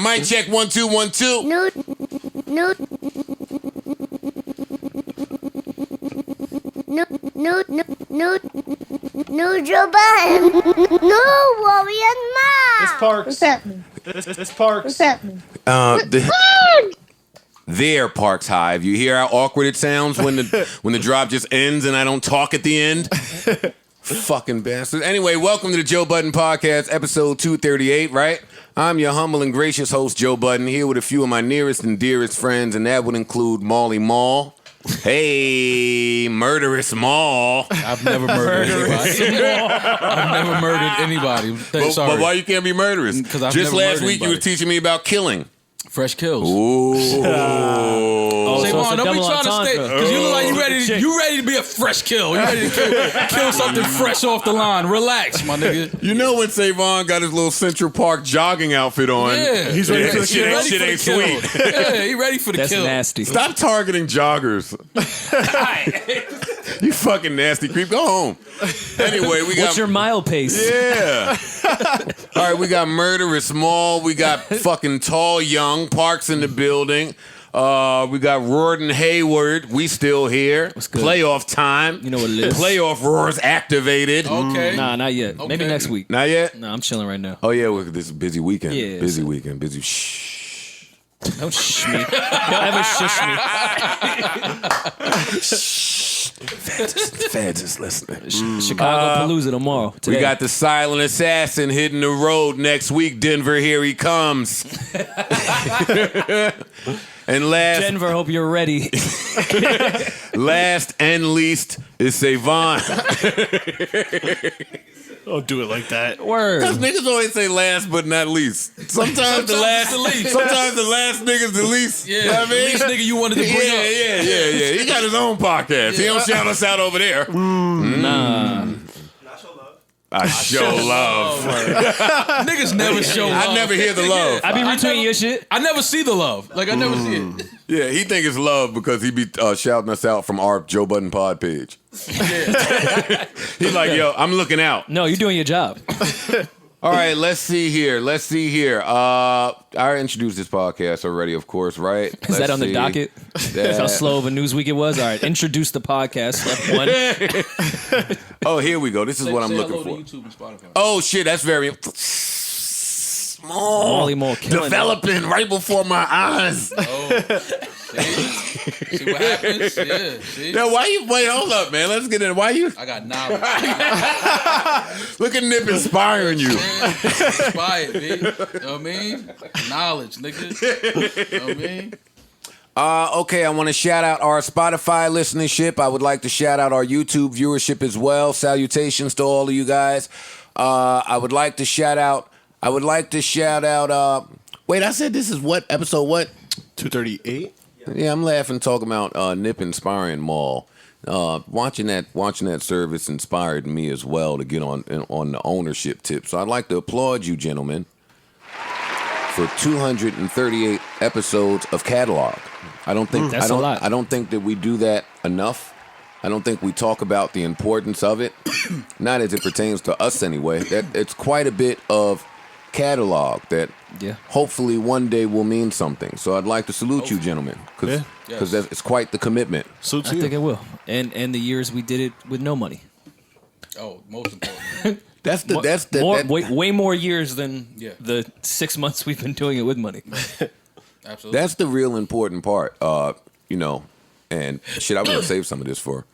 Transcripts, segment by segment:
Mic check 1 2 1 2. New Joe Budden. New Warrior Mom. This Parks. What's happening? This Parks. What's happening? There, Parks Hive. You hear how awkward it sounds when the drop just ends and I don't talk at the end? Fucking bastard. Anyway, welcome to the Joe Budden Podcast, episode 238, right? I'm your humble and gracious host, Joe Budden, here with a few of my nearest and dearest friends, and that would include Molly Mall. Hey, murderous Mall. I've never murdered anybody. I've never murdered anybody. But why you can't be murderous? Because I've just never last murdered week you were anybody. teaching me about killing. Fresh kills. Ooh. Say, so it's Vaughn, a don't be double trying to stay, entendre. because you look like you ready to be a fresh kill. You ready to kill something fresh off the line. Relax, my nigga. You know when Savon got his little Central Park jogging outfit on? Yeah. He's ready for the shit, kill. shit ain't sweet. Yeah, he ready for the That's kill. nasty. Stop targeting joggers. You fucking nasty creep. Go home. Anyway, we got... What's your mile pace? Yeah. All right, we got Murderous Mall. We got fucking Tall Young. Parks in the building. We got Rorden Hayward. We still here. What's good? Playoff time. You know what it is. Playoff roars activated. Okay. Nah, not yet. Maybe Okay. next week. Not yet? Nah, I'm chilling right now. Oh, yeah, well, this is a busy weekend. Yeah, busy so- weekend. Busy. Shh. Don't shush me. Don't ever shush me. Feds is listening. Chicago Palooza tomorrow. Today. We got the silent assassin hitting the road next week. Denver, here he comes. And Denver, hope you're ready. last and least is Savon. Don't do it like that. Word. Niggas always say last but not least. Sometimes the last, the least. sometimes the last nigga's the least. Yeah, You know what I the mean? least nigga you wanted to bring up. Yeah. He got his own podcast. He don't shout us out over there. Nah. I show love. Niggas never show love. I never hear the love. I be retweeting your shit. I never see the love. Like, I never see it. Yeah, he think it's love because he be shouting us out from our Joe Budden pod page. He's like, yo, I'm looking out. No, you're doing your job. All right, let's see here. I introduced this podcast already, of course, right? Is that on the docket? That's how slow of a news week it was. All right, introduce the podcast. Step one. Oh, here we go. This is what I'm looking for. YouTube and Spotify. Oh, shit, that's very small. Molly Moore killing Developing right before my eyes. See what happens? Yeah, see? Now, wait, hold up, man. Let's get in. Why you, I got knowledge. look at Nip inspiring you. Inspired, B. You know what I mean? Knowledge, nigga. You know what I mean? Okay, I want to shout out our Spotify listenership. I would like to shout out our YouTube viewership as well. Salutations to all of you guys. I would like to shout out. Wait, I said this is what episode? What? 238. Yeah, I'm laughing talking about Nip inspiring Maul. Watching that service inspired me as well to get on the ownership tip. So I'd like to applaud you, gentlemen, for 238 episodes of catalog. I don't think That's a lot. I don't think that we do that enough. I don't think we talk about the importance of it, not as it pertains to us anyway. That it's quite a bit of catalog that hopefully one day will mean something. So I'd like to salute you, gentlemen, because it's quite the commitment. Salute to I you. think it will. And the years we did it with no money. Oh, most important. Way more years than Yeah. the 6 months we've been doing it with money. Absolutely. That's the real important part, and shit, I would save some of this for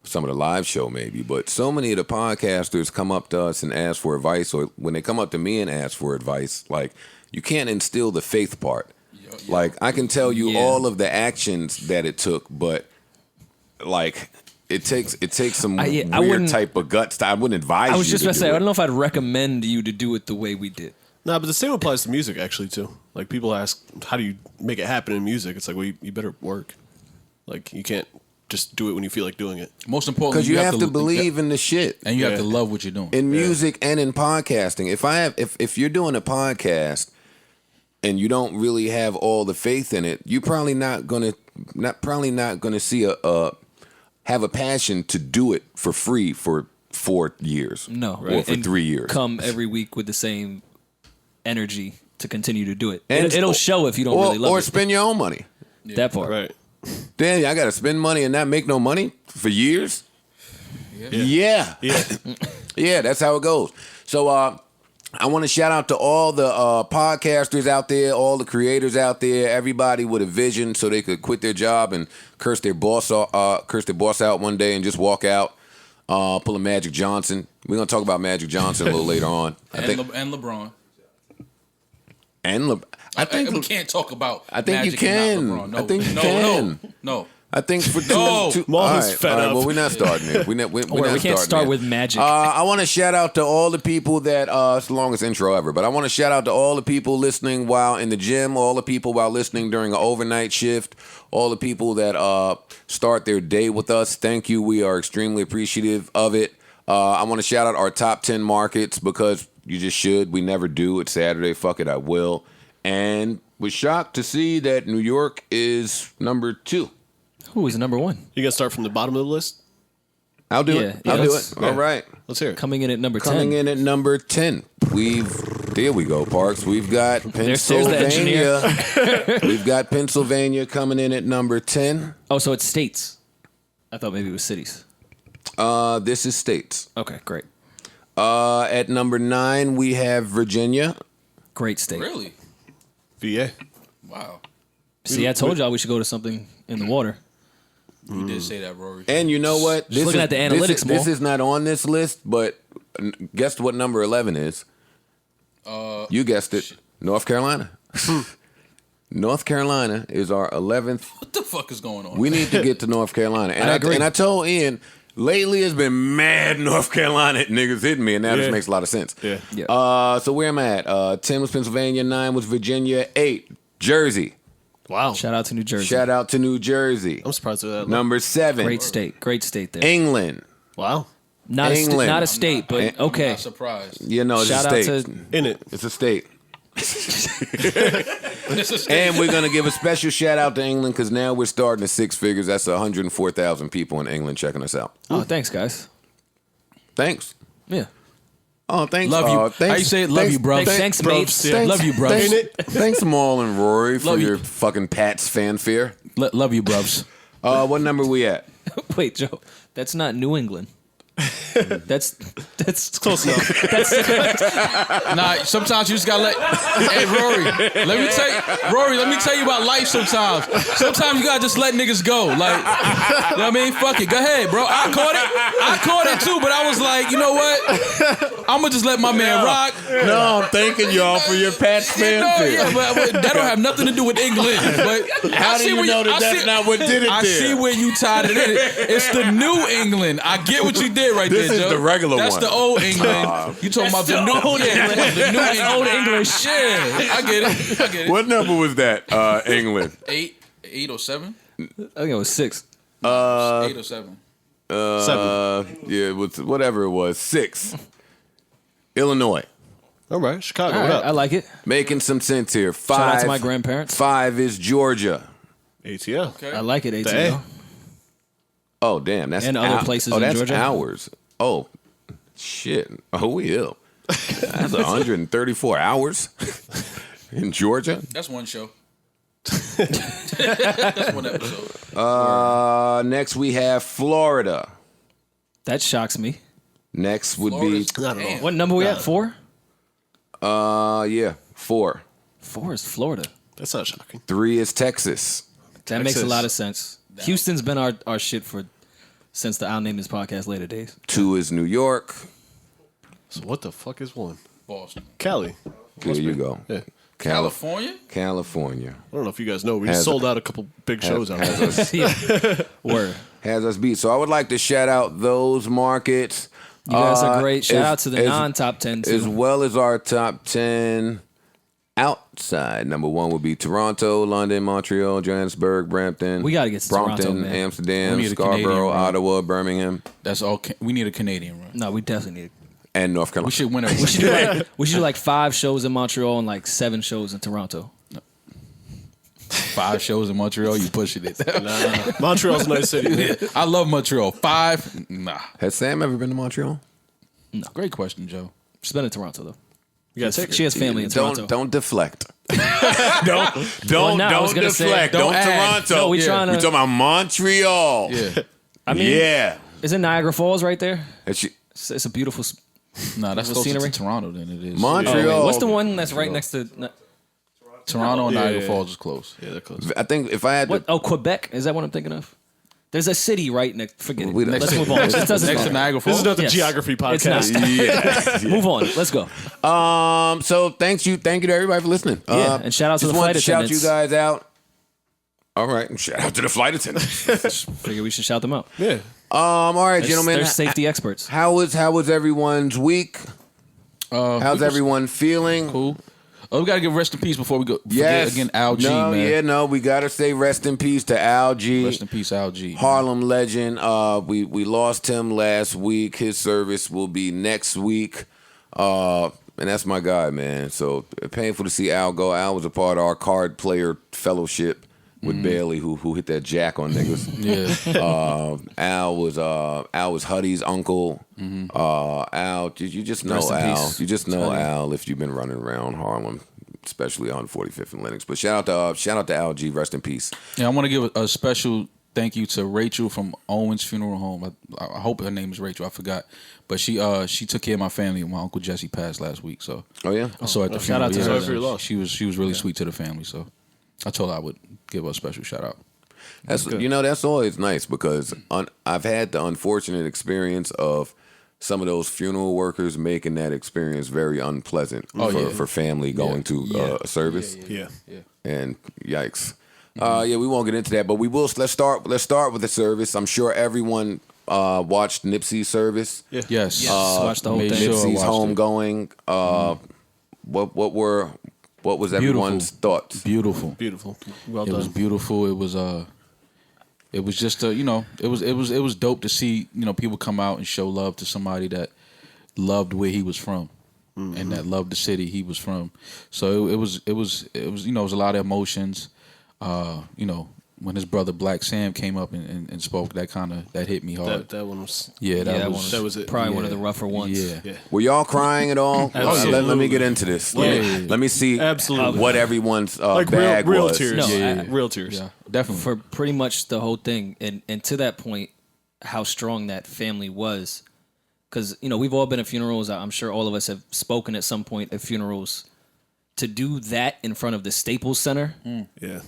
some of the live show maybe, but so many of the podcasters come up to us and ask for advice, or when they come up to me and ask for advice, like, you can't instill the faith part. Like, I can tell you all of the actions that it took, but like, it takes some weird type of guts. I wouldn't advise you. I was just to about to do say, it. I don't know if I'd recommend you to do it the way we did. Nah, but the same applies to music, actually, too. Like, people ask, how do you make it happen in music? It's like, well, you better work. Like, you can't just do it when you feel like doing it. Most importantly, Because you have to believe in the shit. and you have to love what you're doing. In music and in podcasting. If you're doing a podcast and you don't really have all the faith in it, you're probably not gonna see have a passion to do it for free for 4 years. No. Or for And 3 years. Come every week with the same energy to continue to do it. And It'll show if you don't really love or it. spend your own money. That part. Right. Damn, I got to spend money and not make no money for years? Yeah. Yeah, that's how it goes. So I want to shout out to all the podcasters out there, all the creators out there, everybody with a vision so they could quit their job and curse their boss out one day and just walk out, pull a Magic Johnson. We're going to talk about Magic Johnson a little later on. And LeBron. I think we can't talk about. I think Magic you can. And not LeBron. No, I think you no, can. No. I think for No. two Maul's fed up. Well, we're not starting there. We're not We starting can't start there. with Magic. I want to shout out to all the people that it's the longest intro ever, but I want to shout out to all the people listening while in the gym, all the people while listening during an overnight shift, all the people that start their day with us. Thank you. We are extremely appreciative of it. I want to shout out our top 10 markets because you just should. We never do. It's Saturday. Fuck it, I will. And was shocked to see that New York is number 2. Who is number 1? You gonna start from the bottom of the list? I'll do Yeah, it. yeah, I'll do let's- it. All right. Let's hear it. Coming in at number 10. Coming in at number 10. There we go, Parks. We've got There's the engineer. Pennsylvania. We've got Pennsylvania coming in at number 10. Oh, so it's states. I thought maybe it was cities. This is states. Okay, great. At number 9, we have Virginia. Great state. Really? VA. Wow. See, I told y'all we should go to something in the water. You did say that, Rory. And you know what? Just looking at the analytics more. This is not on this list, but guess what number 11 is? You guessed it. North Carolina. North Carolina is our 11th. What the fuck is going on? We need to get to North Carolina. And I agree. And I told Ian, lately it's been mad North Carolina niggas hitting me, and that just makes a lot of sense. Yeah. Yeah. So where am I at? 10 was Pennsylvania, 9 was Virginia, 8, Jersey. Wow. Shout out to New Jersey. Shout out to New Jersey. I'm surprised at that. Number 7. Great state. Great state there. England. Wow. Not England. not a state, but I'm okay. not surprised. You know, it's Shout a out state. to In it. It's a state. It's a state. And we're going to give a special shout out to England because now we're starting at 6 figures. That's 104,000 people in England checking us out. Oh, thanks, guys. Thanks. Yeah. Oh, thanks. Love you. Thanks. How you say it? Love you, bro. Thanks, mates. Yeah. Love you, bros. Thanks, Maul and Rory, for Love you. your fucking Pats fanfare. Love you, bros. What number we at? Wait, Joe. That's not New England. That's Close enough. Nah, sometimes you just gotta let. Hey, Rory, let me tell you about life. Sometimes you gotta just let niggas go. Like, you know what I mean? Fuck it, go ahead, bro. I caught it too, but I was like, you know what? I'm gonna just let my man rock. No, I'm thanking y'all for your Pats fanfare. Yeah, but that don't have nothing to do with England. But How do you know that that's not what did it I there? see where you tied it in. It's the New England. I get what you did right This there, is Joe. the regular That's one. the old England. You talking about the new old England? The new England. old English. Yeah, I get it. What number was that, England? 8 or 7? I think it was 6. 8 or 7. 7. Yeah, it was, whatever it was. 6. Illinois. All right. Chicago. All What right, up? I like it. Making some sense here. 5. Shout out to my grandparents. 5 is Georgia. ATL. Okay. I like it, The ATL. Oh, damn. That's And other places oh, in that's Georgia? hours. Oh, shit. Oh, we ill. That's 134 hours in Georgia. That's one show. That's one episode. Next, we have Florida. That shocks me. Next would Florida's- Not at all. Damn. What number we at? 4? be 4. 4 is Florida. That's not shocking. 3 is Texas. That makes a Texas. lot of sense. Houston's been our shit since the I'll Name This Podcast later days. 2 is New York. So what the fuck is 1? Boston. Cali. There you go. Yeah. California? California I don't know if you guys know. We Has- just sold out a couple big shows out there. has us, Yeah. Word. has us beat. So I would like to shout out those markets. You guys are great. Shout as- out to the as- non-top 10 too. as well as our top 10 outside. Number 1 would be Toronto, London, Montreal, Johannesburg, Brampton. We gotta get to Brompton, Toronto, man. Amsterdam, We need a Canadian Scarborough, run. Ottawa, Birmingham, That's all. We need a Canadian run. No, we definitely need. and North Carolina. We should win a. We should do like 5 shows in Montreal and like 7 shows in Toronto. 5 shows in Montreal. You pushing it. Montreal's a nice city. I love Montreal. 5? Nah. Has Sam ever been to Montreal? Great question, Joe. Just been in Toronto though. You gotta take her. She has family in Toronto. Don't deflect. don't Well, now I was gonna say, deflect. don't Don't add. Toronto. No, we trying to- talking about Montreal. Yeah. I mean, Yeah. isn't Niagara Falls right there? And she, It's a beautiful. Nah, that's Beautiful closer scenery. to Toronto than it is. Montreal. What's the one that's right next to? Toronto and Yeah, Niagara yeah. Falls is close. Yeah, they're close. I think if I had What? to, Oh, Quebec. Is that what I'm thinking of? There's a city right next. Forget it. We don't- Let's move on. It just doesn't Next to matter. Niagara This Falls. is not the Yes. geography It's podcast. not. yeah. Move on. Let's go. So thank you to everybody for listening. Yeah, and shout out to just the wanted flight shout attendants. you guys out. All right, shout out to the flight attendants. Figure we should shout them out. Yeah. All right, They're, gentlemen. they're safety experts. How was everyone's week? How's everyone feeling? Cool. Oh, we gotta give rest in peace before we go. Yes. Again, Al G, no, man. yeah, no, we gotta say rest in peace to Al G. Rest in peace, Al G. Harlem legend. We lost him last week. His service will be next week. And that's my guy, man. So painful to see Al go. Al was a part of our card player fellowship with Bailey, who hit that jack on niggas. Yeah. Al was Huddy's uncle. Al, you just know Rest in Al. peace. You just know Huddy. Al if you've been running around Harlem, especially on 45th and Lenox. But shout out to Al G. Rest in peace. Yeah, I want to give a special thank you to Rachel from Owens Funeral Home. I hope her name is Rachel. I forgot, but she took care of my family when my uncle Jesse passed last week. So Oh yeah. I saw her at the shout funeral. out to her. Sorry for your loss. She was really sweet to the family. So I told her I would give her a special shout out. That's always nice because I've had the unfortunate experience of some of those funeral workers making that experience very unpleasant for family going to a service. Yeah. And yikes. We won't get into that, but we will. Let's start with the service. I'm sure everyone watched Nipsey's service. Yeah. Yes. Watch the whole made thing. sure I Nipsey's watched it. homegoing. What was everyone's thoughts? Beautiful. Beautiful. Well It done. was beautiful. It was just it was dope to see, people come out and show love to somebody that loved where he was from and that loved the city he was from. So it was it was a lot of emotions. When his brother Black Sam came up and spoke, that hit me hard. That one was. That was it. Probably one of yeah. the rougher ones. Yeah. Were y'all crying at all? Absolutely. Let me get into this. Let me see Absolutely. what everyone's Like bag real was. tears. No, Real tears. Yeah, definitely. For pretty much the whole thing, and to that point, how strong that family was, because we've all been at funerals. I'm sure all of us have spoken at some point at funerals. To do that in front of the Staples Center Yeah.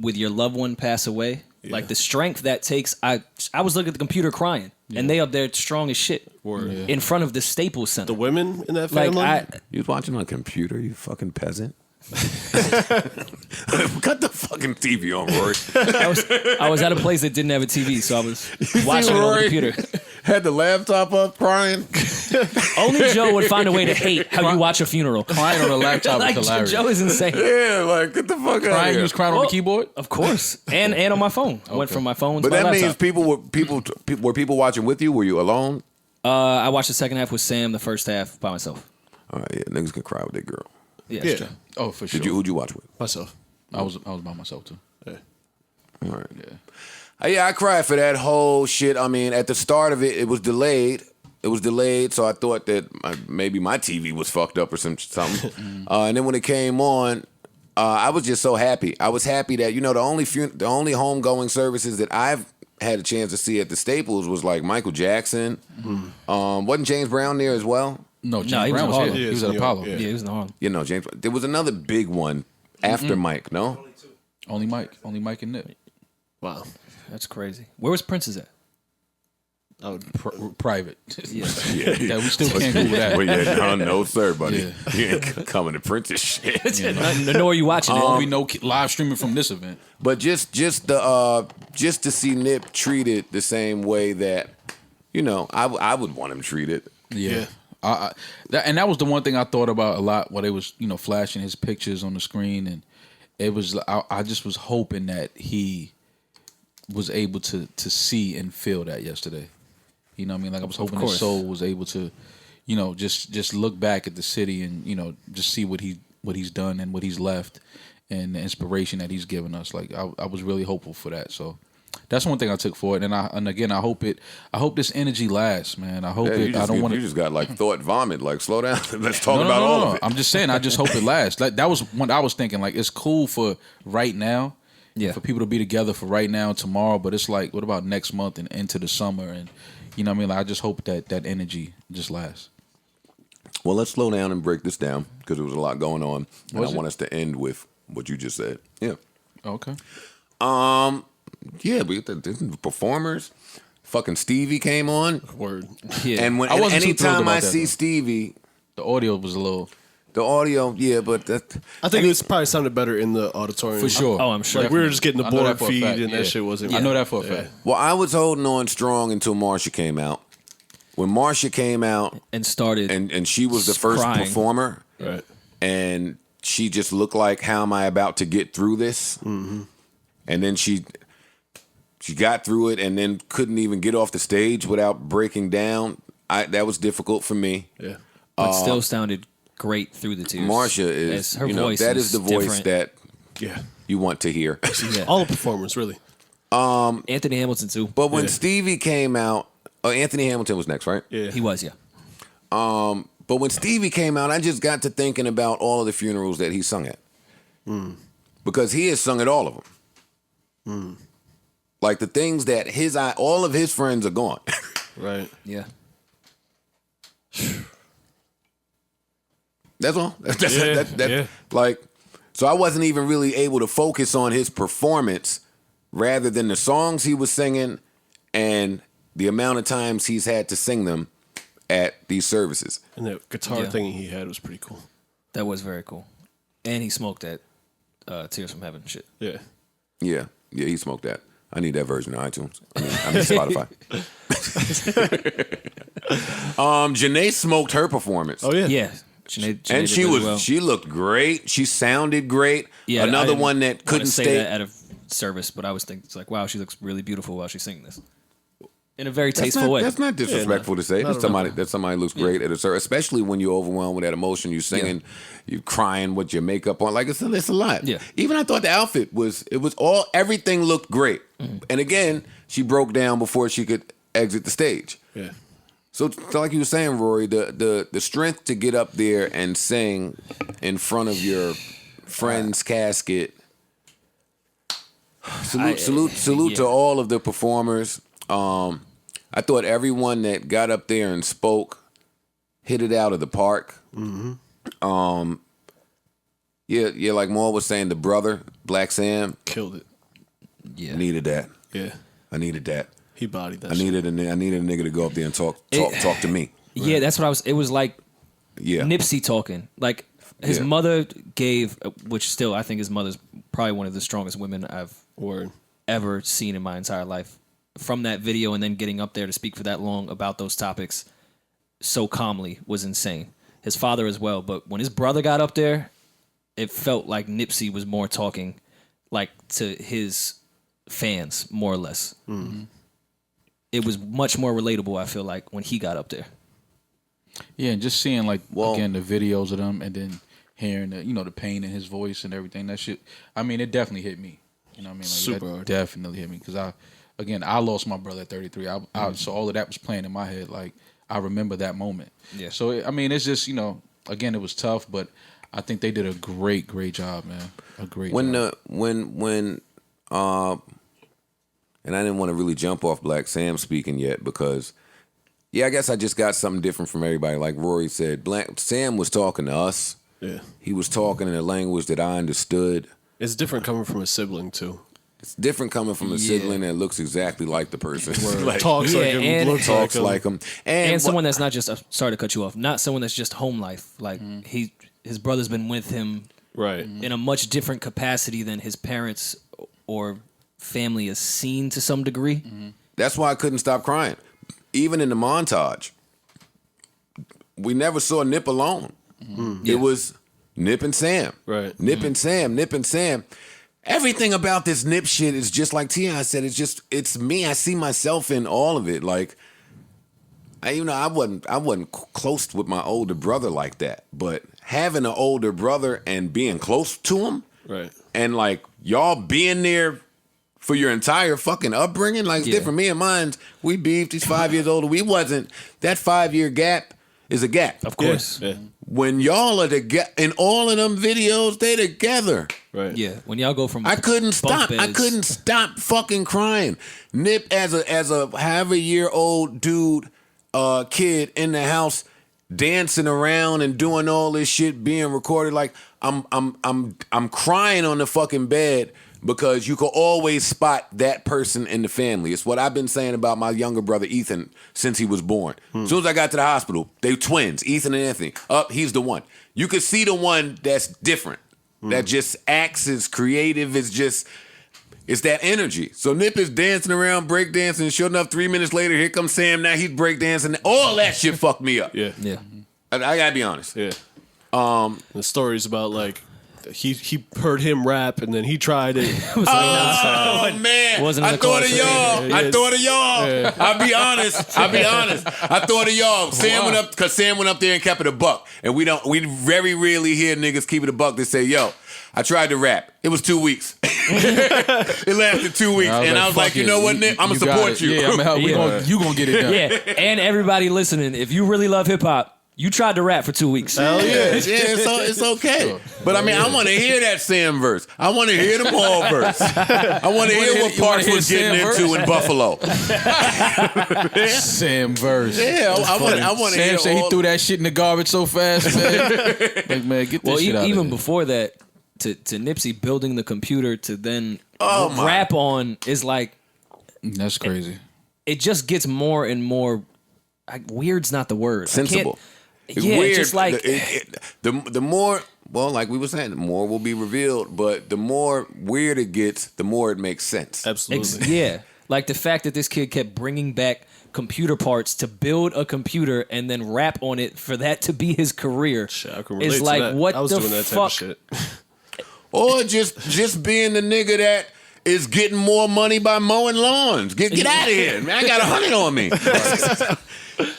with your loved one pass away, like the strength that takes. I was looking at the computer crying, and they up there strong as shit in front of the Staples Center. The women in that like family. You was watching on a computer, you fucking peasant. Cut the fucking TV on, Rory. I was at a place that didn't have a TV, so I was watching it on the Rory? compuder. Had the laptop up, crying. Only Joe would find a way to hate how you watch a funeral. Crying on a laptop Like is hilarious. Joe is insane. Yeah, like get the fuck out of Crying, here. you was crying on Well, the keyboard. Of course, and on my phone. I went from my phone to But my that laptop. means were people watching with you? Were you alone? I watched the second half with Sam, the first half by myself. All right, yeah, niggas can cry with their girl. Yeah, Yeah. it's true. Oh, for sure. Who'd you watch with? Myself. I was by myself too. Yeah. All right. Yeah, I cried for that whole shit. I mean, at the start of it, it was delayed. So I thought that maybe my TV was fucked up or something. And then when it came on, I was just so happy. I was happy that the only homegoing services that I've had a chance to see at the Staples was like Michael Jackson. Wasn't James Brown there as well? No, James he was Brown in was Harlem. here. Yeah, He was at New York, Apollo. yeah. Yeah, it was in Harlem. James. There was another big one after Mike. No. Only Mike and Nip. Wow. That's crazy. Where was Princess at? I would. Private. Yeah. Yeah, we still can't Google that. Well, yeah, no, sir, buddy. Yeah. You ain't coming to Princess shit. Nor are you watching it. We know live streaming from this event. But just to see Nip treated the same way that I would want him treated. Yeah. That was the one thing I thought about a lot while they was flashing his pictures on the screen, and it was I just was hoping that he was able to see and feel that yesterday. You know what I mean? Like I was hoping his soul was able to, just look back at the city and just see what he's done and what he's left and the inspiration that he's given us. Like I was really hopeful for that. So That's one thing I took for it, and again, I hope this energy lasts, man. I hope Yeah, I don't want You to. just got like thought vomit. Like slow down. Let's talk No, about all of it. I'm just saying. I just hope it lasts. Like that was what I was thinking. Like it's cool for right now, Yeah. for people to be together for right now and tomorrow. But it's like, what about next month and into the summer? And you know what I mean? Like I just hope that energy just lasts. Well, let's slow down and break this down because there was a lot going on, and Was I it? want us to end with what you just said. Yeah. Okay. Yeah, we got the performers. Fucking Stevie came on, Word. Yeah. and when I wasn't too thrilled anytime about I that, see though. Stevie, The audio was a little the audio, yeah, but that I think it was probably sounded better in the auditorium. for sure. Oh, I'm sure. Like we were just getting the I know board that for a feed fact, and yeah. that shit wasn't. I know that for a fact. well, I was holding on strong until Marsha came out. When Marsha came out, and started. and she was the first Crying. performer, Right. and she just looked like, how am I about to get through this? Mm-hmm. And then she got through it, and then couldn't even get off the stage without breaking down. That was difficult for me. Yeah. but still sounded great through the tears. Marsha is, As her you know, voice that was is the voice different. that Yeah. you want to hear. Yeah. All the performers, really. Anthony Hamilton too. But when Yeah. Stevie came out, Anthony Hamilton was next, right? Yeah. He was, yeah. But when Stevie came out, I just got to thinking about all of the funerals that he sung at. Because he has sung at all of them. Like the things that all of his friends are gone. Right. Yeah. That's all. Yeah, yeah. Like, so I wasn't even really able to focus on his performance rather than the songs he was singing and the amount of times he's had to sing them at these services. And that guitar Yeah. thing he had was pretty cool. That was very cool. And he smoked that Tears from Heaven shit. Yeah. Yeah, he smoked that. I need that version of iTunes. I mean Spotify. Janae smoked her performance. Oh yeah. Yeah. Sinead And did she really was well. she looked great. She sounded great. Yeah, I Another didn't one that wanna couldn't say stay. that out of service, but I was thinking it's like, wow, she looks really beautiful while she's singing this. In a very That's tasteful not, way. that's not disrespectful to say. Not That somebody looks great at a service, especially when you're overwhelmed with that emotion. You're singing, you're crying with your makeup on. Like it's a lot. Yeah. Even I thought the outfit was all everything looked great. Mm-hmm. And again, she broke down before she could exit the stage. Yeah. So like you were saying, Rory, the strength to get up there and sing in front of your friend's casket. Salute yeah. to all of the performers. I thought everyone that got up there and spoke hit it out of the park. Mm-hmm. Yeah, like Maul was saying, the brother, Black Sam, Killed it. Yeah. needed that. Yeah. I needed that. He bodied that. I needed a nigga to go up there and talk to me. Yeah, that's what it was like Yeah. Nipsey talking. Like his Yeah. mother gave, which still I think his mother's probably one of the strongest women I've Word. ever seen in my entire life. From that video and then getting up there to speak for that long about those topics so calmly was insane. His father as well, but when his brother got up there, it felt like Nipsey was more talking like to his fans, more or less. Mm-hmm. It was much more relatable, I feel like, when he got up there. Yeah, and just seeing like Well- again the videos of them, and then hearing the pain in his voice and everything. That shit. I mean, it definitely hit me. You know what I mean? Like, Super that hard. definitely hit me because I lost my brother at 33. So all of that was playing in my head. Like I remember that moment. Yeah. So I mean, it's just again, it was tough, but I think they did a great job, man. A great job. And I didn't want to really jump off Black Sam speaking yet because, yeah, I guess I just got something different from everybody. Like Rory said, Black Sam was talking to us. Yeah. He was talking in a language that I understood. It's different coming from a sibling too. It's different coming from a sibling that looks exactly like the person. Like, Talks like Yeah, him, and- looks talks like him. like him. And Someone that's not just sorry to cut you off, not someone that's just home life. Like his brother's been with him Right. in a much different capacity than his parents or family is seen to some degree. that's why I couldn't stop crying. Even in the montage, we never saw Nip alone. Yeah. It was Nip and Sam. Right. Nip and Sam. Everything about this Nip shit is just like T.I. said. It's me. I see myself in all of it. Like, I wasn't close with my older brother like that. But having an older brother and being close to him, Right. and like y'all being there for your entire fucking upbringing. Like, it's different. Me and mine, we beefed. He's 5 years older. We wasn't. That 5-year gap is a gap. Of course. Yeah. When y'all are together, in all of them videos, they together. Right. Yeah. When y'all go from I couldn't stop. bunk I beds- couldn't stop fucking crying. Nip as a half-a-year-old dude, kid in the house, dancing around and doing all this shit, being recorded. Like I'm crying on the fucking bed because you can always spot that person in the family. It's what I've been saying about my younger brother Ethan since he was born. As soon as I got to the hospital, they twins, Ethan and Anthony. He's the one. You could see the one that's different, that just acts as creative, it's that energy. So Nip is dancing around, breakdancing. Sure enough, 3 minutes later, here comes Sam. Now he's breakdancing. All that shit fucked me up. Yeah. Yeah. I gotta be honest. Yeah. The stories about like he heard him rap and then he tried it. Oh man! Wasn't in I the thought of concert. y'all. Yeah, I yeah. thought of y'all. Yeah. I'll be honest. I thought of y'all. Sam went up because Sam went up there and kept it a buck, and we very rarely hear niggas keep it a buck that say, "Yo, I tried to rap. It was 2 weeks. It lasted 2 weeks, and I was like, you know what, Nick? I'm gonna support you. Yeah, I'm gonna help. You gonna get it done. Yeah. And everybody listening, if you really love hip hop, you tried to rap for 2 weeks. Hell yeah. It's okay. But I mean, I want to hear that Sam verse. I want to hear the Paul verse. I want to hear what you wanna Parks hear was getting Sam into in Buffalo. Sam verse. Yeah, I want to hear Sam said he all. threw that shit in the garbage so fast, man. Like, man, get this Well, shit out even of here. before that, to Nipsey building the computer to then my. rap on is like, That's crazy. it just gets more and more. Weird's not the word. Sensible. It's weird. Just like the more, well, like we were saying, the more will be revealed, but the more weird it gets, the more it makes sense. Absolutely. yeah, like the fact that this kid kept bringing back computer parts to build a computer and then rap on it for that to be his career. Shit, I can relate is to like that. what I was the doing that type fuck? of shit. Or just being the nigga that is getting more money by mowing lawns. Get out of here, man! I got 100 on me.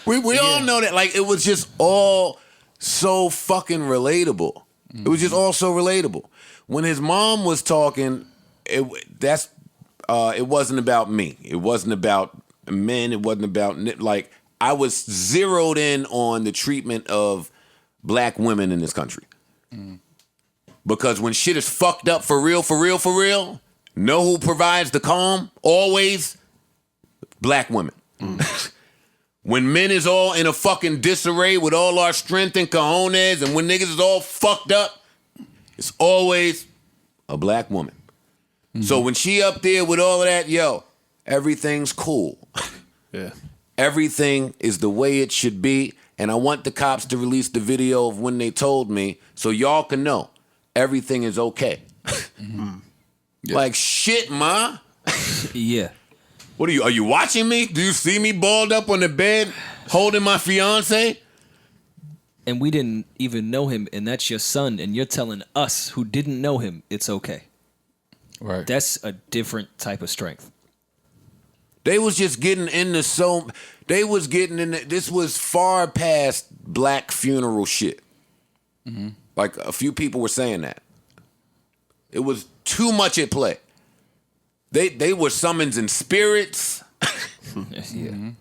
We all know that. Like, it was just all so fucking relatable. It was just all so relatable. When his mom was talking, it wasn't about me. It wasn't about men. It wasn't about, like, I was zeroed in on the treatment of black women in this country. Because when shit is fucked up for real, know who provides the calm? Always black women. When men is all in a fucking disarray with all our strength and cojones, and when niggas is all fucked up, it's always a black woman. So when she up there with all of that, yo, everything's cool. Yeah. Everything is the way it should be, and I want the cops to release the video of when they told me so y'all can know everything is okay. Yeah. Like, shit, ma. Yeah. What are you watching me? Do you see me balled up on the bed holding my fiance? And we didn't even know him, and that's your son, and you're telling us who didn't know him it's okay. Right. That's a different type of strength. They was just getting into this was far past black funeral shit. Like, a few people were saying that. It was too much at play. They were summonsing spirits. Yeah.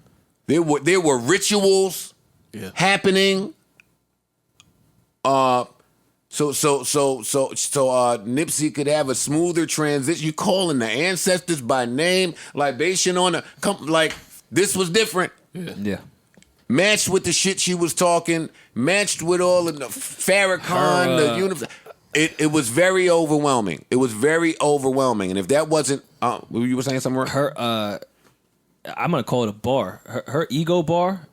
There were rituals happening. So Nipsey could have a smoother transition. You calling the ancestors by name, libation on the like this was different. Yeah. Matched with the shit she was talking, matched with all of the Farrakhan, the universe. It was very overwhelming. It was very overwhelming. And if that wasn't, you were saying something? Her, I'm gonna call it a bar. Her ego bar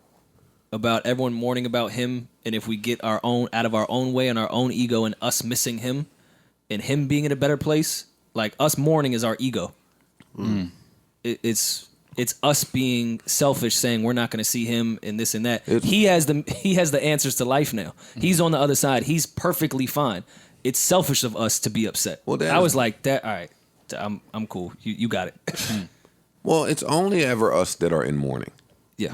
about everyone mourning about him, and if we get our own out of our own way and our own ego, and us missing him, and him being in a better place, like us mourning is our ego. It's us being selfish, saying we're not going to see him and this and that. He has the answers to life now. He's on the other side. He's perfectly fine. It's selfish of us to be upset. Well, I was like that. All right, I'm cool. You got it. Well, it's only ever us that are in mourning. Yeah.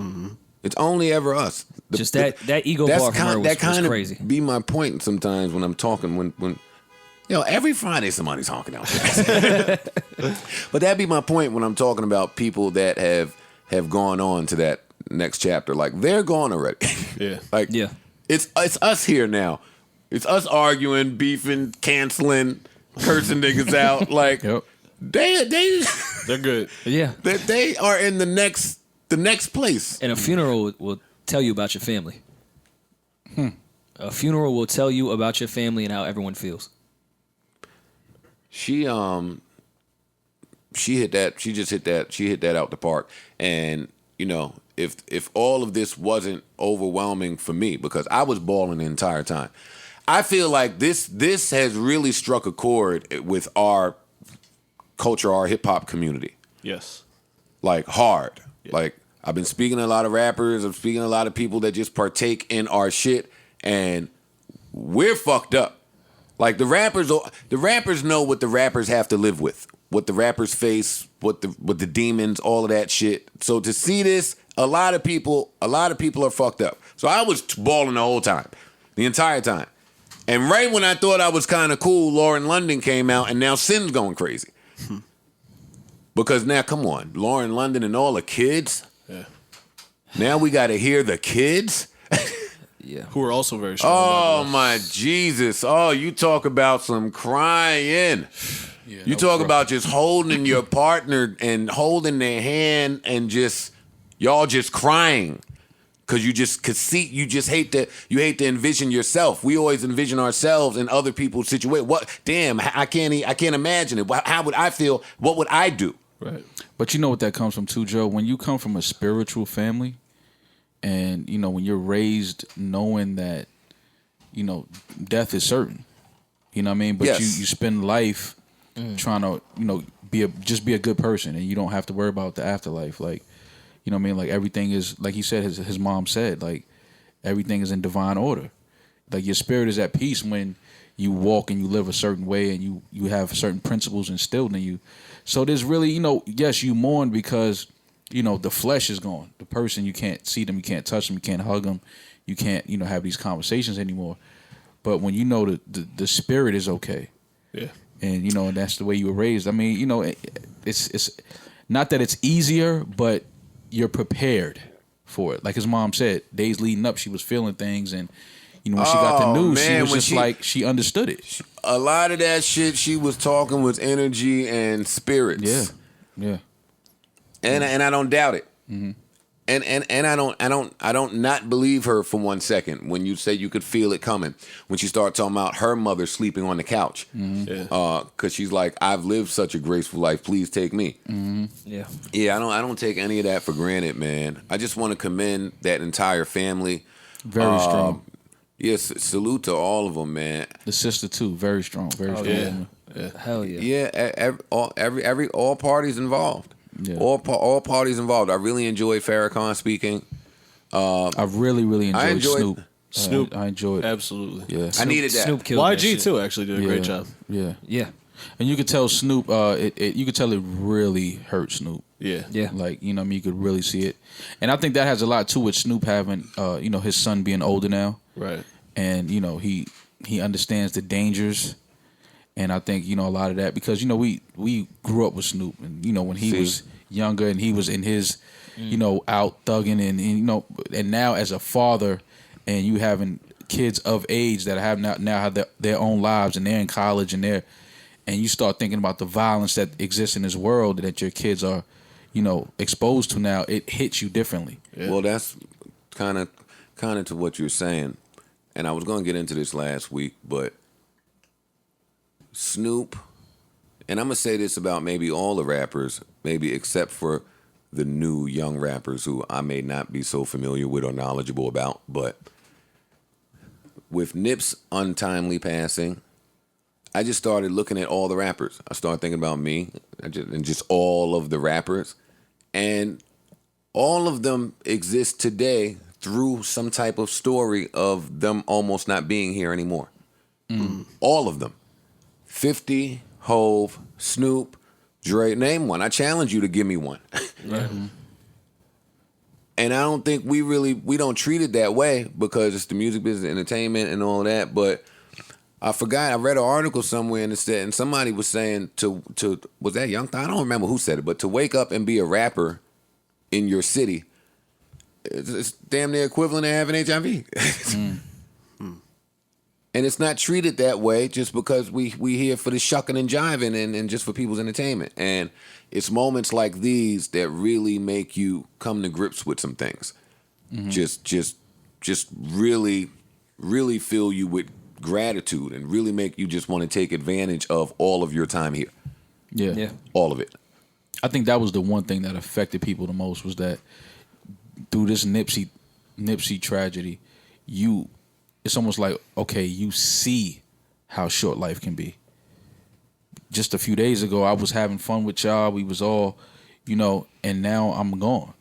It's only ever us. Just that ego bar from her was crazy. Be my point sometimes when I'm talking when Every Friday somebody's honking out there. But that'd be my point when I'm talking about people that have gone on to that next chapter. Like, they're gone already. Yeah. Like, Yeah. it's us here now. It's us arguing, beefing, canceling, cursing niggas out. Like, Yep. They're good. Yeah. they are in the next place. And a funeral will tell you about your family. A funeral will tell you about your family and how everyone feels. She hit that out the park. And if all of this wasn't overwhelming for me, because I was bawling the entire time, I feel like this has really struck a chord with our culture, our hip hop community. Yes. Like, hard. Yeah. Like, I've been speaking to a lot of rappers, I'm speaking to a lot of people that just partake in our shit, and we're fucked up. Like, the rappers know what the rappers have to live with, what the rappers face, what the demons, all of that shit. So to see this, a lot of people are fucked up. So I was bawling the whole time, the entire time. And right when I thought I was kind of cool, Lauren London came out, and now Sin's going crazy. Because now, come on, Lauren London and all the kids. Yeah. Now we got to hear the kids. Yeah. Who are also very strong. Oh, my Jesus. Oh, you talk about some crying. Yeah, You talk about just holding your partner and holding their hand and just, y'all just crying. Because you hate to envision yourself. We always envision ourselves in other people's situation. What? Damn, I can't imagine it. How would I feel? What would I do? Right. But you know what that comes from too, Joe? When you come from a spiritual family, and when you're raised knowing that, death is certain. You know what I mean? But yes. you spend life trying to, be a good person, and you don't have to worry about the afterlife. Like, you know what I mean? Like, everything is, like he said, his mom said, like, everything is in divine order. Like, your spirit is at peace when you walk and you live a certain way, and you have certain principles instilled in you. So there's really, yes, you mourn because, the flesh is gone. The person, you can't see them, you can't touch them, you can't hug them, you can't, have these conversations anymore. But when you know the spirit is okay. Yeah. And, and that's the way you were raised. I mean, it's not that it's easier, but you're prepared for it. Like his mom said, days leading up, she was feeling things, and when she got the news, she was just like, she understood it. A lot of that shit she was talking was energy and spirits. Yeah. And I don't doubt it. Mm-hmm. And I don't not believe her for 1 second when you say you could feel it coming. When she started talking about her mother sleeping on the couch. Mm-hmm. Yeah. Cause she's like, I've lived such a graceful life. Please take me. Mm-hmm. Yeah. Yeah, I don't take any of that for granted, man. I just want to commend that entire family. Very strong. Yes, salute to all of them, man. The sister too, very strong, very strong. Yeah. woman. Yeah. Hell yeah. Yeah, all parties involved. Yeah. All parties involved. I really enjoyed Farrakhan speaking. I really enjoyed Snoop. Snoop. I enjoyed it. Absolutely. Yeah. I needed that. Snoop killed that YG shit. too actually did a great job. Yeah. Yeah. And you could tell Snoop, you could tell it really hurt Snoop. Yeah. Yeah. Like, you could really see it. And I think that has a lot to with Snoop having, his son being older now. Right. And, he understands the dangers. And I think, a lot of that, because, we grew up with Snoop. And, when he was younger and he was in his, out thugging and now as a father and you having kids of age that have now have their own lives and they're in college and you start thinking about the violence that exists in this world that your kids are, exposed to now, it hits you differently. Yeah. Well, that's kind of to what you're saying. And I was going to get into this last week, but Snoop, and I'm going to say this about maybe all the rappers, maybe except for the new young rappers who I may not be so familiar with or knowledgeable about, but with Nip's untimely passing, I just started looking at all the rappers. I started thinking about me and just all of the rappers. And all of them exist today through some type of story of them almost not being here anymore. All of them. 50, Hove, Snoop, Dre, name one. I challenge you to give me one. Right. And I don't think we don't treat it that way because it's the music business, entertainment, and all that. But I forgot. I read an article somewhere and it said, and somebody was saying to was that Young Thug? I don't remember who said it, but to wake up and be a rapper in your city, it's damn near equivalent to having HIV. And it's not treated that way just because we here for the shucking and jiving and just for people's entertainment. And it's moments like these that really make you come to grips with some things. Just really, really fill you with gratitude and really make you just want to take advantage of all of your time here. Yeah. All of it. I think that was the one thing that affected people the most was that through this Nipsey tragedy, it's almost like, okay, you see how short life can be. Just a few days ago, I was having fun with y'all. We was all, and now I'm gone.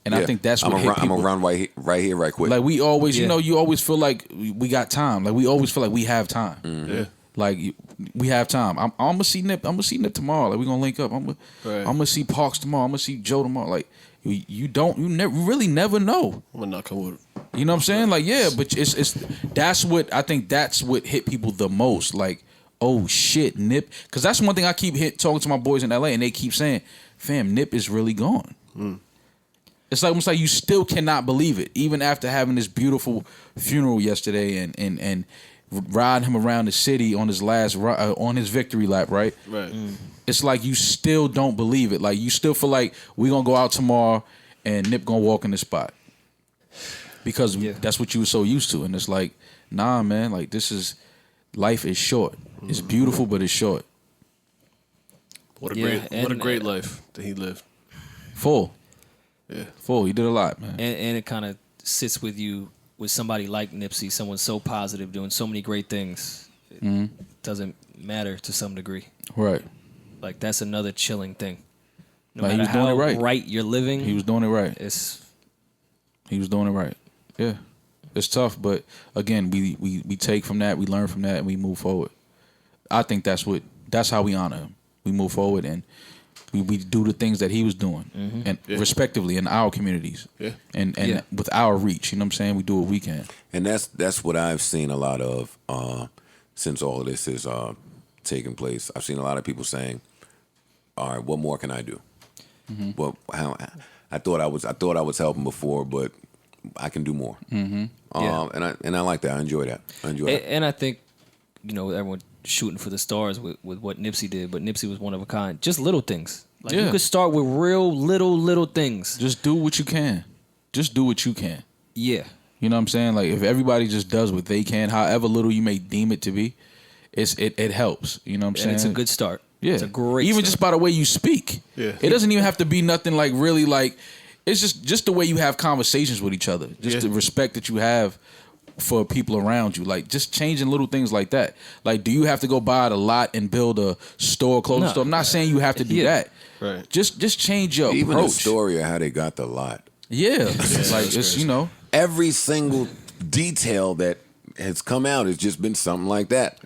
And I think that's what hit people. I'm gonna run right here, right quick. Like we always, you always feel like we got time. Like we always feel like we have time. Mm-hmm. Yeah. Like we have time. I'm gonna see Nip. I'm gonna see Nip tomorrow. Like we gonna link up. I'm gonna see Parks tomorrow. I'm gonna see Joe tomorrow. Like you really never know. I'm gonna knock on wood. You know what I'm saying? Like but that's what I think. That's what hit people the most. Like, oh shit, Nip. Because that's one thing I keep talking to my boys in LA, and they keep saying, "Fam, Nip is really gone." It's like almost like you still cannot believe it, even after having this beautiful funeral yesterday and riding him around the city on his on his victory lap, right? Right. It's like you still don't believe it. Like you still feel like we gonna go out tomorrow and Nip gonna walk in the spot because that's what you were so used to. And it's like, nah, man. Like life is short. It's beautiful, but it's short. What a great life that he lived. Full. Yeah. Full. He did a lot, man. And it kind of sits with you with somebody like Nipsey, someone so positive, doing so many great things. It doesn't matter to some degree. Right. Like that's another chilling thing. No Like, matter he was doing how it right. you're living, He was doing it right. He was doing it right. Yeah. It's tough, but again, we take from that, we learn from that, and we move forward. I think that's how we honor him. We move forward and we do the things that he was doing, and respectively in our communities, and with our reach. You know what I'm saying? We do what we can, And that's what I've seen a lot of since all of this is taking place. I've seen a lot of people saying, "All right, what more can I do?" Well, I thought I was helping before, but I can do more. And I like that. I enjoy that. and I think everyone shooting for the stars with what Nipsey did, but Nipsey was one of a kind. Just little things. Like you could start with real little things. Just do what you can. Just do what you can. Yeah. You know what I'm saying? Like if everybody just does what they can, however little you may deem it to be, it helps. You know what I'm saying? And it's a good start. Yeah. It's a great Even start. just by the way you speak. Yeah. It doesn't even have to be nothing like really like it's just the way you have conversations with each other. Just the respect that you have for people around you. Like just changing little things like that. Like do you have to go buy the lot and build a clothing store? I'm not saying you have to do that. Right. Just change your Even approach. the story of how they got the lot. Yeah. Like it's Every single detail that has come out has just been something like that.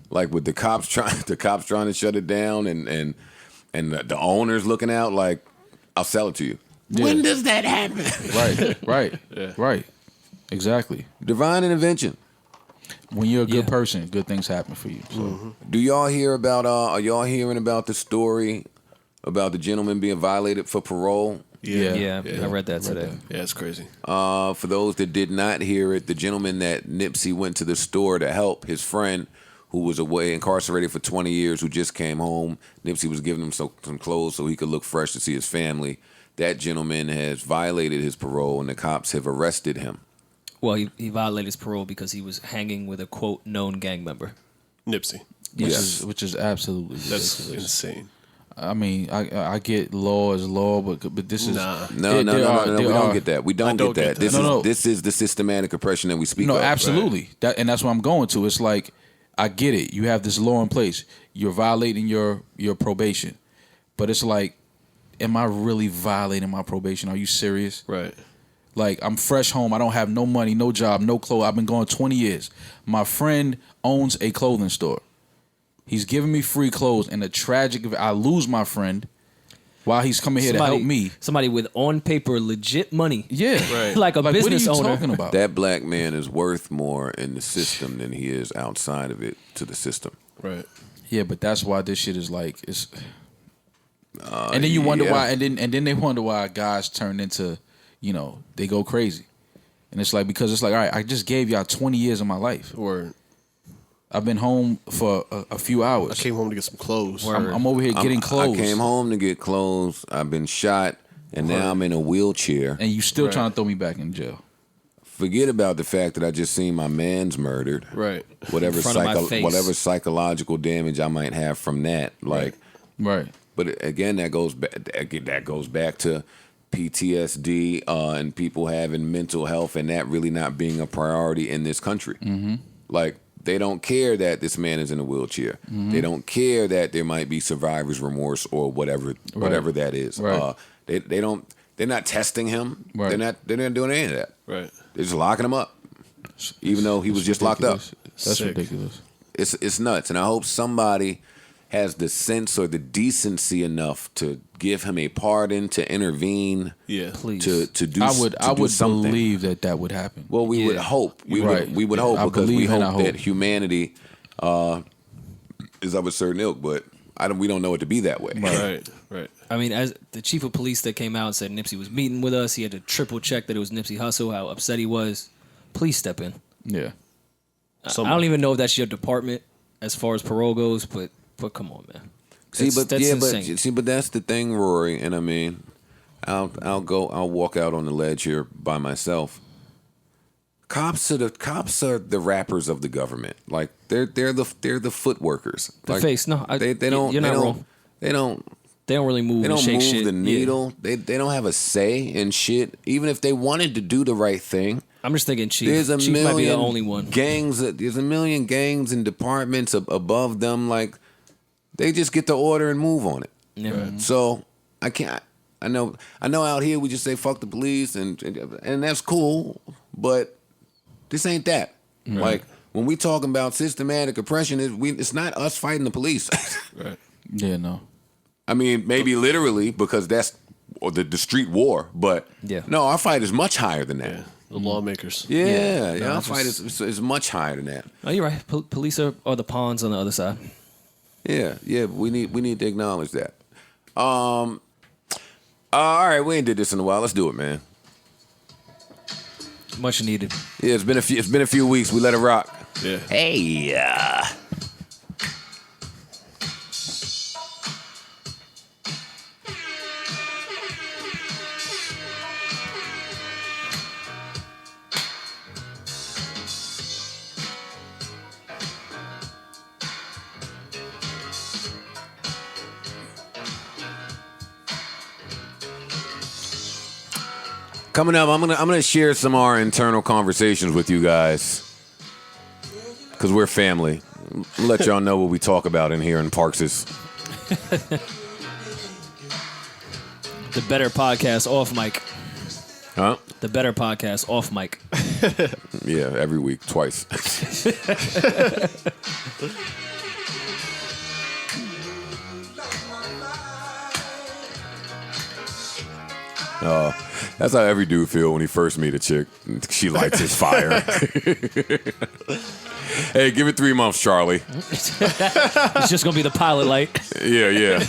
Like with the cops trying to shut it down and the owners looking out like, I'll sell it to you. Yeah. When does that happen? Right. Exactly. Divine intervention. When you're a good person, good things happen for you. So. Do y'all hear about? Are y'all hearing about the story about the gentleman being violated for parole? Yeah, I read that today. Yeah, it's crazy. For those that did not hear it, the gentleman that Nipsey went to the store to help his friend who was away incarcerated for 20 years, who just came home. Nipsey was giving him some clothes so he could look fresh to see his family. That gentleman has violated his parole, and the cops have arrested him. Well, he violated his parole because he was hanging with a, quote, known gang member. Nipsey. Which is absolutely That's ridiculous. insane. I mean, I get law is law, but this is No. We don't get that. We don't get that. This is the systematic oppression that we speak of. No, absolutely. Right. And that's what I'm going to. It's like I get it. You have this law in place. You're violating your probation, but it's like, am I really violating my probation? Are you serious? Right. Like, I'm fresh home. I don't have no money, no job, no clothes. I've been gone 20 years. My friend owns a clothing store. He's giving me free clothes, and I lose my friend, while he's coming here to help me. Somebody with on paper legit money. Yeah. Right. Like a business what are you owner. talking about? That black man is worth more in the system than he is outside of it to the system. Right. Yeah, but that's why this shit is like it's. And then you wonder why, and then they wonder why guys turn into, they go crazy, and it's like because it's like, all right, I just gave y'all 20 years of my life, Or I've been home for a few hours. I came home to get some clothes. I'm over here getting clothes. I came home to get clothes. I've been shot, and now I'm in a wheelchair. and you still trying to throw me back in jail. Forget about the fact that I just seen my man's murdered. Right. Whatever In front of my face. whatever psychological damage I might have from that, like. Right. But again, that goes back to PTSD and people having mental health and that really not being a priority in this country. Mm-hmm. Like they don't care that this man is in a wheelchair. Mm-hmm. They don't care that there might be survivor's remorse or whatever that is. Right. They don't. They're not testing him. Right. They're not doing any of that. Right. They're just locking him up, even though he was just locked up. That's Sick. ridiculous. It's nuts, and I hope somebody has the sense or the decency enough to give him a pardon, to intervene, Yeah. Please. to do. I to do would something. believe that would happen. Well, we would hope. We would hope I because we believe and I hope that hope. humanity is of a certain ilk, but we don't know it to be that way. Right. Right. I mean, as the chief of police that came out and said Nipsey was meeting with us, he had to triple check that it was Nipsey Hussle, how upset he was. Please step in. Yeah. I don't even know if that's your department as far as parole goes, but come on, man. That's insane. But that's the thing, Rory. And I mean, I'll walk out on the ledge here by myself. Cops are the rappers of the government. Like they're the foot workers. The like, face. No, they don't. You're they not don't, wrong. They don't. They don't really move. They don't and shake move shit. the Yeah. needle. They don't have a say in shit. Even if they wanted to do the right thing. I'm just thinking Chief. There's a Chief million might be the only one. gangs. There's a million gangs and departments above them. Like they just get the order and move on it. Yeah. So I can't. I know. Out here we just say fuck the police and that's cool. But this ain't that. Like when we talking about systematic oppression, it's not us fighting the police. Right. Yeah, no. I mean, maybe literally because that's the street war. But no, our fight is much higher than that. Yeah. The lawmakers. Yeah, No, our fight is much higher than that. Oh, you're right. Police are the pawns on the other side. Yeah. We need to acknowledge that. All right, we ain't did this in a while. Let's do it, man. Much needed. Yeah, it's been a few weeks. We let it rock. Yeah. Hey. Coming up, I'm gonna share some of our internal conversations with you guys because we're family. I'll let y'all know what we talk about in here in Parkses. The better podcast off mic. Huh? The better podcast off mic. Yeah, every week, twice. That's how every dude feel when he first meet a chick. She lights his fire. Hey, give it 3 months, Charlie. It's just gonna be the pilot light. Yeah.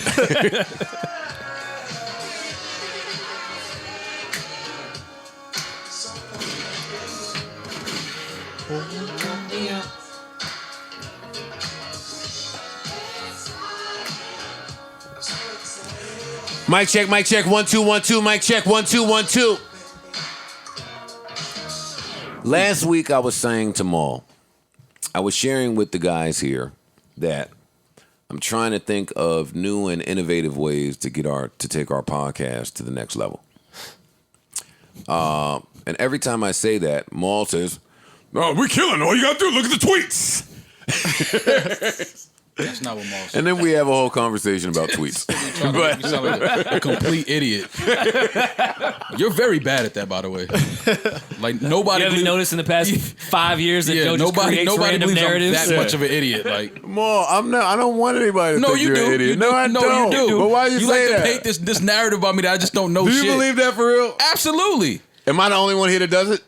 Mic check, 1 2 1 2. Mic check, 1 2 1 2. Last week I was saying to Maul, I was sharing with the guys here that I'm trying to think of new and innovative ways to take our podcast to the next level. And every time I say that, Maul says, "Oh, we're killing. All you gotta do, look at the tweets." That's not what Maul said. And then we have a whole conversation about tweets. But you sound like a complete idiot. You're very bad at that, by the way. Like nobody. You haven't noticed in the past 5 years that Joe just creates random believes narratives. I'm that much of an idiot. Like, More, I don't want anybody to think you you're do. an idiot. You No, do. I don't. You do. But why you like say to that? paint this narrative about me that I just don't know Do shit. you believe that for real? Absolutely. Am I the only one here that does it?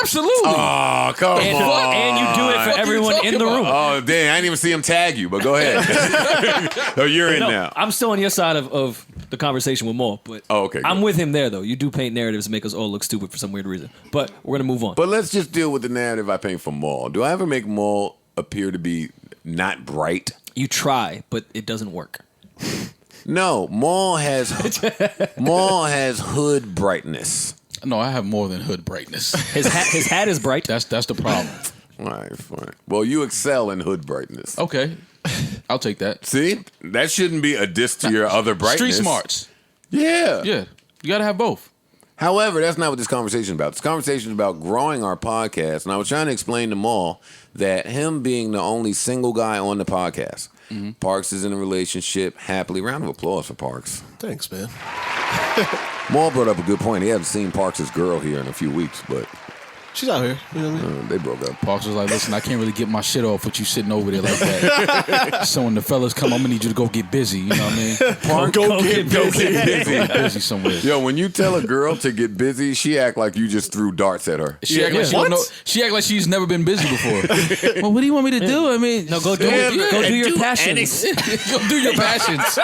Absolutely. Oh, come on. And you do it for everyone in the room. Oh, dang. I didn't even see him tag you, but go ahead. Oh, you're in now. I'm still on your side of the conversation with Maul, but Okay, I'm good. with him there, though. You do paint narratives to make us all look stupid for some weird reason. But we're going to move on. But let's just deal with the narrative I paint for Maul. Do I ever make Maul appear to be not bright? You try, but it doesn't work. No, Maul has hood brightness. No, I have more than hood brightness. His hat is bright. That's the problem. All right, fine. Well, you excel in hood brightness. Okay. I'll take that. See? That shouldn't be a diss to your other brightness. Street smarts. Yeah. Yeah. You got to have both. However, that's not what this conversation is about. This conversation is about growing our podcast. And I was trying to explain to Maul that him being the only single guy on the podcast, Parks is in a relationship happily. Round of applause for Parks. Thanks, man. Maul brought up a good point. He hasn't seen Parks' girl here in a few weeks, but She's out here. You know what I mean? they broke up. Parks was like, listen, I can't really get my shit off with you sitting over there like that. So when the fellas come, I'm going to need you to go get busy. You know what I mean? Parks, go get busy. Get busy somewhere. Yo, when you tell a girl to get busy, she act like you just threw darts at her. She act like she don't know. She act like she's never been busy before. Well, what do you want me to do? I mean, No, go do your passions. go do your passions.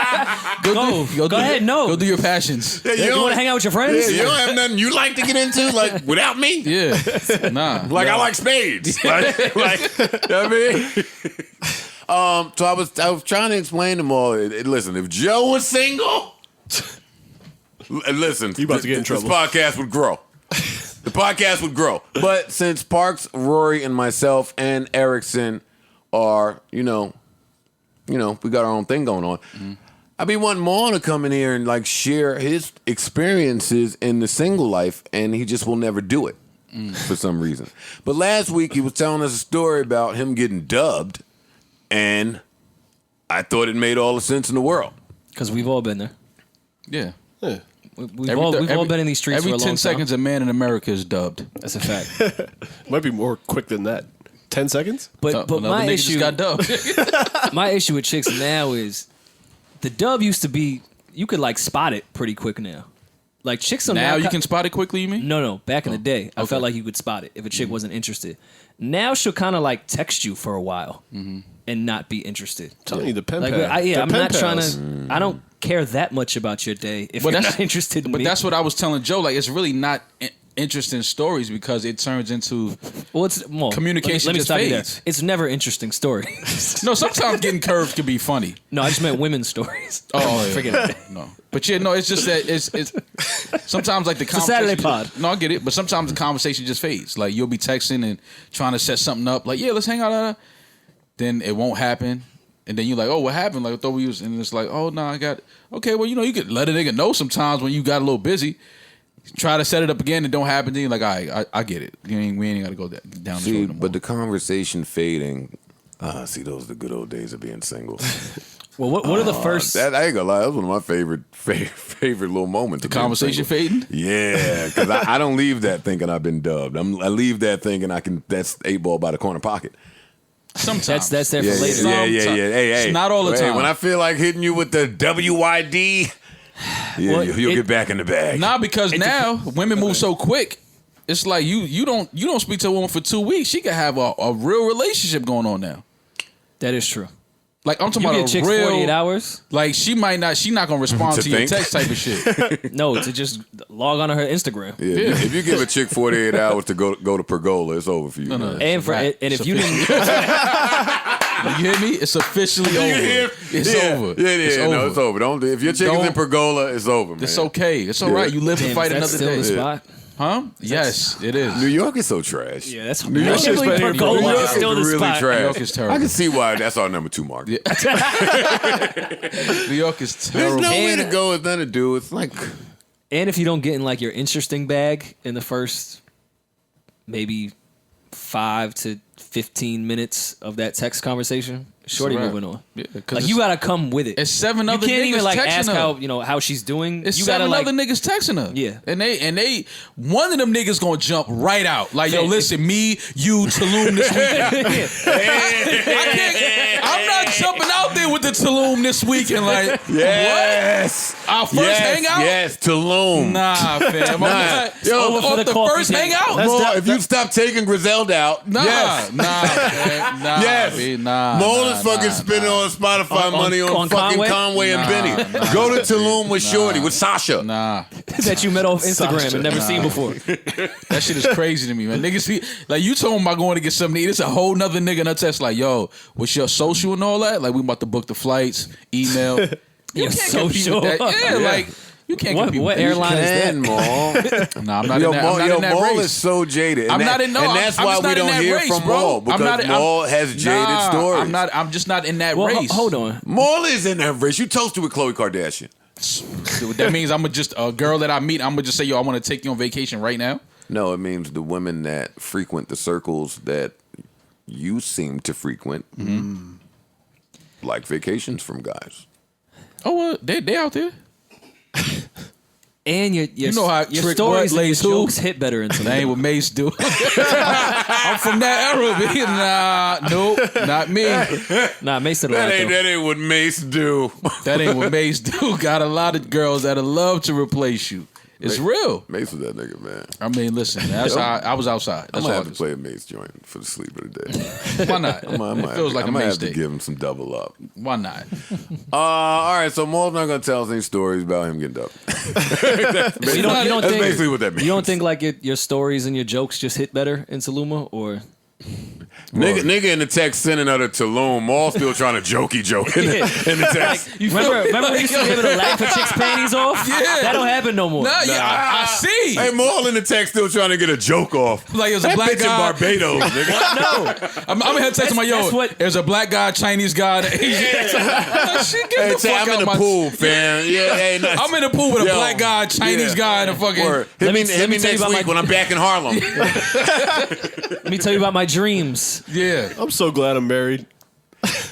Go ahead, no. Go do your passions. Yeah, You want to hang out with your friends? you don't have nothing you like to get into, like, without me? Yeah. Nah. Like, I like spades. like, you know what I mean? So I was trying to explain to them all. Listen, if Joe was single, listen, You about to get in trouble. This podcast would grow. The podcast would grow. But since Parks, Rory, and myself and Erickson are, we got our own thing going on. I be wanting Maul to come in here and like share his experiences in the single life, and he just will never do it for some reason. But last week he was telling us a story about him getting dubbed, and I thought it made all the sense in the world. Because we've all been there. Yeah. Yeah. We've all been in these streets every for a long 10 seconds, time. a man in America is dubbed. That's a fact. Might be more quick than that. 10 seconds? But Another my nigga issue, just got dubbed. my issue with chicks now is the dub used to be you could like spot it pretty quick now. Like chicks are Now you can spot it quickly, you mean? No. Back in the day, I okay. felt like you could spot it if a chick wasn't interested. Now she'll kind of like text you for a while and not be interested. Telling you the pen Like, pal. I'm The not pen trying pals. to. I don't care that much about your day if But you're that's- not interested in But me. that's what I was telling Joe. Like, it's really not interesting stories because it turns into well, it's more communication Let me just stop you there. fades. It's never interesting stories. no. Sometimes getting curved can be funny. No, I just meant women's stories. Oh, yeah. Forget it. No, but yeah, no. It's just that it's sometimes like the a conversation. Saturday pod. No, I get it. But sometimes the conversation just fades. Like you'll be texting and trying to set something up. Like, yeah, let's hang out. Then it won't happen. And then you're like, oh, what happened? Like, I thought we was, and it's like, oh, no, I got, okay, well, you could let a nigga know sometimes when you got a little busy. Try to set it up again and don't happen. Then you're like, all right, I get it. We ain't got to go down this See, road no more. but the conversation fading. Those are the good old days of being single. Well, what are the first? That I ain't gonna lie, that was one of my favorite little moments. The conversation fading? Yeah, because I don't leave that thinking I've been dubbed. I leave that thinking that's 8-ball by the corner pocket. Sometimes. That's there for Yeah, later. yeah. Hey, It's not all the Hey, time. when I feel like hitting you with the WYD, Well, you'll get back in the bag. Nah, because now women move so quick. It's like you don't speak to a woman for 2 weeks. She can have a real relationship going on now. That is true. Like I'm talking You about get a chicks real 48 hours? Like she's not gonna respond To to your think. text type of shit. No, to just log on to her Instagram. Yeah, if you give a chick 48 hours to go to Pergola, it's over for you. No. man. And if you didn't, You hear me? It's officially over. It's over. Yeah, It's no, over. it's over. Don't if your chick is in Don't- Pergola, it's over, man. It's okay. It's all right. You live to damn, fight that's another still day. the spot. Huh? Yes, it is. New York is so trash. Yeah, that's New York I can't is believe New Pergola York is still the really spot. trash. New York is terrible. I can see why that's our number 2 market. New York is There's terrible. no way And- to go. It's nothing to do. It's like And if you don't get in like your interesting bag in the first maybe 5 to 15 minutes of that text conversation, Shorty It's a wrap. moving on. Yeah, 'cause Like it's- you gotta come with it. It's 7 You other can't niggas even like texting ask her. how she's doing. It's You 7 gotta like other niggas texting her. Yeah. And they one of them niggas gonna jump right out. Like, yo, listen, me, you, Tulum this weekend. I'm not jumping out there with the Tulum this weekend. Like, Yes. what? Our first hangout? Yes, Tulum. Nah, fam. I'm not. Yo, Over for for the the coffee first date. hangout? More, if you stop taking Griselda out, Nah, yes. nah, man, nah, Yes. B, nah. Mole nah, is fucking nah, spending nah. on Spotify money on fucking Conway and Nah, Benny. nah. Go to Tulum with Shorty, with Sasha. Nah, that you met off Instagram Sasha. and never seen before. that shit is crazy to me, man. Niggas be like, you told him about going to get something to eat. It's a whole nother nigga in a text like, yo, what's your social and all that? Like, we about to book the flights, email. You Your can't compete social? with that. Yeah, Yeah. like, you can't What compete with airline is that? Mole. Nah, I'm not Yo, in that. I'm not in that Mole race. is so jaded. I'm not in. No, and that's I'm why just we not in don't that hear race, from bro. Mole, because Mole has jaded stories. I'm just not in that Well, race. hold on. Mole is in that race. You toasted with Khloe Kardashian. That means I'm just a girl that I meet. I'm gonna just say, yo, I want to take you on vacation right now. No, it means the women that frequent the circles that you seem to frequent, like vacations from guys. Oh, well, they out there. And your know how your Trick stories Butt and your lays who? jokes hit better in That ain't what Mace do. I'm from that era, baby. Nah, nope, not me. Nah, Mason a lot though. That ain't what Mace do. That ain't what Mace do. Got a lot of girls that'll love to replace you. It's real. Mace was that nigga, man. I mean, listen, that's how I was outside. I'm That's gonna all have I to play a Mace joint for the sleep of the day. Why not? It feels like a Mace have to day. give him some double up. Why not? All right, so Mole's not gonna tell us any stories about him getting double. You don't That's think basically what that means. you don't think like your stories and your jokes just hit better in Tuluma or Nigga in the text sending her to Tulum, Mole still trying to jokey joke in the text. remember we used to be able to laugh at chicks' panties off? Yeah. That don't happen no more. Nah, yeah, I see. Hey, Mole in the text still trying to get a joke off. Like, it was a That black bitch in guy. Barbados, nigga. I'm in here texting my yo. That's what- There's a black guy, Chinese guy. Shit, get Hey, the say, fuck I'm out in the my pool, fam. Yeah, hey, nice. I'm in the pool with a Yo, black guy, Chinese guy, and a fucking. Word. Hit Let me me tell you next about week my- when I'm back in Harlem. Let me tell you about my dreams. Yeah. I'm so glad I'm married.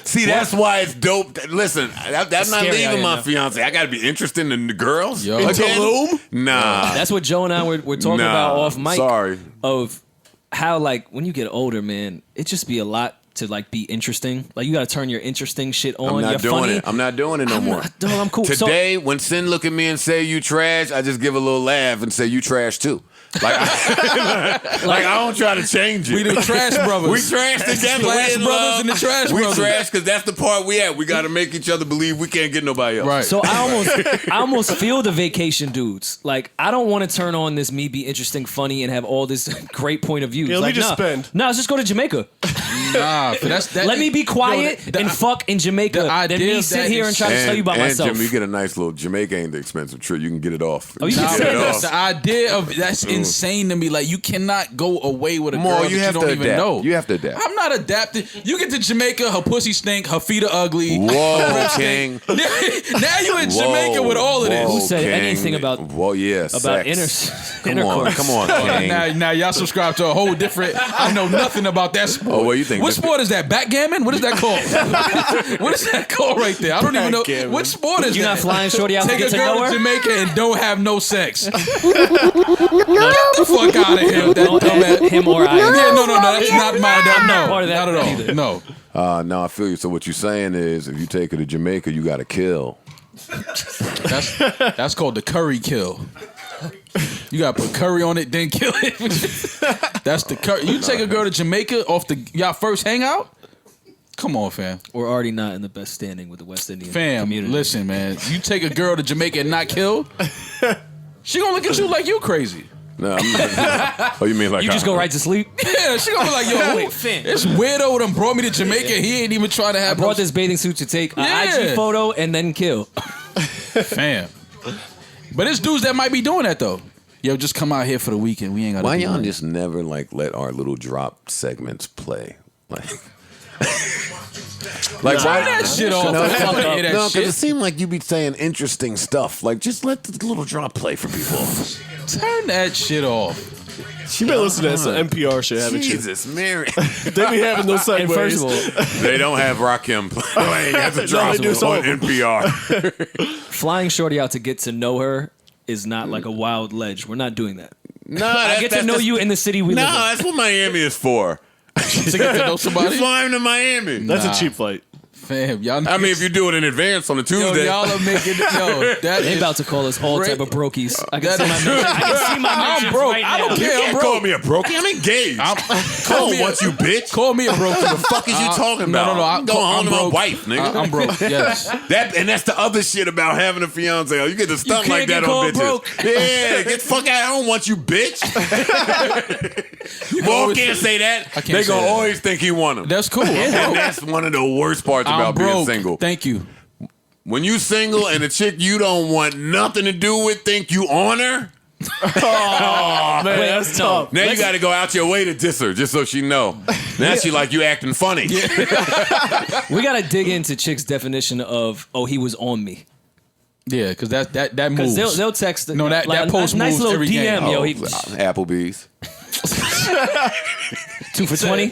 See, that's why it's dope. Listen, that's not scary out leaving here my now. fiance. I got to be interested in the girls. Yo. Again? Tulum? Nah. That's what Joe and I were talking about off mic. Sorry. Of how like when you get older, man, it just be a lot to like be interesting. Like you got to turn your interesting shit on. I'm not You're doing funny. it. I'm not doing it no more. Dog, I'm cool. So- Today, when Sin look at me and say you trash, I just give a little laugh and say you trash too. Like I don't try to change it. We the trash brothers. We trash together. Splash We in brothers love. and the trash we brothers. trash because that's the part we at. We got to make each other believe we can't get nobody else. Right. So I almost feel the vacation dudes. Like I don't want to turn on this me be interesting, funny, and have all this great point of views. Yeah, let me like, just nah, spend. Nah, let's just go to Jamaica. Nah, that. Let me be quiet Yo, and fuck in Jamaica. the Then idea me of sit that here is- and try to tell you about myself. Jim, you get a nice little Jamaica ain't the expensive trip. You can get it off. Oh, you can Nah, say get it that. off. the idea of that's insane to me. Like you cannot go away with a More, girl you that have you to don't even adapt. know. You have to adapt. I'm not adapting. You get to Jamaica, her pussy stink, her feet are ugly. Whoa, her breasts King. stink. Now you in Jamaica with all of this. Who said King. anything about- Well, yeah, about sex. intercourse. Come on, King. Now y'all subscribe to a whole different. I know nothing about that sport. Oh, well, you think what this- sport is that? Backgammon? What is that called? What is that called right there? I don't even know. Backgammon. What sport is You're that? not flying shorty out to Take get a to girl know to her? Jamaica and don't have no sex. Get No, the fuck out of here. That Don't dumbass. add him or I. Yeah, no, that's not my. I'm not No, part of that not at all. either. No. No, I feel you. So what you're saying is, if you take her to Jamaica, you got to kill. That's called the curry kill. You gotta put curry on it, then kill it. That's the curry. You take a girl to Jamaica off the y'all first hangout? Come on, fam. We're already not in the best standing with the West Indian Fam, community. listen, man. You take a girl to Jamaica and not kill, she gonna look at you like you crazy. No, oh, you mean like You just go right to sleep. Yeah, she gonna be like, yo, Wait, fam. this weirdo done brought me to Jamaica. He ain't even trying to have Brought this bathing suit to take an Yeah. IG photo and then kill. fam. But it's dudes that might be doing that though. Yo, just come out here for the weekend. We ain't got. Why y'all just never like let our little drop segments play? Like turn that shit off? No, I don't wanna hear that because shit. it seemed like you be saying interesting stuff. Like just let the little drop play for people. Turn that shit off. She been listening to some NPR shit, haven't you? Jesus, Mary. They be having those segues. And first of all, They don't have Rakim playing as a drop they do on so. NPR. flying Shorty out to get to know her is not like a wild ledge. We're not doing that. No, I get to know you in the city we live in. that's what Miami is for. To get to know You somebody. flying to Miami. That's a cheap flight. Fam, y'all. I mean, if you do it in advance on a yo, Tuesday. y'all are making that They is about to call us all Great. type of brokies. I That can see is- my mentions. I can see my I'm mentions broke. right I now. don't You care. I'm can't broke. call me a brokey. I'm engaged. Call me want you, bitch. Call me a broke. What the fuck is you talking about? No. I'm going home I'm to my broke. wife, nigga. I'm broke. Yes. And that's the other shit about having a fiance. You get to stunt can't like that get on bitches. called broke. Yeah, get the fuck out. I don't want you, bitch. Mo always- can't say that. I can't They say gonna that. always think he want him. That's cool. And that's one of the worst parts I'm about being broke. single. Thank you. When you single and the chick you don't want nothing to do with think you on her, Man, Wait, that's no. tough. now you got to go out your way to diss her just so she know. Now she like you acting funny. We gotta dig into chick's definition of he was on me. Yeah, because that Because moves. they'll text. No, that post nice moves little every DM, game. yo. Oh, He, Applebee's. 2 for 20.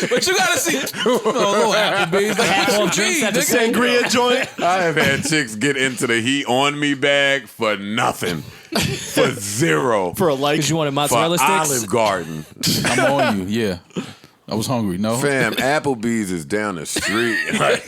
But you gotta see. Little Applebee's. Like, Half what off you drinks mean, at the nigga? Sangria joint. I have had chicks get into the he on me bag for nothing. For zero. For a like. Because you wanted For mozzarella sticks. Olive Garden. I'm on you. Yeah. I was hungry. No. Fam, Applebee's is down the street. Like,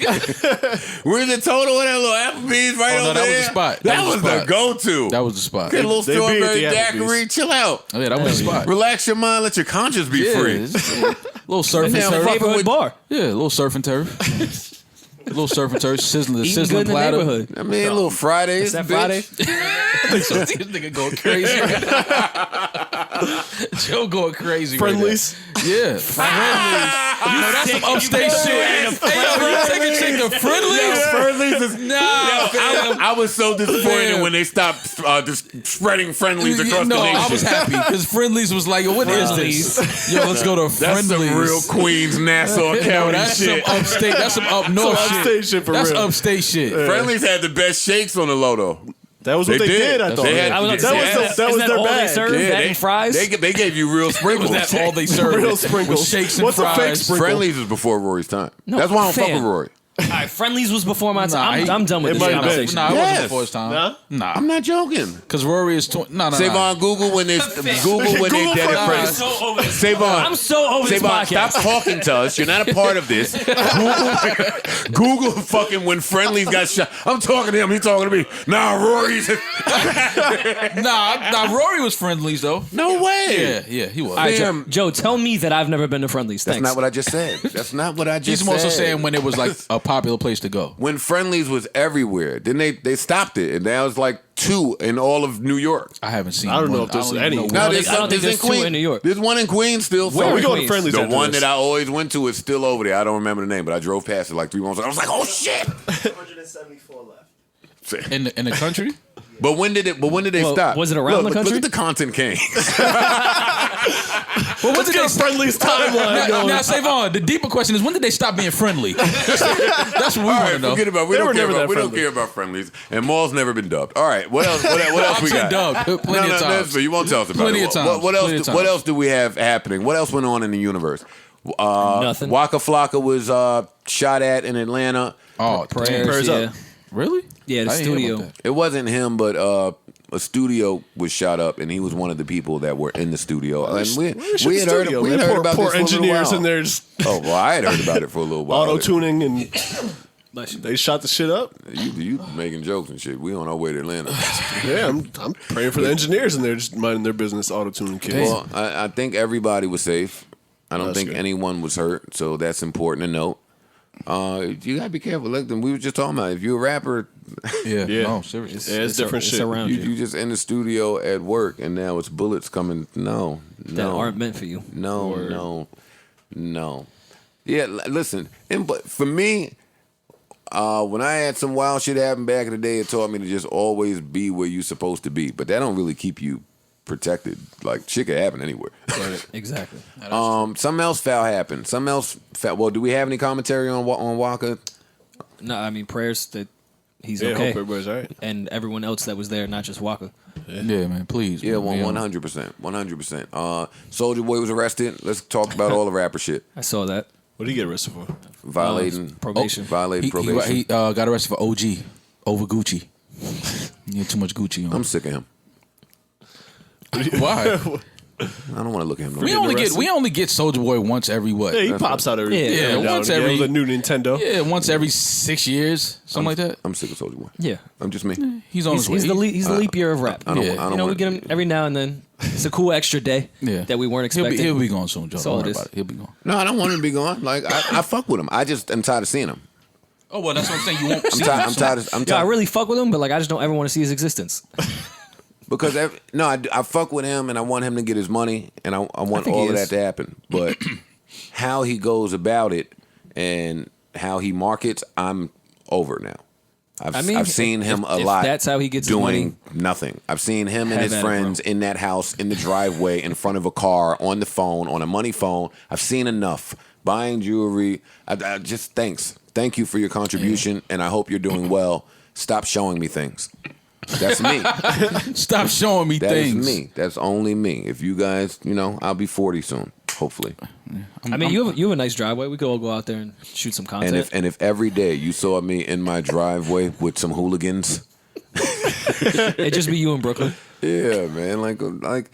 where's the total of that little Applebee's right Oh, no, over that was there? the spot. That, That was was the the spot. go-to. That was the spot. Get a little They be at strawberry the Applebee's. daiquiri. Chill out. Oh, yeah, that was the spot. Relax your mind. Let your conscience be Yeah, free. it's just a little surf and Now, turf. fucking Neighborhood with- bar. Yeah, a little surf and turf. A little surf and turf. Sizzling Eating sizzling good in the platter. neighborhood. I mean, a little Fridays. Is that bitch. Friday? So this nigga going crazy. Joe going crazy. Friendlies. Right now. Yeah. Friendlies. You know, that's some upstate shit. Hey, yo, you take a chick to Friendlies? Friendlies is Nah, fam. I was so disappointed Fam. when they stopped just spreading friendlies across No, the nation. I was happy because Friendlies was like, what is this? Yo, let's go to That's Friendlies. some real Queens, Nassau No, County that's shit. some upstate. That's some up north Some shit. upstate shit for That's real. upstate shit. Friendlies had the best shakes on the Loto. That was what They they did. did, I thought. They had- I was about to That say, was is the- that- that is was that their all they bag. serve? Yeah, That and fries? They gave you real sprinkles. That's all they served. Real sprinkles. Was shakes and What's a fake fries. sprinkle? Friendlies was before Rory's time. That's why I don't fuck fam. with Rory. All right, Friendlies was before my Nah, time. I'm done with it this might have been. conversation. Nah, it Yes. wasn't before his time. Nah? I'm not joking. Because Rory is no. Savon, Google when they Google when they Google dead for at free. first. so over this. Savon, I'm so over this Savon, podcast. stop talking to us. You're not a part of this. Google fucking when Friendlies got shot. I'm talking to him. He's talking to me. Nah, Rory's. Nah, Rory was Friendlies though. No way. Yeah, he was. All right, Damn. Joe, tell me that I've never been to Friendlies. That's Thanks. not what I just said. That's not what I just He's said. more so saying when it was like a popular place to go. When Friendlies was everywhere. Then they stopped it, and now it's like 2 in all of New York. I haven't seen. I don't know one. if there's I don't even any. know No, where- there's I don't think there's there's 2 in New York. There's one in Queens still. Where we in going to Queens? Friendlies The after one this. that I always went to is still over there. I don't remember the name, but I drove past it like 3 months ago. I was like, oh shit. 174 left. in the country. But when did they Well, stop? was it around the Look country? at the content king. Well, when did Get they a Friendlies timeline going. Now, Savon, the deeper question is when did they stop being friendly? That's what we All want right, to know. forget about. We They don't were care never about. that We don't friendly. care about Friendlies. And Mall's never been dubbed. All right, what else? What else we I've got? been dubbed plenty of times. But you won't tell us about Plenty it. of times. What else? Plenty of What times. else do we have happening? What else went on in the universe? Nothing. Waka Flocka was shot at in Atlanta. Oh, Prayers, Prayers yeah. up. really? Yeah, the I didn't hear studio. about that. It wasn't him, but a studio was shot up, and he was one of the people that were in the studio. And we had heard about poor this for a little engineers while. in there just Oh well, I had heard about it for a little while. auto tuning and Bless you. they shot the shit up. You making jokes and shit. We on our way to Atlanta. Yeah, I'm praying for the engineers in there just minding their business, auto tuning kids. Well, I think everybody was safe. I don't That's think good. anyone was hurt, so that's important to note. You gotta be careful. Like we were just talking about, if you're a rapper, Yeah. Yeah. No, seriously. Yeah, it's different It's shit. around you, you, you just in the studio at work, and now it's bullets coming. No, that aren't meant for you. no. Yeah, listen, but for me, when I had some wild shit happen back in the day, it taught me to just always be where you're supposed to be. But that don't really keep you protected. Like shit could happen anywhere. Exactly. Something else foul happened. Something else foul. Well, do we have any commentary on Waka? No, I mean prayers that he's Yeah, okay, hope everybody's all right. and everyone else that was there, not just Waka. Yeah, man. Please. Yeah, man. 100%. 100%. Soulja Boy was arrested. Let's talk about all the rapper shit. I saw that. What did he get arrested for? Violating probation. Violating He probation. got arrested for OG over Gucci. He had too much Gucci on. I'm sick of him. Why? I don't want to look at him. No we more. only get Soulja Boy once every what? Yeah, he pops out every Yeah, once every- the new Nintendo. Yeah, once every 6 years, something like that. I'm sick of Soulja Boy. Yeah. I'm just me. He's on his way. He's the leap year of rap. I don't. Yeah. I don't You know, we want get him every now and then. It's a cool extra day that we weren't expecting. He'll be gone soon, Joe. all Don't it worry is. about it. He'll be gone. No, I don't want him to be gone. Like I fuck with him. I just am tired of seeing him. Oh well, that's what I'm saying. You won't I'm see tired. him I'm soon. tired. I'm Yo, I tired. really fuck with him, but like I just don't ever want to see his existence. Because I fuck with him and I want him to get his money and I want think all he of is. that to happen. But how he goes about it and how he markets, I'm over now. I've seen him a if lot. that's how he gets his doing nothing. I've seen him and Have his at it, friends in that house, in the driveway, in front of a car, on the phone, on a money phone. I've seen enough. Buying jewelry. I just thanks. Thank you for your contribution, and I hope you're doing well. Stop showing me things. That's me. Stop showing me That is things. me. That's only me. If you guys, I'll be 40 soon, hopefully. I mean, you have a nice driveway. We could all go out there and shoot some content. And if every day you saw me in my driveway with some hooligans, It'd just be you in Brooklyn. yeah, man, like,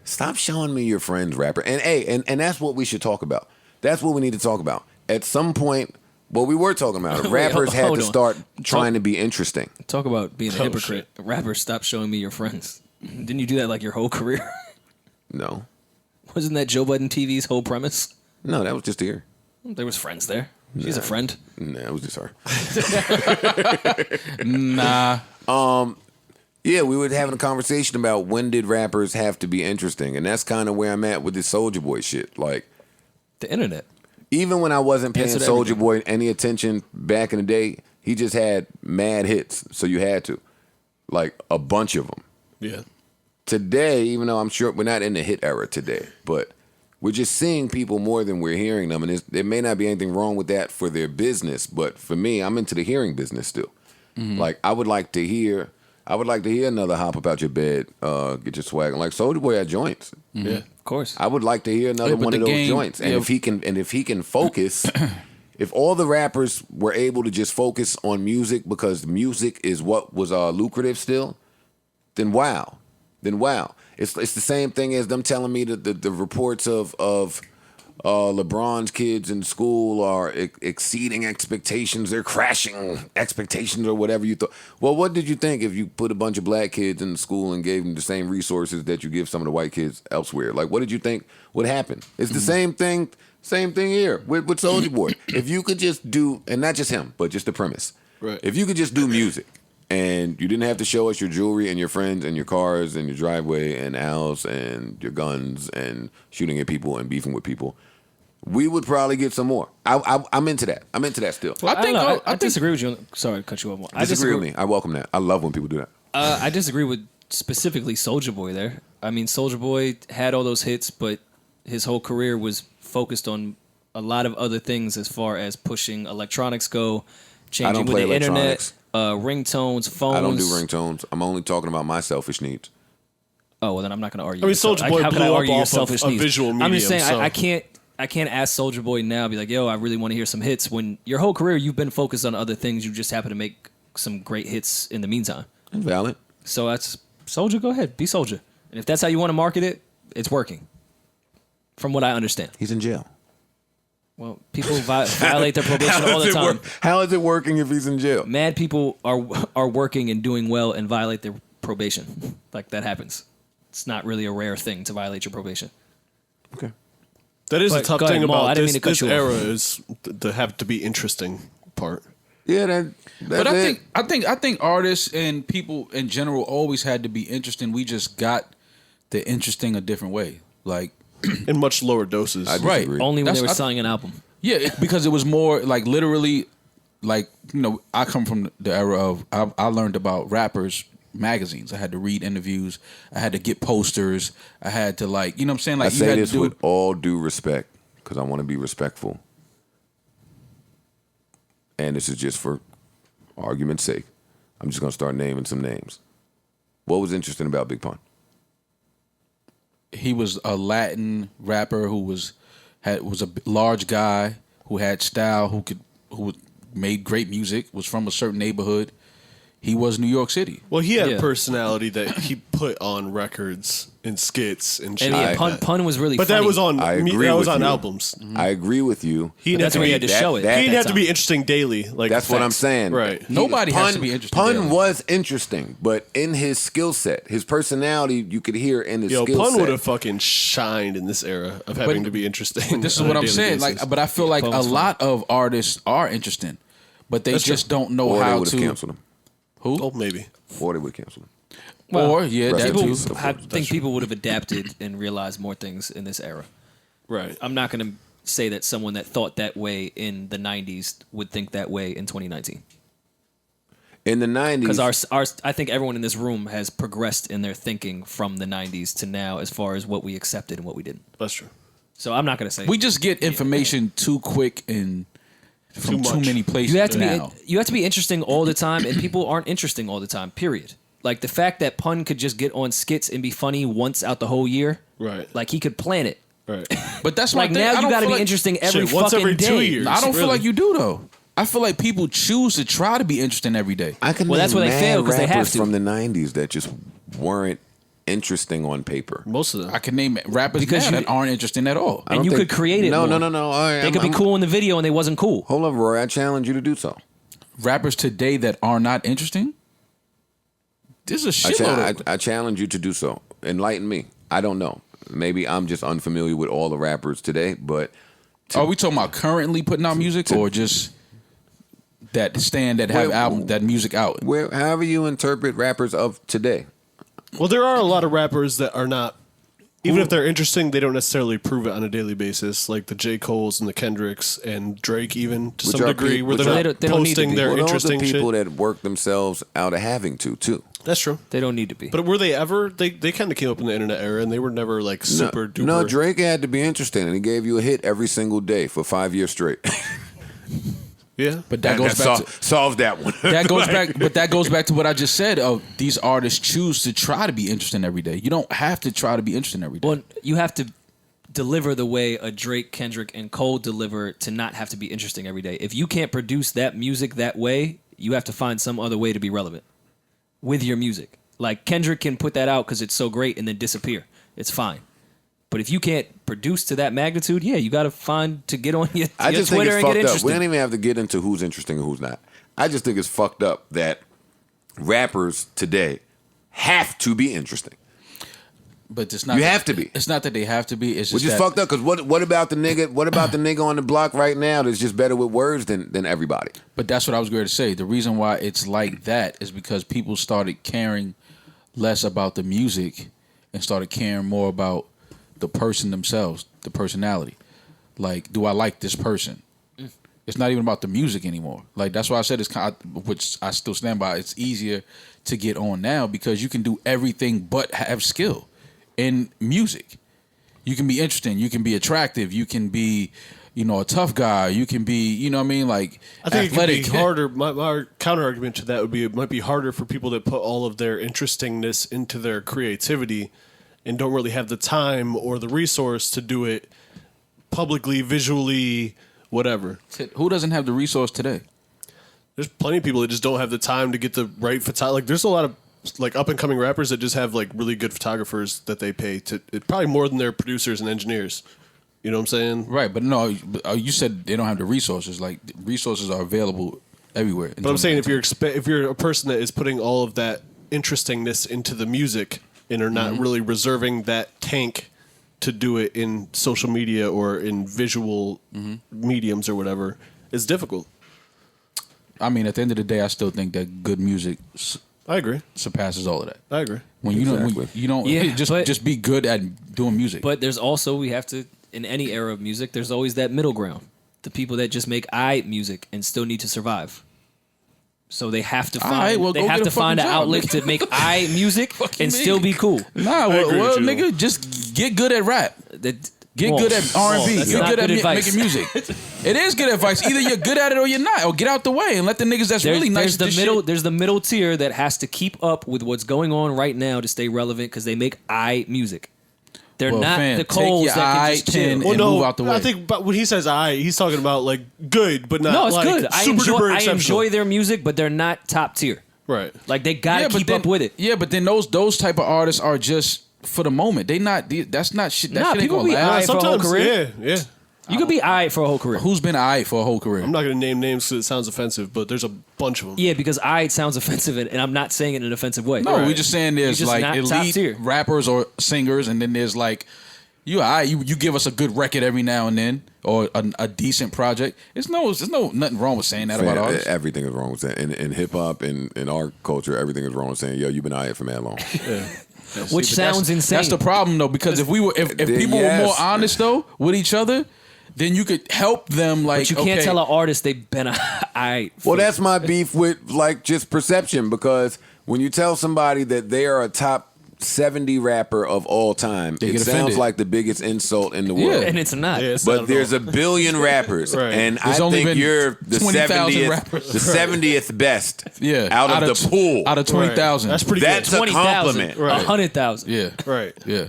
stop showing me your friends, rapper. And hey, and that's what we should talk about. That's what we need to talk about. At some point, what we were talking about, Wait, rappers had hold to on. start trying to be interesting. Talk about being a hypocrite. Rappers, stop showing me your friends. Didn't you do that like your whole career? No, Wasn't that Joe Budden TV's whole premise? no, that was just here. There was friends there. She's a friend. Nah, it was just her. Nah. Yeah, we were having a conversation about when did rappers have to be interesting, and that's kind of where I'm at with this Soulja Boy shit. Like, The internet. even when I wasn't paying Answer to Soulja everything. Boy any attention back in the day, he just had mad hits, so you had to, like, a bunch of them. Yeah. Today, even though I'm sure we're not in the hit era today, but we're just seeing people more than we're hearing them, and there may not be anything wrong with that for their business, but for me, I'm into the hearing business still. Like, I would like to hear another hop about your bed, get your swag. Like Soulja Boy had joints. Yeah. Of course. I would like to hear another Yeah, but one of the those game- joints. And yeah. if he can focus, if all the rappers were able to just focus on music because music is what was lucrative still, then wow. It's the same thing as them telling me that the reports of LeBron's kids in school are exceeding expectations. They're crashing expectations or whatever you thought. Well, what did you think if you put a bunch of black kids in school and gave them the same resources that you give some of the white kids elsewhere? Like, what did you think would happen? It's the same thing here with Soulja Boy. If you could just do, and not just him, but just the premise. Right. If you could just do music and you didn't have to show us your jewelry and your friends and your cars and your driveway and house and your guns and shooting at people and beefing with people, we would probably get some more. I'm into that. I'm into that still. I think- don't know. I I think- disagree with you. Sorry to cut you off. I Disagree with me. I welcome that. I love when people do that. I disagree with specifically Soulja Boy there. I mean, Soulja Boy had all those hits, but his whole career was focused on a lot of other things as far as pushing electronics go, changing don't with play the internet, electronics. ringtones, phones. I don't do ringtones. I'm only talking about my selfish needs. Oh, well, then I'm not going to argue. I mean, with Soulja Boy how can blew I up argue your off of selfish a needs? visual I'm just medium, saying, so- I can't ask Soulja Boy now, be like, yo, I really want to hear some hits. When your whole career, you've been focused on other things. You just happen to make some great hits in the meantime. That's valid. So that's Soulja. Go ahead, be Soulja. And if that's how you want to market it, it's working. From what I understand. He's in jail. Well, people violate their probation all the time. How is it working if he's in jail? Mad people are working and doing well and violate their probation. Like, that happens. It's not really a rare thing to violate your probation. Okay. That is But the tough go ahead, thing Maul, I about didn't this, mean to cut this you off. era is the have to be interesting part. Yeah, that's But it. I think artists and people in general always had to be interesting. We just got the interesting a different way. Like, In much lower doses. I right. disagree. Only when That's- they were I- selling an album. Yeah, because it was more like literally, like, I come from the era of I learned about rappers magazines. I had to read interviews. I had to get posters. I had to, like, you know what I'm saying? I Like, you say had this to do with it. all due respect because I want to be respectful. And this is just for argument's sake. I'm just going to start naming some names. What was interesting about Big Pun? He was a Latin rapper who was a large guy who had style, who made great music, was from a certain neighborhood. He was New York City. Well, he had personality that he put on records and skits and shit. And yeah, like that. Pun was really But funny. that was on. I agree that was with on you. albums. I agree with you. He didn't have That's to why be. he had to show it. that- He didn't have to time. be interesting daily. Like That's what I'm facts. saying. Right. Nobody has to be interesting Pun daily. was interesting, but in his skill set, his personality, you could hear in his Yo, skill Pun set. would have fucking shined in this era of having to be interesting. This is on what a I'm daily saying. basis. Like, but I feel like a lot of artists are interesting, but they That's just true. don't know Or they how would have to. canceled him. Who? Oh, maybe. Or they would have canceled him. Or yeah, Rest that in too. peace. I think people would have adapted and realized more things in this era. Right. I'm not going to say that someone that thought that way in the 90s would think that way in 2019. In the 90s. Because I think everyone in this room has progressed in their thinking from the 90s to now as far as what we accepted and what we didn't. That's true. So I'm not going to say We just get information too quick and from Too too much. many places. you have to now. be interesting all the time, and people aren't interesting all the time. Period. Like the fact that Pun could just get on skits and be funny once out the whole year. Right. Like he could plan it. Right. But that's my Like thing. now I you don't got to feel be like- interesting every Shit, once fucking every 2 day. years. I don't feel Really. like you do though. I feel like people choose to try to be interesting every day. I can Well, that's name where they mad fail, 'cause they have rappers to. from the 90s that just weren't interesting on paper. Most of them. I can name rappers Because now you- that aren't interesting at all. I And don't you think- could create it No, more. no. All right, They could be cool in the video and they wasn't cool. Hold on, Roy. I challenge you to do so. Rappers today that are not interesting. There's a shitload of I challenge you to do so. Enlighten me. I don't know. Maybe I'm just unfamiliar with all the rappers today, but Are we talking about currently putting out music or just that have album that music out? however you interpret rappers of today. Well, there are a lot of rappers that are not. Even if they're interesting, they don't necessarily prove it on a daily basis, like the J. Coles and the Kendricks and Drake, even to Which some are degree, peop- where which they're are- not They don't need to posting be. their Well, those are interesting people shit. that work themselves out of having to, too. That's true. They don't need to be. But were they ever? They kind of came up in the internet era, and they were never like super duper. No, Drake had to be interesting, and he gave you a hit every single day for 5 years straight. Yeah, But that goes back to solve that one. that goes back. But that goes back to what I just said. Of these artists choose to try to be interesting every day. You don't have to try to be interesting every day. Well, you have to deliver the way a Drake, Kendrick, and Cole deliver to not have to be interesting every day. If you can't produce that music that way, you have to find some other way to be relevant with your music. Like Kendrick can put that out because it's so great and then disappear. It's fine. But if you can't produce to that magnitude, yeah, you got to find to get on your, I your just think Twitter it's and get fucked up. interesting. We don't even have to get into who's interesting and who's not. I just think it's fucked up that rappers today have to be interesting. But it's not. You have to be. It's not that they have to be. It's just Which is that, fucked up because what about the nigga? What about the nigga on the block right now that's just better with words than everybody? But that's what I was going to say. The reason why it's like that is because people started caring less about the music and started caring more about the person themselves, the personality. Like, do I like this person? It's not even about the music anymore. Like, that's why I said it's kind of, which I still stand by. It's easier to get on now because you can do everything but have skill in music. You can be interesting. You can be attractive. You can be, a tough guy. You can be, you know what I mean? Like, I think athletic. it could be harder. My counter argument to that would be it might be harder for people that put all of their interestingness into their creativity and don't really have the time or the resource to do it publicly, visually, whatever. Who doesn't have the resource today? There's plenty of people that just don't have the time to get the right photography. Like, there's a lot of like up and coming rappers that just have like really good photographers that they pay to probably more than their producers and engineers. You know what I'm saying? Right, but no, you said they don't have the resources. Like, resources are available everywhere. But I'm saying if you're a person that is putting all of that interestingness into the music and are not really reserving that tank to do it in social media or in visual mediums or whatever, it's difficult. I mean, at the end of the day, I still think that good music I agree. surpasses all of that. I agree. When you don't, when you don't, Yeah, but- just be good at doing music. But there's also, we have to, in any era of music, there's always that middle ground. The people that just make music and still need to survive. So they have to find, right, well, they go have get to a fucking find an job, outlet nigga. to make music Fuck you and mean? still be cool. nah, agree well, with you. nigga, just get good at rap. That, Get well, good at R&B. that's Get not good at good advice. making music. It is good advice. Either you're good at it or you're not. Or get out the way and let the niggas that's really nice. There's the middle tier that has to keep up with what's going on right now to stay relevant because they make music. They're not the Coles that can just chill. and move out the way. I think, but when he says he's talking about like good, but not No, it's like good. I enjoy their music, but they're not top tier. Right. Like they gotta keep up with it. Yeah, but then those type of artists are just for the moment. That's not shit. That shit ain't people gonna be last. for a whole career. Yeah. You could be alright for a whole career. Who's been alright for a whole career? I'm not going to name names because it sounds offensive, but there's a bunch of them. Yeah, because alright sounds offensive, and I'm not saying it in an offensive way. No, we're just saying there's just like not top elite tier. rappers or singers, and then there's like you give us a good record every now and then or a decent project. There's nothing wrong with saying that about artists. Everything is wrong with that. In hip hop and in our culture, everything is wrong with saying, yo, you've been out here for mad long. Which sounds insane. That's the problem though, because if people were more honest though with each other, then you could help them. Like, but you can't tell an artist they've been alright. Well, that's my beef with like just perception, because when you tell somebody that they are a top 70 rapper of all time, it sounds offended. like the biggest insult in the world. and it's not. Yeah, it's But not there's at a billion rappers, Right. and There's I only think been you're the 20,000 70th, rappers. the 70th best. Yeah, out of the pool. out of all. 20,000. That's pretty That's good. a compliment. 100,000. Yeah, Right. yeah.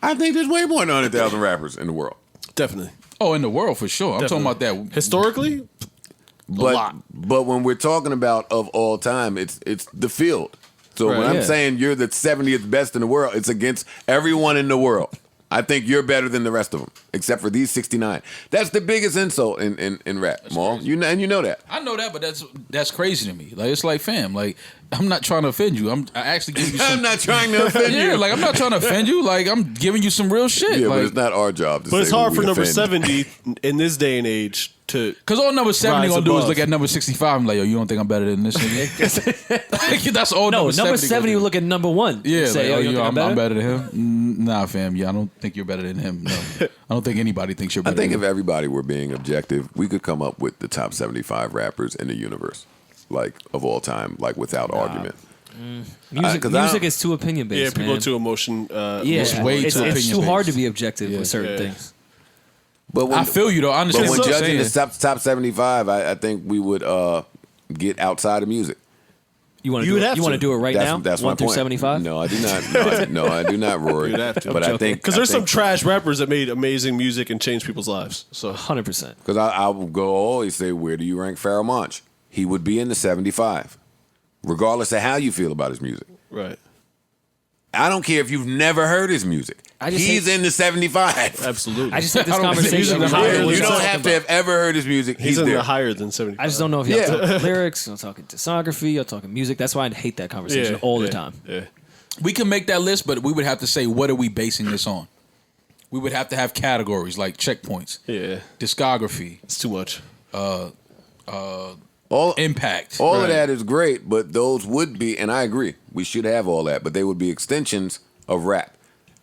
I think there's way more than 100,000 rappers in the world. Definitely. Oh, in the world for sure. I'm talking about that. Historically, But lot. but when we're talking about of all time, it's the field. So when Right. I'm Yeah. saying you're the 70th best in the world, it's against everyone in the world. I think you're better than the rest of them, except for these 69. That's the biggest insult in rap, Maul. You know that. I know that, but that's crazy to me. Like, it's like, fam, like, I'm not trying to offend you. I actually give you some. I'm not trying to offend Yeah, you. like, I'm not trying to offend you. Like, I'm giving you some real shit. Yeah, like, but it's not our job to but say it's hard who for we number offend. 70 in this day and age to. Because all number 70 Rise gonna do is above. look at number 65 and like, yo, you don't think I'm better than this nigga? Like, that's all No, number 70 you look at number one. Yeah, Say, like, oh, you yo, don't think I'm better than him? Nah, fam. Yeah, I don't think you're better than him. No. I don't think anybody thinks you're I better think than if him. everybody were being objective, we could come up with the top 75 rappers in the universe, like of all time, like without argument. Music is too opinion based. Yeah, people man. are too emotion. Yeah, It's way too it's opinion-based. too hard to be objective with certain Yeah. things. But when, I feel you, though. I but understand when what you're judging saying. the top 75, I think we would get outside of music. You want You would have to to. do it right now? That's 1 my through point. 75. No, I do not. No, I do not, Rory. You'd have to. But I think Because there's some think- trash rappers that made amazing music and changed people's lives. So 100%. Because I will go always say, where do you rank Pharoah Monch? He would be in the 75, regardless of how you feel about his music. right, I don't care if you've never heard his music. I just He's hate- in the 75. absolutely. I just think this I don't think conversation he's in the is higher really than You don't talking have to about- have ever heard his music. He's He's in there. the higher than 75. I just don't know if y'all Yeah. talking lyrics, y'all talking discography, y'all talking music. That's why I hate that conversation all the time. Yeah. We can make that list, but we would have to say, what are we basing this on? We would have to have categories like checkpoints, Yeah. discography, It's too much. All impact. of Right. that is great, but those would be, and I agree, we should have all that, but they would be extensions of rap.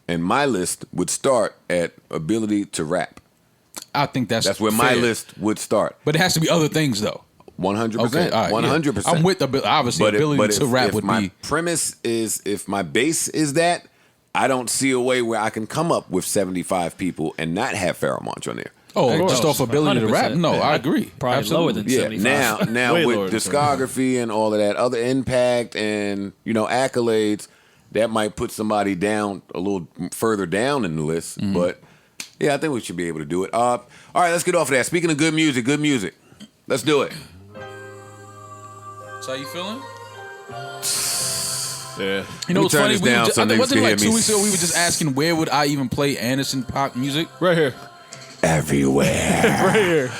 And my list would start at ability to rap. I think that's That's where my fair. list would start. But it has to be other things, though. 100%. all right, 100%. yeah. I'm with obviously ability to rap if would my be. premise is, if my base is that, I don't see a way where I can come up with 75 people and not have Pharoah Monch on there. Oh, just off ability to rap? 100%. No, Yeah. I agree. Probably Absolutely. lower than Yeah, 75. now Way lower with than discography and all of that other impact and accolades, that might put somebody down a little further down in the list. Mm-hmm. But yeah, I think we should be able to do it. All right, let's get off of that. Speaking of good music, let's do it. So how you feeling? Yeah. You know what's turn funny? this down so I think niggas can like hear 2 me. weeks ago we were just asking where would I even play Anderson Paak music? Right here. Everywhere. Right here.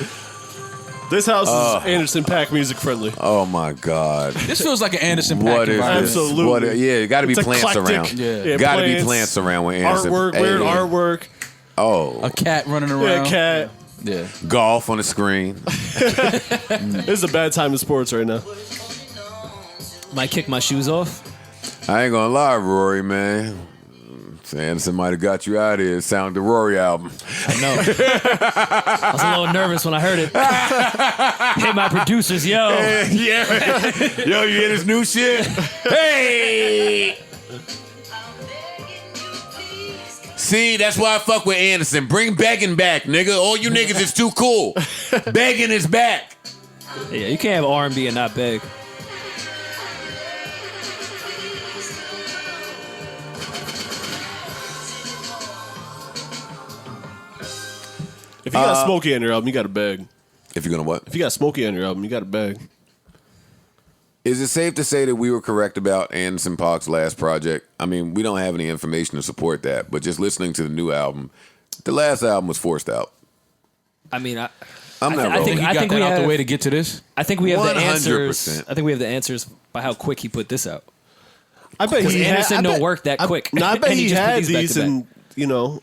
This house is Anderson Paak music friendly. Oh my God. This feels like an Anderson Paak What is environment. this? Absolutely. Yeah, got to be It's plants eclectic. around. Yeah. Got to be plants, plants around with Anderson. Artwork, Hey, weird yeah. artwork. Oh, A cat running Yeah, around. cat. Yeah. golf on the screen. This is a bad time in sports right now. Might kick my shoes off. I ain't gonna lie, Rory, man. Anderson might have got you out of here. Sound the Rory album. I know. I was a little nervous when I heard it. Hit my producers, yo. Yeah. Yo, you hear this new shit? Hey! See, that's why I fuck with Anderson. Bring begging back, nigga. All you niggas is too cool. Begging is back. Yeah, you can't have R&B and not beg. If you got Smokey on your album, you got to beg. If you're gonna what? If you got Smokey on your album, you got to beg. Is it safe to say that we were correct about Anderson Paak's last project? I mean, we don't have any information to support that, but just listening to the new album, the last album was forced out. I mean, I'm not wrong. I think he got that out the way to get to this. I think we have the 100%. answers. I think we have the answers by how quick he put this out. I bet Because Anderson don't work that quick. No, I bet And he just put had these back these, to back. and you know,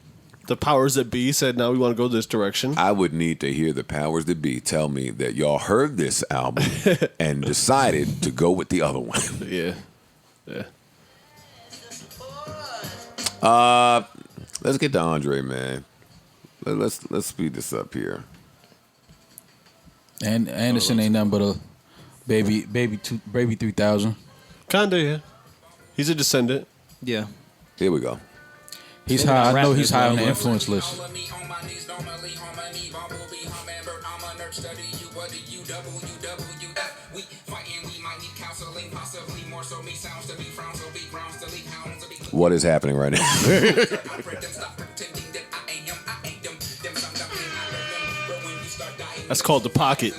the powers that be said, "Now we want to go this direction." I would need to hear the powers that be tell me that y'all heard this album and decided to go with the other one. Yeah. Let's get to Andre, man. Let's speed this up here. And Anderson ain't nothing but a baby 3000. Kinda, yeah. He's a descendant. Yeah. Here we go. He's Maybe high. not I know rap he's music, high on the but- influence list. What is happening right now? That's called the pocket.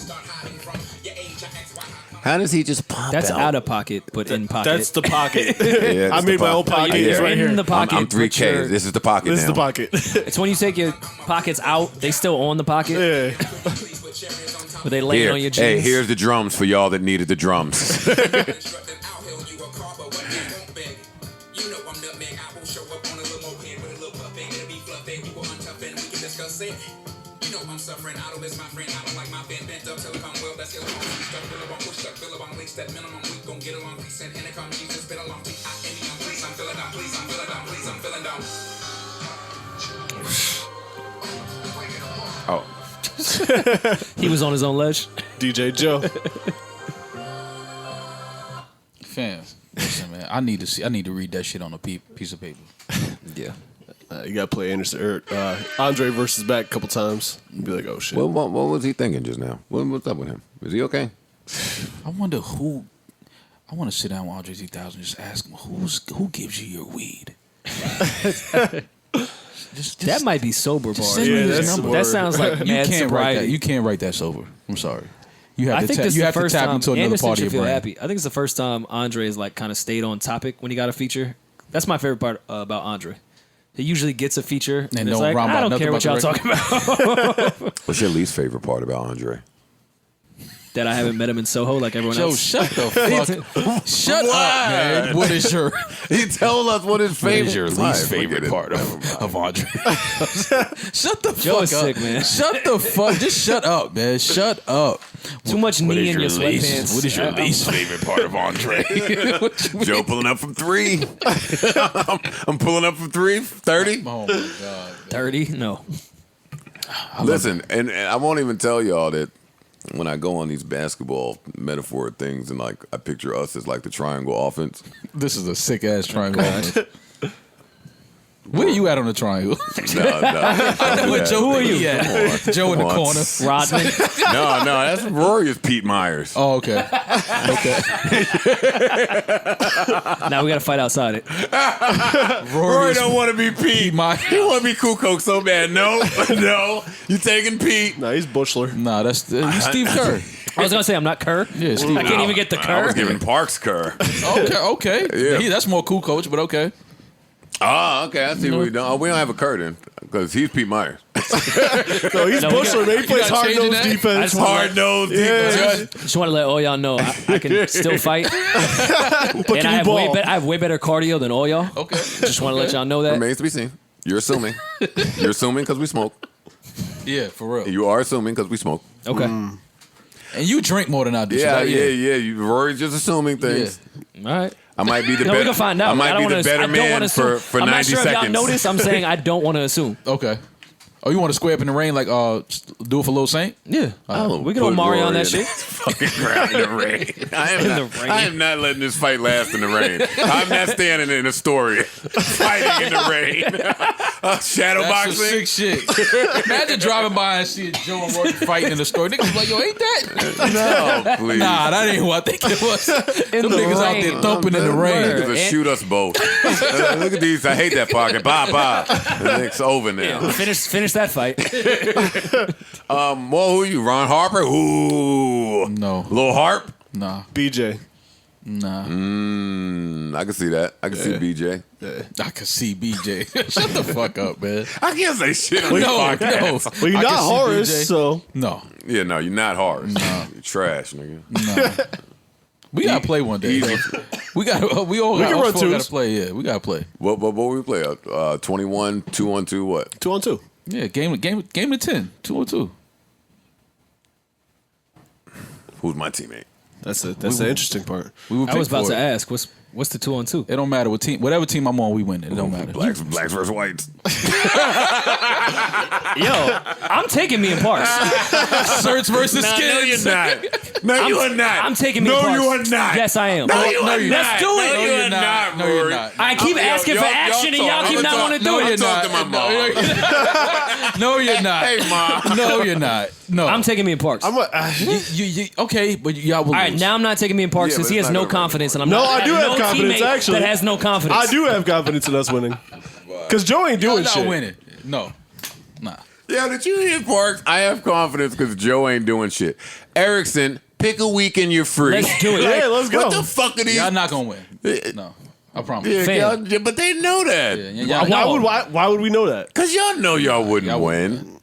How does he just pop That's out? out of pocket, but in pocket. That's the pocket. Yeah, I it's made the my own pocket. pocket. Yeah. It's right in here. the pocket. I'm but 3K. you're- This is the pocket This now. is the pocket. It's when you take your pockets out, they still on the pocket, Yeah. but they laying on your jeans. Hey, here's the drums for y'all that needed the drums. Oh, He was on his own ledge. DJ Joe. Fam, listen, man. I need to read that shit on a piece of paper. Yeah. You got to play Andre versus back a couple times. Be like, oh shit. what was he thinking just now? What's up with him? Is he okay? I wonder who. I want to sit down with Andre 3000 and just ask him who gives you your weed. Just That might be sober bar. send me his number. That sounds like you mad can't write that. sobriety. You can't write that sober. I'm sorry. You have I to think this is you the have to first tap time into another Anderson part of should your feel brain. happy. I think it's the first time Andre has like kind of stayed on topic when he got a feature. That's my favorite part about Andre. He usually gets a feature and it's don't like, rhyme I about don't care what y'all nothing talking about. What's your least favorite part about Andre? That I haven't met him in Soho like everyone Joe, else. shut the fuck. Shut up, man. What is your He told us what his favorite. part of Andre? Shut the Joe fuck is up. sick, man. Shut the fuck. Just shut up, man. Shut up. Too much knee in your sweatpants. What is your least favorite part of Andre? Joe pulling up from 3. I'm pulling up from 3. 30. Oh my god. 30? No. Listen, and I won't even tell y'all that when I go on these basketball metaphor things and like I picture us as like the triangle offense. This is a sick ass triangle. Where are you at on the triangle? No. Where Joe, who are you at? Joe in the Come on. corner. Rodman. No, that's Rory is Pete Myers. Oh, okay. Okay. Now we got to fight outside it. Rory don't want to be Pete. Myers. He want to be Kukoc so bad. No, you taking Pete. Nah, he's Bushler. Nah, that's he's Steve Kerr. I was going to say I'm not Kerr. Yeah, Steve. I can't even get the I Kerr. was giving Parks Kerr. Okay. Yeah. That's more cool, coach, but okay. Oh, okay. I see what we don't. Oh, we don't have a Kerr then because he's Pete Myers. No, he's No, we Bushler, man. He plays gotta change hard-nosed that? defense. just wanna Hard nosed Yeah. defense. Just want to let all y'all know I can still fight. And Can I you ball? have way better cardio than all y'all. Okay. Just want to let y'all know that. Remains to be seen. You're assuming. You're assuming because we smoke. Yeah, for real. You are assuming because we smoke. Okay. And you drink more than I do. so Yeah. that- Rory's just assuming things. All right. I might be the No, better. we can find out. I might don't be the wanna- better I don't man wanna assume. for I'm 90 not sure seconds. if y'all noticed. I'm saying I don't want to assume. Okay. Oh, you want to square up in the rain like Do it for Lil Saint? Yeah. I'll We can put Mario on Rory that in shit. Fucking ground in the rain. rain. I am not letting this fight last in the rain. I'm not standing in a story fighting in the rain. Shadow That's some boxing. sick shit. Imagine driving by and seeing Joe and Rory fighting in the store. Niggas be like, yo, ain't that? No, please. Nah, that ain't what I think it was. Them the niggas out rain. there thumping in the rain. Niggas will shoot us both. Look at these. I hate that pocket. Bye. It's over now. Finish that fight. Well, who you? Ron Harper? Ooh. No. Lil Harp? Nah. BJ. Nah. I can see that. I can see BJ. I can see BJ. Shut the fuck up, man. I can't say shit on this No, podcast. no. Well, you're I not can see Horace, BJ. so No. Yeah, no, you're not hard. No. You're trash, nigga. No. We gotta play one day. Easy. We got. We all We can run got to twos. play. Yeah, we gotta play. What we play? 21, 2-on-2, what? 2-on-2. Yeah, game to 10, 2-on-2. Who's my teammate? That's the interesting part. We would I was pick about for to it. ask, what's the 2-on-2? It don't matter what team, whatever team I'm on, we win it. It don't matter. Blacks versus whites. Yo, I'm taking me in Parks. Shirts versus No, skins. you're not. No, you are not. I'm taking me No, in Parks. you are not. Yes, I am. No, you are not. Let's do it. No, you are not, No, you're Rory. not. I keep asking for action and y'all keep not want to do I'm it. talking to my mom. No, you're not. Hey, mom. No, you're not. No. I'm taking me in Parks. All you okay, but y'all will right, lose. now I'm not taking me in Parks Yeah, since but he it's has not no gonna confidence, and I'm No, not. I do have no confidence, teammate actually. that has no confidence. I do have confidence in us winning. Because Joe ain't Y'all doing not shit. winning. No. Nah. Yeah, did you hear Parks? I have confidence because Joe ain't doing shit. Erickson, pick a weekend you're free. Let's do it. Yeah, let's go. What the fuck are these? Y'all not gonna win. No. I promise. Yeah, Fam. y'all- but they know that. Yeah, y'all- Why would we know that? Because y'all know y'all wouldn't Y'all win.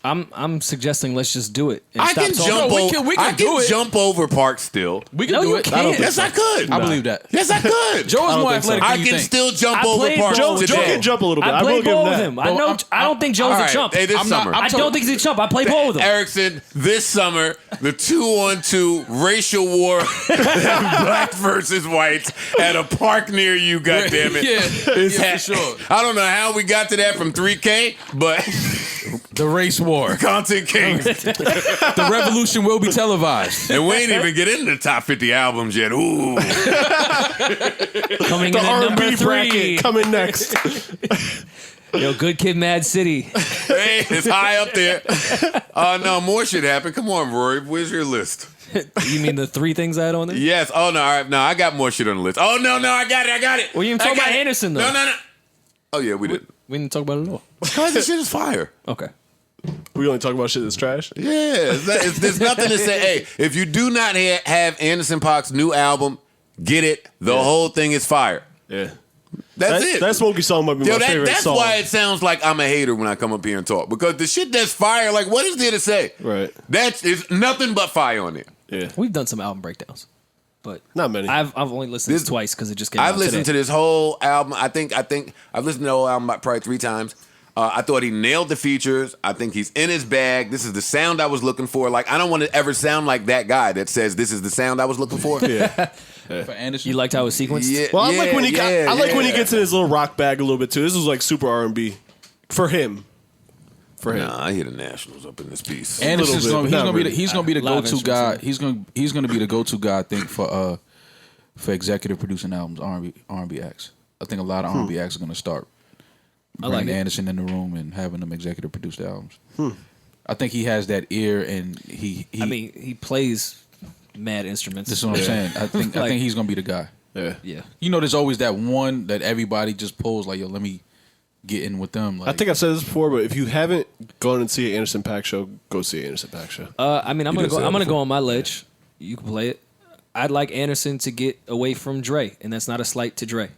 I'm suggesting let's just do it. And I stop can talking. jump No, we over. can- we can I do can it. jump over Park still. We can No, do you it. can't. Yes, I could. I believe that. Yes, I could. Joe is more think so. athletic I than you can think. still jump I over played Park Joe today. can jump a little bit. I I will played give him ball with that. him. I Bro, know. I don't think Joe's All a right, chump. hey, this I'm not- summer. I'm I don't think he's a chump. I played ball with him. Erickson, this summer, the 2-on-2 racial war, blacks versus whites at a park near you, goddammit. Yeah, It's yeah, for sure. I don't know how we got to that from 3K, but The race war. Content Kings. The revolution will be televised. And we ain't even get into the top 50 albums yet. Ooh. Coming The in at number R&B 3. bracket coming next. Yo, Good Kid, Mad City. Hey, it's high up there. No, more shit happened. Come on, Rory. Where's your list? You mean the 3 things I had on there? Yes. Oh, no. All right. No, I got more shit on the list. Oh, no. I got it. Well, you didn't I talk got about it. Anderson, though. No. Oh, yeah, we did. We didn't talk about it at all. Because this shit is fire. Okay. We only talk about shit that's trash. Yeah. There's nothing to say. Hey, if you do not have Anderson Paak's new album, get it. The whole thing is fire. Yeah. That's it. That Smokey song might be my favorite that's song. why it sounds like I'm a hater when I come up here and talk. Because the shit that's fire, like, what is there to say? Right. It's nothing but fire on it. Yeah. We've done some album breakdowns, but Not many. I've only listened to it twice because it just came out I've listened to today. this whole album. I think I've listened to the whole album about probably 3 times. I thought he nailed the features. I think he's in his bag. This is the sound I was looking for. Like, I don't want to ever sound like that guy that says this is the sound I was looking for. For Anderson. You liked how it was sequenced? Yeah, Well, I like when he yeah, I like when he yeah. gets in his little rock bag a little bit too. This was like super R&B for him. For him. Nah, I hear the Nationals up in this piece. Anderson's little bit, gonna, but he's not gonna be the Live go-to guy. instruments, He's gonna be the go-to guy. I think for executive producing albums, R&B acts. I think a lot of R&B acts are gonna start I like bringing it. Anderson in the room and having them executive produce the albums. I think he has that ear, and he I mean, he plays mad instruments. this is what I'm saying. I think he's gonna be the guy. Yeah. Yeah. You know, there's always that one that everybody just pulls like, yo, let me get in with them. Like, I think I've said this before, but if you haven't gone and see an Anderson .Paak show, go see an Anderson .Paak show. I mean, I'm You gonna did say that go before. on my ledge. You can play it. I'd like Anderson to get away from Dre, and that's not a slight to Dre.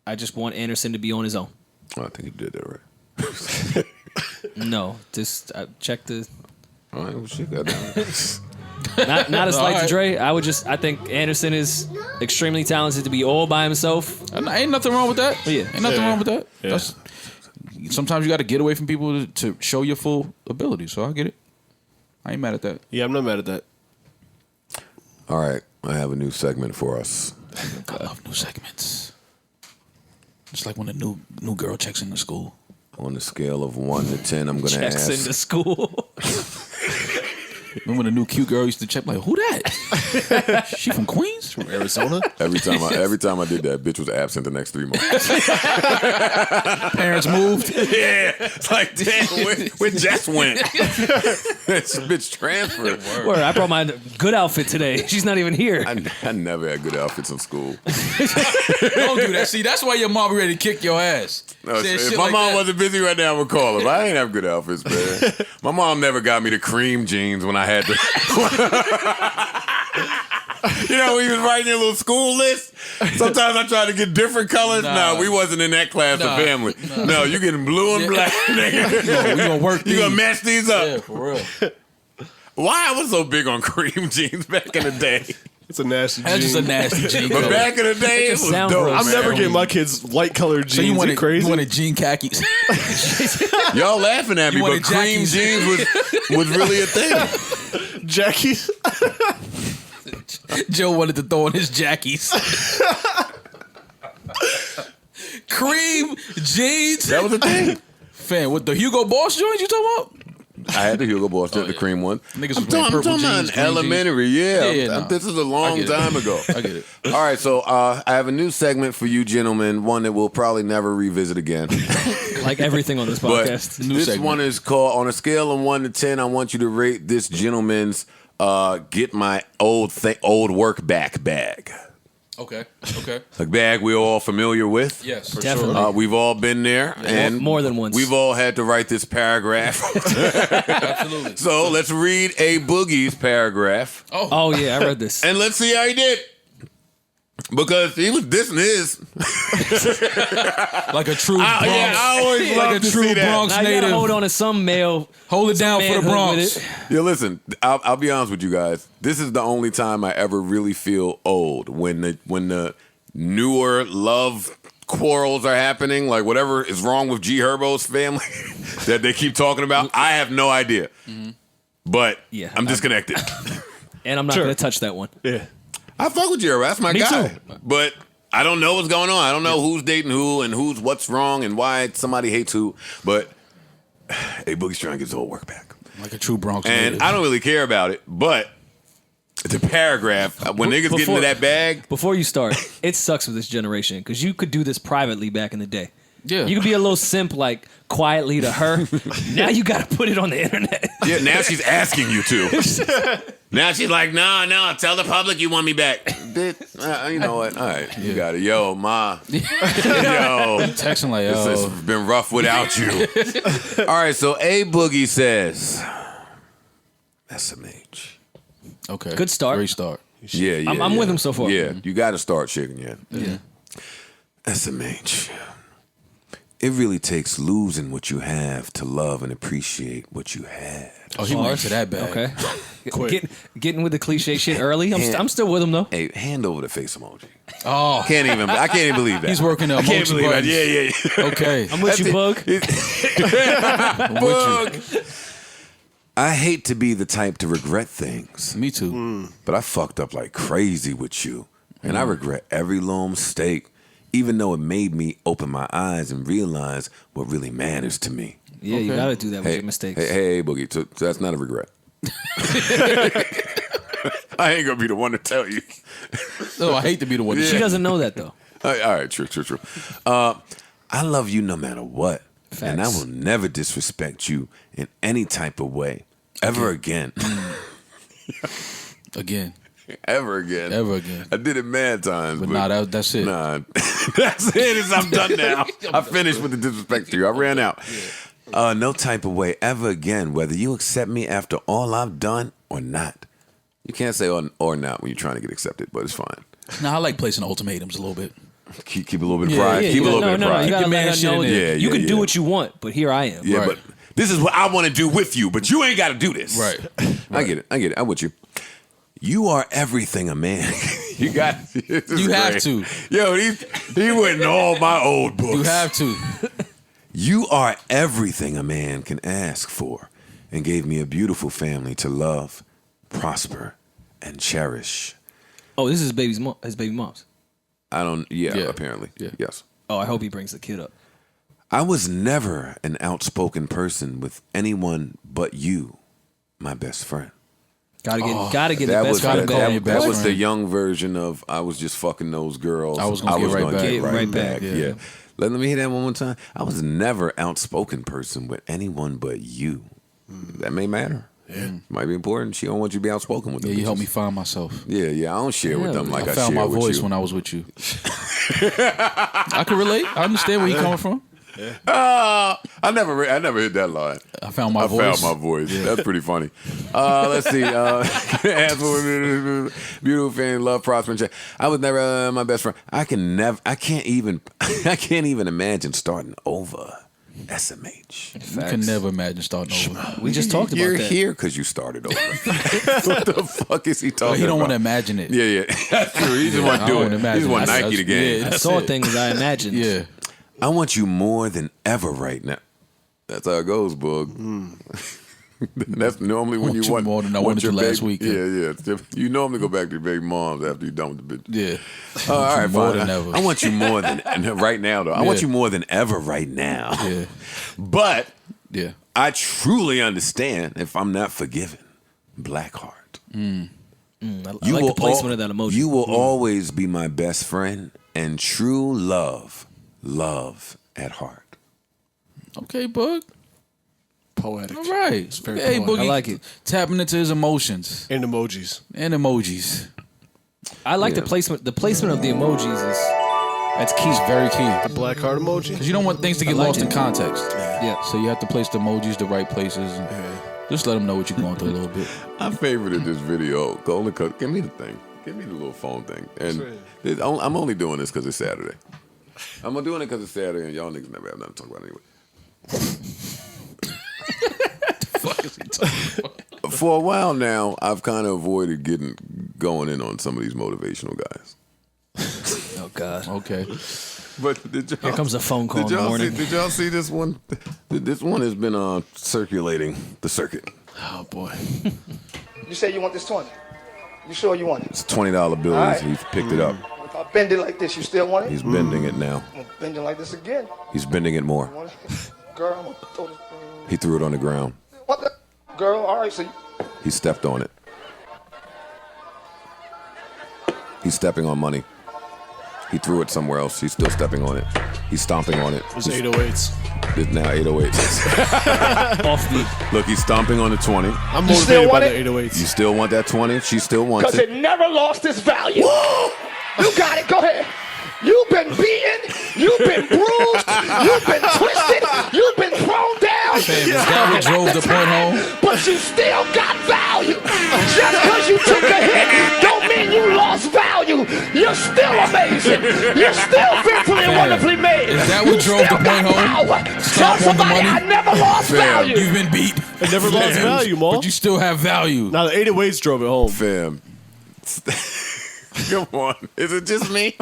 I just want Anderson to be on his own. Oh, I think you did that right. No, just check the. All right, well, shit, goddamn. Not a slight to Alright. Dre. I think Anderson is extremely talented to be all by himself. ain't nothing wrong with that. Yeah. Ain't nothing wrong with that. Yeah. That's, sometimes you got to get away from people to show your full ability. So I get it. I ain't mad at that. Yeah, I'm not mad at that. All right, I have a new segment for us. I love new segments. It's like when a new girl checks into school. On the scale of 1 to 10, I'm gonna Checks into ask. school. Remember when the new cute girl used to check like, who that? She from Queens? From Arizona. Every time I did that, bitch was absent the next 3 months. Parents moved. Yeah, it's like, damn, where Jess went? This bitch transferred. Word, I brought my good outfit today. She's not even here. I never had good outfits in school. Don't do that. See, that's why your mom ready to kick your ass. No, Saying if shit my like mom that. wasn't busy right now, I would call her. But I ain't have good outfits, man. My mom never got me the cream jeans when I had to. You know, when you was writing your little school list, sometimes I tried to get different colors. Nah. No, we wasn't in that class of family. No, you getting blue and black. Nigga. We gonna work You gonna these. match these up. Yeah, for real. Why I was so big on cream jeans back in the day. It's a nasty That's just a jean. nasty jean But color. back in the day, it was sound dope. gross. I'm man. never getting my kids light colored jeans. So you You wanted, crazy? you wanted jean khakis. Y'all laughing at me, You but wanted cream Jackies. jeans was really a thing. Jackies. Joe wanted to throw on his jackies. Cream jeans. That was a thing. Fan, what the Hugo Boss joints you talking about? I had the Hugo Boss, the cream one. Niggas I'm was wearing talking purple about jeans, green elementary, yeah. Yeah, nah. This is a long get it. time ago. I get it. All right, so I have a new segment for you gentlemen, one that we'll probably never revisit again. Like everything on this But podcast. New this segment. one is called, on a scale of 1 to 10, I want you to rate this gentleman's get my old work back bag. Okay. Okay. A bag we're all familiar with. Yes, for Definitely. sure. We've all been there, and more than once. We've all had to write this paragraph. Absolutely. So let's read A Boogie's paragraph, Oh yeah, I read this. and let's see how he did. Because he was dissing his. Like a true Bronx. I always love like a to true see that. Bronx Now you gotta native. hold on to some male. Hold it down for the manhood Bronx. with it. Yeah, listen, I'll be honest with you guys. This is the only time I ever really feel old, when the newer love quarrels are happening, like whatever is wrong with G Herbo's family that they keep talking about. I have no idea, but Yeah, I'm disconnected. And I'm not Sure. gonna touch that one. Yeah. I fuck with G Herbo, that's my Me guy, too. but I don't know what's going on. I don't know who's dating who and what's wrong and why somebody hates who. But A Boogie's trying to get his old work back. Like a true Bronx And native. I don't really care about it, but the paragraph, when niggas get into that bag, Before you start, it sucks with this generation because you could do this privately back in the day. Yeah. You could be a little simp like quietly to her. Now you gotta put it on the internet. yeah, now she's asking you to. Now she's like, no, tell the public you want me back. Bitch, you know what? All right, you got it. Yo, ma. Yo, Texting like, this has yo. been rough without you. All right, so A Boogie says, SMH. Okay. Good start. Great start. Yeah, yeah. I'm yeah. with him so far. Yeah, you got to start shaking, yeah. SMH. It really takes losing what you have to love and appreciate what you had. Oh, he went into that bag. Okay. Getting with the cliche shit early. I'm still with him though. Hey, hand over the face emoji. Oh, I can't even believe that. he's working the I can't emoji believe that. buttons. Yeah. Okay. I'm with you, Bug. I'm with you. I hate to be the type to regret things, Me too. but I fucked up like crazy with you. And I regret every little mistake, even though it made me open my eyes and realize what really matters to me. Yeah, you Okay. gotta do that with Hey, your mistakes. hey, Boogie, so that's not a regret. I ain't gonna be the one to tell you. Oh, I hate to be the one. She doesn't know that though. All right, true. I love you no matter what. And I Facts. will never disrespect you in any type of way. Ever again. Again. Ever again. Ever again. I did it mad times. But nah, that's it. Nah, that's it. I'm done now. I finished with the disrespect to you. I ran out. No type of way ever again, whether you accept me after all I've done or not. You can't say or not when you're trying to get accepted, but it's fine. Nah, I like placing ultimatums a little bit. Keep a little bit of Yeah, pride. Yeah, Keep a you little gotta- bit of pride. You gotta Your man let her shit know in that there. you can Yeah. do what you want, but here I am. Yeah, Right. but this is what I want to do with you, but you ain't got to do this. Right. I get it. I'm with you. You are everything a man. You got. You have to. Yo, he went in all my old books. You have to. You are everything a man can ask for, and gave me a beautiful family to love, prosper, and cherish. Oh, this is his baby mom's. I don't. Yeah, Yeah. apparently. Yeah. Yes. Oh, I hope he brings the kid up. I was never an outspoken person with anyone but you, my best friend. Gotta get the That best was friend back. that was the young version of I was just fucking those girls. I was gonna get right back. get Right back, Yeah. Let me hear that one more time. I was never outspoken person with anyone but you. That may matter. Yeah. Might be important. She don't want you to be outspoken with them. Yeah, you helped bitches. me find myself. Yeah, I don't share with them like I found share my with voice you. when I was with you. I can relate. I understand where you coming from. I never hit that line. I found my voice. That's pretty funny. Let's see. Beautiful fan, love, prosper. I was never my best friend. I can't even imagine starting over. SMH. You can never imagine starting over. We just talked about You're that. here because you started over. What the fuck is he talking about? He don't want to imagine it. Yeah. That's true. He just want to do it. He just want Nike the game. I saw things I imagined. Yeah. I want you more than ever right now. That's how it goes, Bug. That's normally when you want more than I wanted your to last week. Yeah. You normally go back to your baby moms after you're done with the bitch. Yeah. All right, more fine. than ever. I want you more than right now, though. I want you more than ever right now. Yeah. But Yeah. I truly understand if I'm not forgiven. Blackheart. I like the placement of that emoji. You will always be my best friend and true love at heart. Okay, Bug. Poetic. All right. very Hey, poetic. Boogie. I like it. Tapping into his emotions And emojis. and emojis. I like the placement. The placement of the emojis that's key. It's very key. The black heart emoji. Because you don't want things to get like lost it. in context. Yeah. So you have to place the emojis the right places. And just let them know what you're going through a little bit. I favorited this video. Only cause, give me the thing. Give me the little phone thing. And I'm only doing this because it's Saturday. I'm doing it because it's Saturday and y'all niggas never have nothing to talk about anyway. For a while now, I've kind of avoided going in on some of these motivational guys. Oh God. Okay. But Here comes a phone call in the morning. Did y'all see this one? This one has been circulating the circuit. Oh boy. You say you want this 20. You sure you want it? It's $20 bills. All right. He's picked it up. If I bend it like this, you still want it? He's bending it now. I'm gonna bend it like this again. He's bending it more. Want it? Girl, I'm gonna throw this. He threw it on the ground. What the? Girl, all right, so He stepped on it. He's stepping on money. He threw it somewhere else. He's still stepping on it. He's stomping on it. It's 808s. It's now 808s. Offbeat. Look, he's stomping on the 20. I'm You still motivated by want the it? 808s. You still want that 20? She still wants because it. it never lost its value. You got it. Go ahead. You've been beaten. You've been bruised. You've been twisted. You've been thrown down. Fam, is that what drove the point home? But you still got value. Just because you took a hit don't mean you lost value. You're still amazing. You're still fearfully and wonderfully made. Is that what drove the point home? Tell Stomp on the somebody money? I never lost value. You've been beat. It never lost value, Maul. But you still have value. Now the 808s drove it home. Fam. Come on. Is it just me?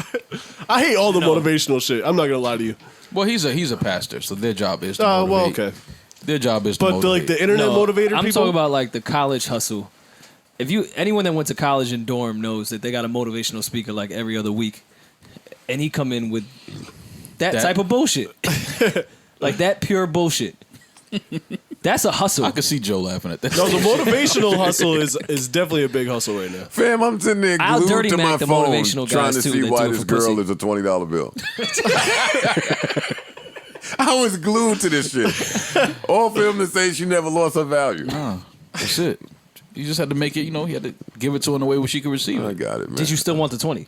I hate all the motivational shit. I'm not gonna lie to you. Well, he's a pastor, so their job is to Oh, motivate. well, okay. Their job is to But motivate. the internet motivator I'm people. talking about like the college hustle. If anyone that went to college in dorm knows that they got a motivational speaker like every other week, and he come in with that type of bullshit, like that pure bullshit. That's a hustle. I could see Joe laughing at that. No, the motivational hustle is definitely a big hustle right now. Fam, I'm sitting there I'll glued dirty to my Mac the phone motivational trying guys, to too, see that why do it this for girl pussy. is a $20 bill. I was glued to this shit. All for him to say she never lost her value. That's it. You just had to make it, you had to give it to her in a way where she could receive I it. got it, man. Did you still want the 20?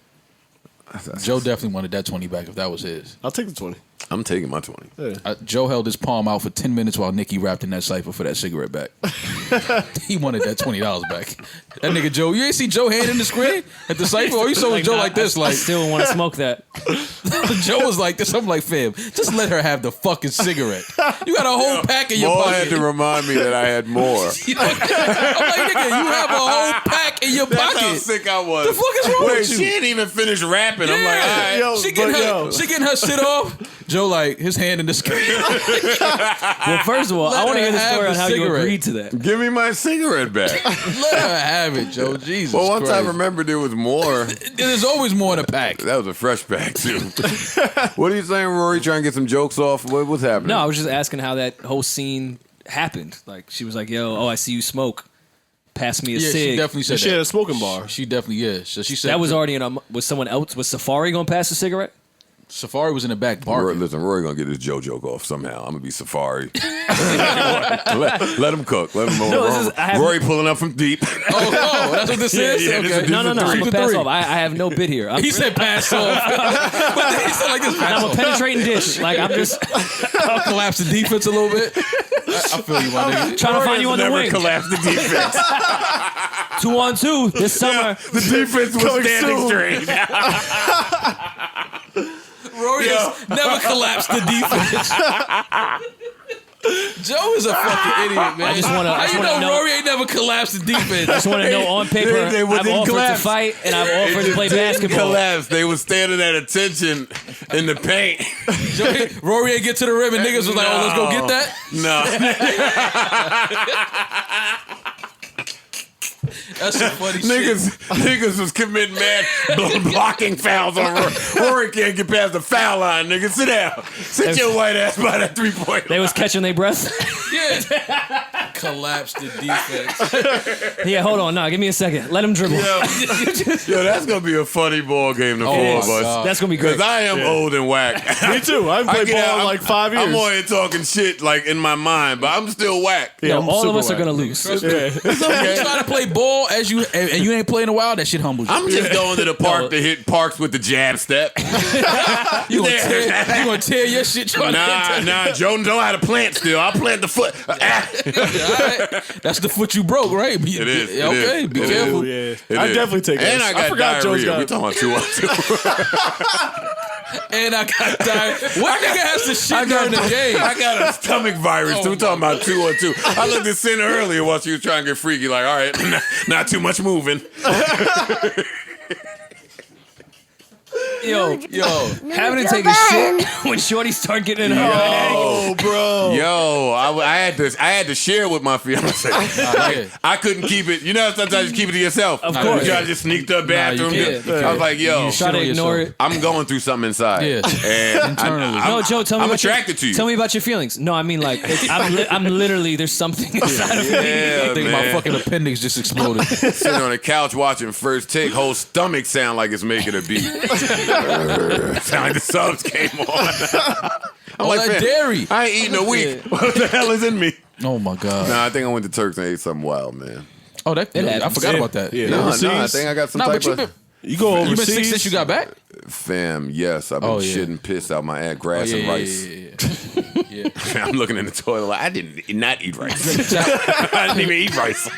Joe definitely wanted that 20 back if that was his. I'll take the 20. I'm taking my 20. Joe held his palm out for 10 minutes while Nikki rapped in that cipher for that cigarette back. He wanted that $20 back. That nigga Joe, you ain't see Joe hand in the screen at the cipher? Or you saw Joe like this? I Like still want to smoke that. Joe was like this. I'm like, fam, just let her have the fucking cigarette. You got a whole pack in your Maul pocket. had to remind me that I had more. I'm like, nigga, you have a whole pack in your That's how pocket. sick I was. The fuck is wrong Wait, with you? She didn't even finish rapping. I'm like, all right. Yo, she getting her shit off. Joe, like, his hand in the screen. Well, first of all, I want to hear the story on how you agreed to that. Give me my cigarette back. Let her have it, Joe. Jesus Well, once Christ. I remembered there was more. There's always more in a pack. That was a fresh pack, too. What are you saying, Rory? Trying to get some jokes off? What's happening? No, I was just asking how that whole scene happened. Like, she was like, yo, I see you smoke. Pass me a Yeah, cig. she definitely said She that. had a smoking bar. She definitely is. So she said That was already in a, was someone else, was Safari going to pass the cigarette? Safari was in the back Rory, barking. listen, Rory gonna get his Joe joke off somehow. I'm gonna be Safari. let him cook. Let him. Rory pulling up from deep. Oh, that's what this is? yeah, Okay. this is- No, I'm Three going to to pass three. off. I have no bit here. He said pass off. But then he said like this pass I'm a off. penetrating dish. Like, I'm just I'll collapse the defense a little bit. I feel you, my nigga. trying to find you on the Never wing. collapse the defense. 2-on-2 this summer. The defense was standing straight. Rory has never collapsed the defense. Joe is a fucking idiot, man. I just wanna- I How just you wanna know know- Rory ain't never collapsed the defense? I just want to know on paper, They I've didn't offered collapse. to fight and I've offered to play Didn't basketball. collapse. They was standing at attention in the paint. Rory ain't get to the rim and niggas was like, oh, let's go get that. No. That's some funny shit. Niggas was committing mad blocking fouls on Rory. Rory can't get past the foul line, nigga. Sit down. Sit your white ass by that 3-point. They was catching their breath. Yeah. Collapsed the defense. Yeah, hold on. Nah, give me a second. Let him dribble. Yo, that's gonna be a funny ball game to four It of is. us. That's going to be great. Because I am old and whack. Me too. I haven't played ball in like 5 years. I'm on here talking shit like in my mind, but I'm still whack. Yeah, No, I'm all of super us are whack. going to lose. You try to play ball as you and you ain't playing in a while, that shit humbles you. I'm just going to the park to hit parks with the jab step. You gonna tear your shit trying to Nah, Joe know how to plant still. I'll plant the foot. All right. That's the foot you broke, right? It is. It Okay, is. be It careful. is. Yeah. It I is. definitely take that. And I got forgot Joe's diarrhea. got We it. talking about 2-on-2. And I got diarrhea. What nigga has to shit during the game? I got a stomach virus too. We talking about 2-on-2. I looked at Center earlier while she was trying to get freaky. Like, all right, not too much moving. Yo, having to take a shit when Shorty start getting in her bag. Oh, bro. Yo, I had to share with my fiance. Yeah. I couldn't keep it. You know, sometimes you keep it to yourself. Of You course. try to just sneak to the bathroom. can't. I was like, yo, Try to Shit on ignore yourself. it. I'm going through something inside. Yeah. And Internally. No, Joe, tell me I'm about attracted to you. Tell me about your feelings. No, I mean, like, I'm literally, there's something inside of me. Yeah, I think my man. fucking appendix just exploded. Sitting on the couch watching First Take, whole stomach sound like it's making a beat. Sound like the subs came on. I'm All that "Fam, dairy." I ain't eating a week. What the hell is in me? Oh my god. Nah, I think I went to Turks and ate something wild, man. Oh, that I happens. forgot about that. Yeah. No, Overseas? I think I got some Nah, type but you of... been You go you been sick overseas. since you got back? Fam, yes. I've been Oh, yeah. shitting piss out my ass, grass and rice. Yeah. I'm looking in the toilet like, I didn't not eat rice. I didn't even eat rice.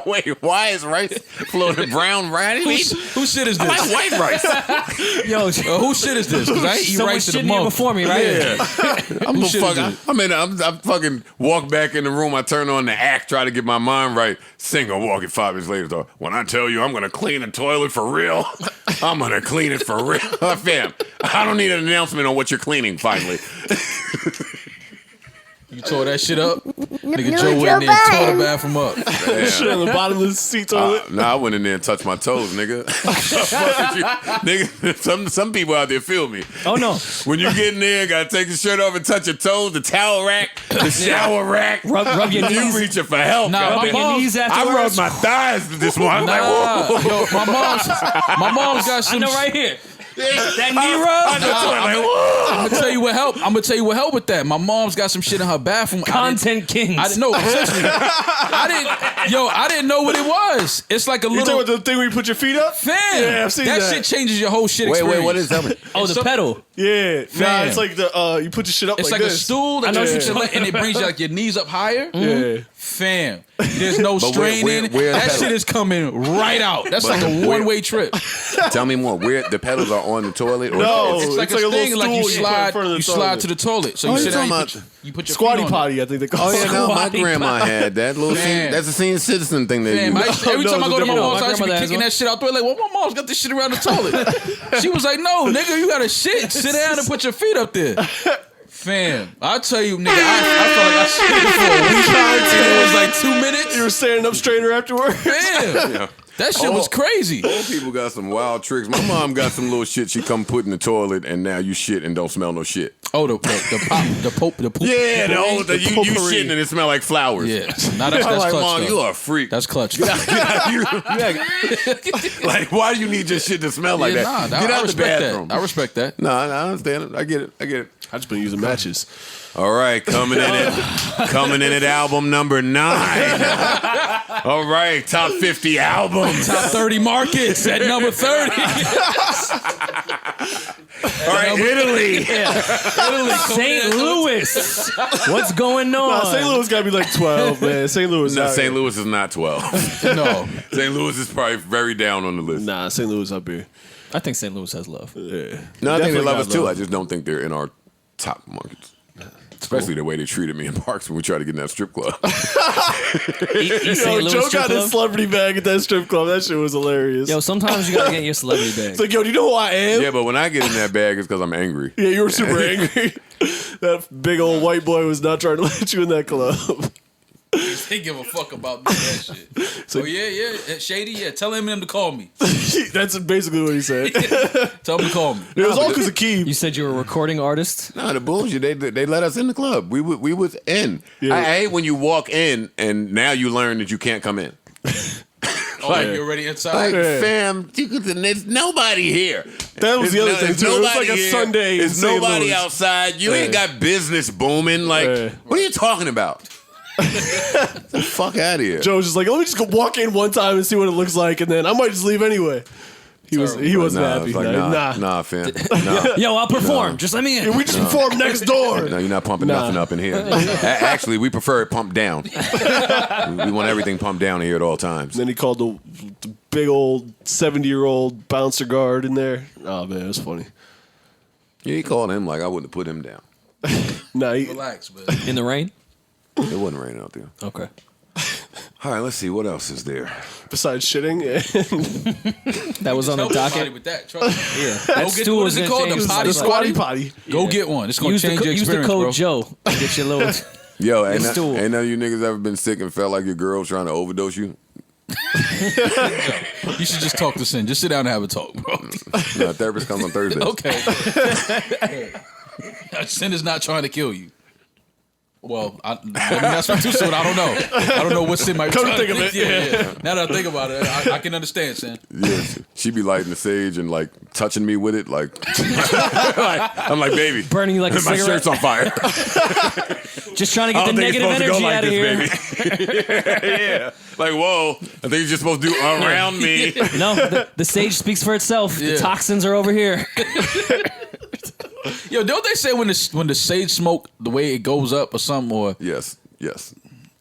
Wait, why is rice floating brown rice? Whose shit is I this? like white rice. Yo, Whose shit is this? Because I ain't eat someone rice in a shitting here month. before me, right? I'm Who gonna shit is this? I'm fucking walk back in the room. I turn on the act, try to get my mind right. Singer walking 5 minutes later. Though, when I tell you I'm gonna clean the toilet for real, I'm gonna clean it for real. Fam, I don't need an announcement on what you're cleaning. Finally, You tore that shit up? Nigga no, Joe went in there and tore the bathroom up. Shit on the bottom of the seat toilet. nah, I went in there and touched my toes, nigga. Fuck with you. Nigga, some people out there feel me. Oh, no. When you get in there, gotta take your shirt off and touch your toes, the towel rack, the shower rack. Rub your You knees. reaching for help. Nah, goddamn. my mom- knees I afterwards. rubbed my thighs this morning. I'm like, whoa. Nah, yo, my mom's got some. I know right here. That knee I rub. know, like, whoa. I'm gonna tell you what help. I'm gonna tell you what help with that. My mom's got some shit in her bathroom. Content kings. I didn't know. Seriously, I didn't know what it was. It's like a You little talking about the thing where you put your feet up? fan. Yeah, I've seen that. shit changes your whole shit Wait, experience. what is that? Oh, the pedal. Yeah. Nah, Fam. it's like the you put your shit up It's like like a this. stool that I know you what should you're let, and it brings you like your knees up higher. Yeah. Fam, there's no But straining. where That pedal? shit is coming right out. That's like a where- one-way trip. Tell me more. Where the pedals are on the toilet? Or No. It's like It's a like a thing, little like you stool slide front of the you slide toilet. to the toilet. So Oh, you you sit down, talking you put your Squatty feet on potty, I think they call Oh it. yeah, no, my Squatty grandma had that little. Man. That's a senior citizen thing they Man, use. every time I go to my no, mom's my house, she be grandmother has kicking one. that shit out the way. Like, well, my mom's got this shit around the toilet. She was like, no, nigga, you gotta shit. Sit down and put your feet up there. Fam, I'll tell you, nigga, I felt like I shit for a week. And it was like 2 minutes. You were standing up straighter afterward. Fam, Yeah. that shit was crazy. Old people got some wild tricks. My mom got some little shit she come put in the toilet, and now you shit and don't smell no shit. Oh, the poop. Yeah, you potpourri. shitting and it smell like flowers. Yeah, now that's I'm like, clutch. Mom, though. you are a freak. That's clutch. Like, why do you need your shit to smell like Yeah, that? nah, Get I out the respect bathroom. that. I respect that. No, I understand it. I get it. I just been using matches. All right, coming in at album number 9. All right, top 50 albums. Top 30 markets at number 30. All right, Italy. St. Louis. What's going on? Nah, St. Louis got to be like 12, man. St. Louis. No, out St. here. Louis is not 12. No. St. Louis is probably very down on the list. Nah, St. Louis up here. I think St. Louis has love. Yeah. No, I think they Definitely love got us too. love. I just don't think they're in our top markets. Especially the way they treated me in Parks when we tried to get in that strip club. East Yo, St. Louis Joe strip got his club. celebrity bag at that strip club. That shit was hilarious. Yo, sometimes you gotta get your celebrity bag. It's like, yo, do you know who I am? Yeah, but when I get in that bag, it's because I'm angry. Yeah, you were super angry. That big old white boy was not trying to let you in that club. They give a fuck about that shit. So yeah, Shady, yeah. Tell Eminem to call me. That's basically what he said. Tell him to call me. It was all because of You Keem. said you were a recording artist. No, the bullshit. They let us in the club. We was in. Yeah. I hate when you walk in and now you learn that you can't come in. Oh, like, you're already inside. Like, Yeah. fam, there's nobody here. That was the other thing, There's too. It was like nobody a here. Sunday in There's St. nobody Louis. outside. You ain't got business booming. Like, Yeah. what are you talking about? Get the fuck out of here. Joe was just like, let me just go walk in one time and see what it looks like, and then I might just leave anyway. He wasn't Nah, happy. it's like, Like, nah, fam. Nah. Yo, I'll perform. Just let me in. We just performed next door. No, you're not pumping Nah. nothing up in here. Actually, we prefer it pumped down. We want everything pumped down in here at all times. Then he called the big old 70-year-old bouncer guard in there. Oh man, it was funny. Yeah, he called him like I wouldn't have put him down. Nah, Relax, man. In the rain? It wasn't raining out there. Okay. All right, let's see what else is there. besides shitting, That was on the Help somebody docket. with that. Trust me. Yeah. Go That get, stool what was is it gonna called? change The his potty life. squatty squatty? potty. Go get one. It's gonna Use the, change your use experience, the code bro. Joe to get your little. Yo, ain't stool. none of you niggas ever been sick and felt like your girl's trying to overdose you? You should just talk to Sin. Just sit down and have a talk, bro. No, therapist comes on Thursday. Okay. Sin is not trying to kill you. Well, that's not too soon. I don't know. I don't know what Sin might be Come to trying think of it, Yeah. Now that I think about it, I can understand, Sin. Yeah, she be lighting the sage and like touching me with it, like, I'm like, baby, Burning you like a my cigarette. shirt's on fire. Just trying to I get the don't think it's negative supposed to go energy like out of this, here. baby. Yeah, like whoa, I think you're just supposed to do around me. No, the sage speaks for itself. Yeah. The toxins are over here. Yo, don't they say when the sage smoke, the way it goes up or something, or Yes, I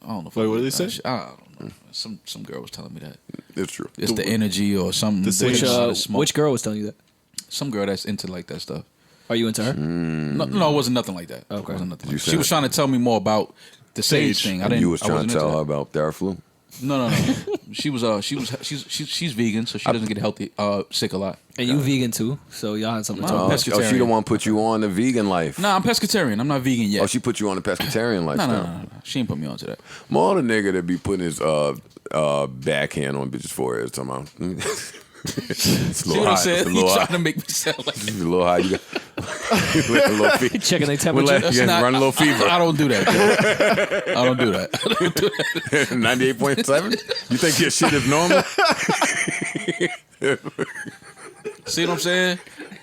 don't know. If Wait, I what did believe they that say? shit. I don't know. Some girl was telling me that. it's true. It's the energy or something. The sage- Which girl was telling you that? Some girl that's into like that stuff. Are you into her? No, it wasn't nothing like that. Okay. It wasn't nothing. you Like that. say She was that? trying to tell me more about the sage Sage. thing. I didn't. You was I trying wasn't to tell into her that. about Darflu. No. She's vegan, so she doesn't get healthy sick a lot. And you vegan too, so y'all had something to No. talk about. Oh, she the one put you on the vegan life. Nah, I'm pescatarian. I'm not vegan yet. Oh, she put you on the pescatarian lifestyle. No. She ain't put me onto that. More the nigga that be putting his backhand on bitches' foreheads. Talking about. It's a See little what I'm high. saying? It's a He little trying high. to make me sound like It's a little high. You got a little fever. Checking their We'll temperature. let That's you not- run a little fever. I don't do that. Bro. I don't do that. 98.7? You think your shit is normal? See what I'm saying?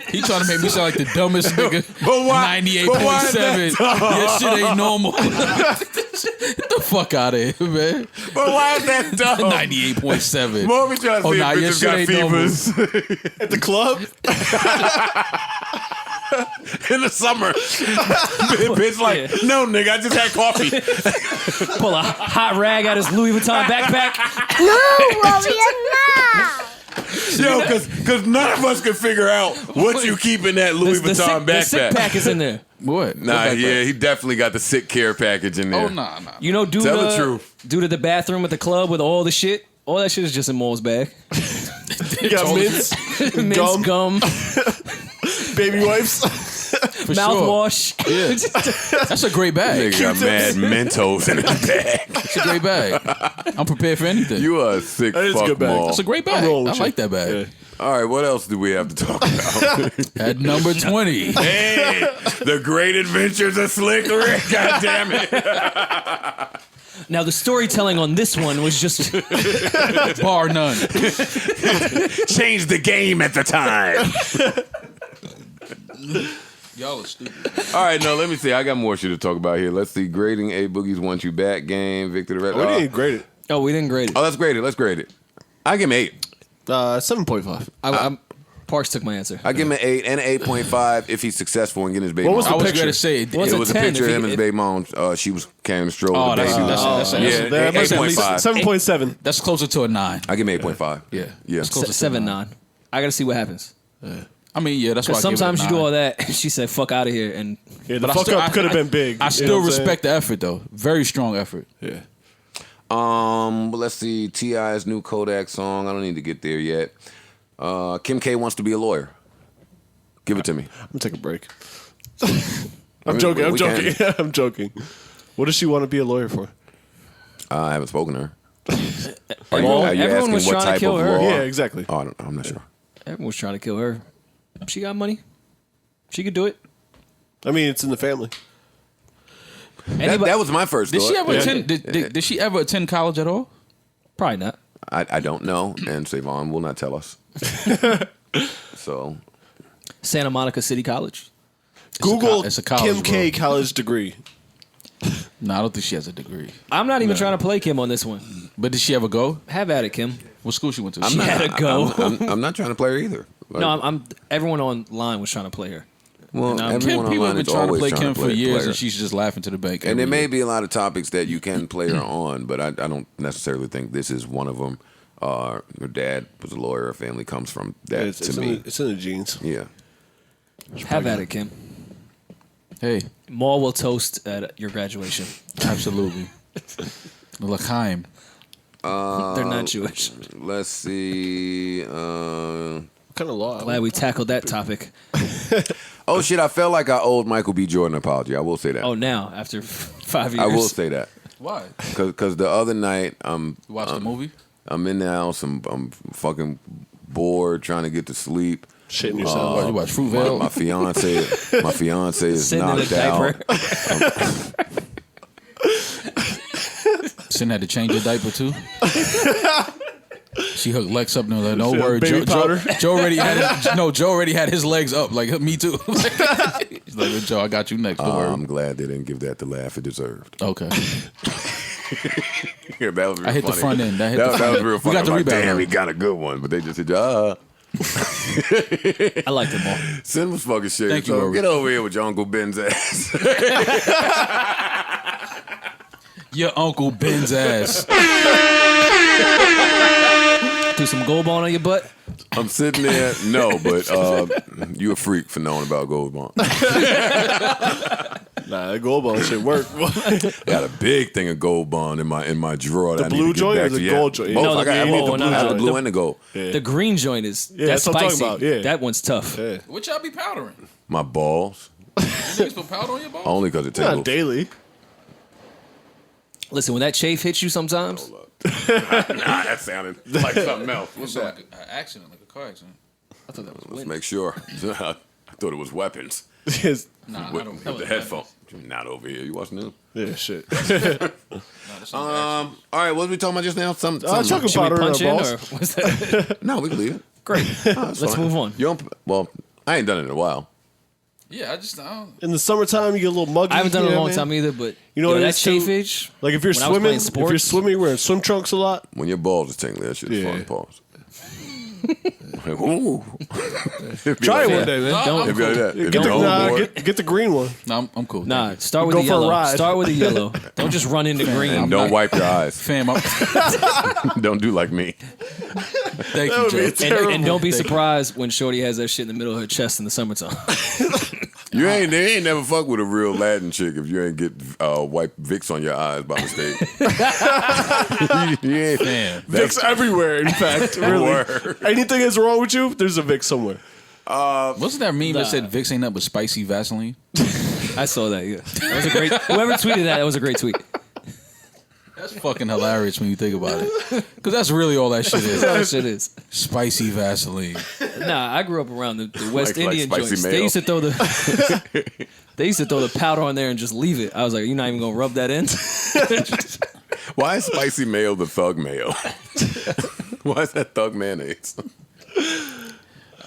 He trying to make me sound like the dumbest nigga. But why- 98.7. Your shit ain't normal. Get the fuck out of here, man. But why is that dumb? 98.7. More we trying to see nah, if your bitches shit got ain't normal. fevers at the club. in the summer. Bitch like, no nigga, I just had coffee. Pull a hot rag out his Louis Vuitton backpack. No, Warrior, no. Yo, because none of us can figure out what you keep in that Louis Vuitton the sick backpack. pack is in there. What? Nah, yeah, he definitely got the sick care package in there. Oh, nah. You know, due Tell the truth. Due to the bathroom at the club with all the shit, all that shit is just in Maul's bag. You got mints, Mints, gum, baby wipes. For mouthwash. Sure. Yeah. That's a great bag. Nigga got mad Mentos in his bag. It's a great bag. I'm prepared for anything. You are a sick That is a fuck good bag. Maul. That's a great bag. I like that bag. All right, what else do we have to talk about? At number 20. Hey, the Great Adventures of Slick Rick. God damn it. Now the storytelling on this one was just Bar none. Changed the game at the time. Y'all are stupid. All right, no, let me see. I got more shit to talk about here. Let's see. Grading A Boogie's Want You Back game. Victor the Red. We didn't grade it. Oh, we didn't grade it. Oh, let's grade it. Let's grade it. I give him 8. 7.5. Parks took my answer. I give him an 8 and an 8.5 if he's successful in getting his baby What was mom. I was picture? going to say, What's It a was a 10 picture of if him he- and his baby mom. She was carrying the stroller. Oh, the that's- baby. that's- Yeah, That makes 8.5. 7.7. that's closer to a 9. I give him 8.5. Yeah. Yeah. It's closer to 7-9. I got to see what happens. I mean, yeah, that's why I Because give it a sometimes you do 9. all that. She said, "Fuck out of here," and Yeah, the But fuck up could have been big. I You still know what I'm respect the effort, though. Very strong effort. saying? But let's see. T.I.'s new Kodak song. I don't need to get there yet. Kim K wants to be a lawyer. Give it to me. I'm gonna take a break. I'm joking. I'm we joking. can. I'm joking. What does she want to be a lawyer for? I haven't spoken to her. Everyone- Are you everyone asking was what trying to type kill of her. law? Yeah, exactly. Oh, I'm not sure. everyone was trying to kill her. She got money. She could do it. I mean, it's in the family. That was my first Did thought. she ever Yeah. attend? Did she ever attend college at all? Probably not. I don't know, and Savon will not tell us. So Santa Monica City College. Google it's a college, Kim K bro. college degree. No, I don't think she has a degree. I'm not even trying to play Kim on this one. But did she ever go? Have at it, Kim. What school she went to? She had to go. I'm not trying to play her either. Like, No, I'm. Everyone online was trying to play her. well, no, everyone People have online been is trying to always play trying Kim to for play years, her. and she's just laughing to the bank. And there every may year. be a lot of topics that you can play her on, but I don't necessarily think this is one of them. Her dad was a lawyer. Her family comes from that. It's to in me, it's in the genes. yeah. Have at it, Kim. Hey, Maul will toast at your graduation. absolutely. L'chaim. They're not Jewish. Let's see. What kind of law? Glad we tackled that topic. Oh shit! I felt like I owed Michael B. Jordan an apology. I will say that. Oh, now after 5 years, I will say that Why? because the other night You watched the movie? I'm in the house. I'm fucking bored, trying to get to sleep. Shitting yourself. You watch Fruitvale? My fiance is Sitting in a knocked out. diaper. Sin had to change your diaper too. She hooked Lex up and was like, "No She had word, baby powder? Joe already had his legs up. Like me too." He's like, "Joe, I got you next." Don't worry. I'm glad they didn't give that the laugh it deserved. Okay. Yeah, that was real I hit the funny. front end. That was real We funny. got the I'm like, rebound. damn, he got a good one, but they just said, I like them all. Sin was fucking shit. Thank you, So Rory. get over here with your Uncle Ben's ass. Your Uncle Ben's ass. Do some gold bond on your butt. I'm sitting there. No, but you a freak for knowing about Gold Bond. Nah, that gold ball shit work. Got a big thing of Gold Bond in my drawer. The that I need blue to get joint back or the to. gold joint? Both. No, I got the both. blue one, I have no, the blue the- and the gold. The green joint is Yeah, that's that's what I'm spicy. talking about, yeah. That one's tough. Yeah. What y'all be powdering? My balls. You niggas put powder on your balls? Only because it Not tingles. daily. Listen, when that chafe hits you sometimes, Nah, that sounded like something else. What's Like that? an accident, like a car accident. I thought that was Let's wind. make sure. I thought it was weapons. Yes. Nah, With, I don't. with the headphone. Not over here. You watching news? Yeah, shit. All right, what was we talking about just now? Some chocolate should we powder in punch our in or balls. what's that? No, we can leave it. Great. Let's Let's move on. You don't, well, I ain't done it in a while. Yeah, I don't. In the summertime, you get a little muggy. I haven't done it in you a know long what I time mean? either, but You know what it that is, too? chafage. Like if you're When I was swimming, playing if sports- you're swimming, wearing swim trunks a lot. When your balls are tingling, that shit is Yeah. fun. Pause. Ooh. Try it one day, man. Don't- It'd be like that. If Get you're on board, get the green one. No, I'm cool. Nah, start with Go the for a yellow. ride. Start with the yellow. Don't just run into green. and don't wipe your eyes. Fam, Don't do like me. thank you, Joe. And don't be surprised when Shorty has that shit in the middle of her chest in the summertime. They ain't never fuck with a real Latin chick if you ain't get white Vicks on your eyes by mistake. you ain't, Fam. Vicks everywhere, in fact. Really. Word. Anything is wrong with you, there's a Vicks somewhere. Wasn't that meme that said Vicks ain't nothing but spicy Vaseline? I saw that. Yeah, that was a great. Whoever tweeted that was a great tweet. That's fucking hilarious when you think about it. Because that's really all that shit is. That shit is. Spicy Vaseline. Nah, I grew up around the West Like Indian spicy joints. mayo. They used to throw the they used to throw the powder on there and just leave it. I was like, you're not even gonna rub that in. Why is spicy mayo the thug mayo? Why is that thug mayonnaise?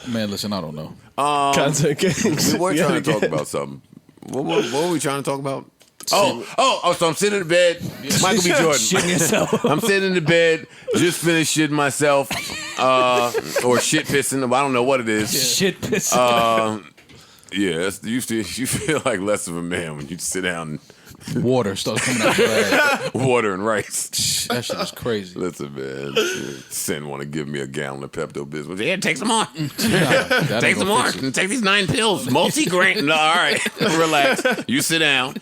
Man, listen, I don't know. Content games. We were Yeah, trying to talk again. about something. What were we trying to talk about? Oh, so I'm sitting in the bed. Michael B. Jordan. Shitting yourself. I'm sitting in the bed, just finished shitting myself, or shit pissing. I don't know what it is. Shit piss. Yeah, you feel like less of a man when you sit down Water starts coming out your ass. and water and rice. That shit is crazy. Listen, man, Sin want to give me a gallon of Pepto Bismol. Yeah, take some more. That Take ain't some gonna more. fix it. Take these 9 pills. Multi-grain. No, all right. Relax. You sit down.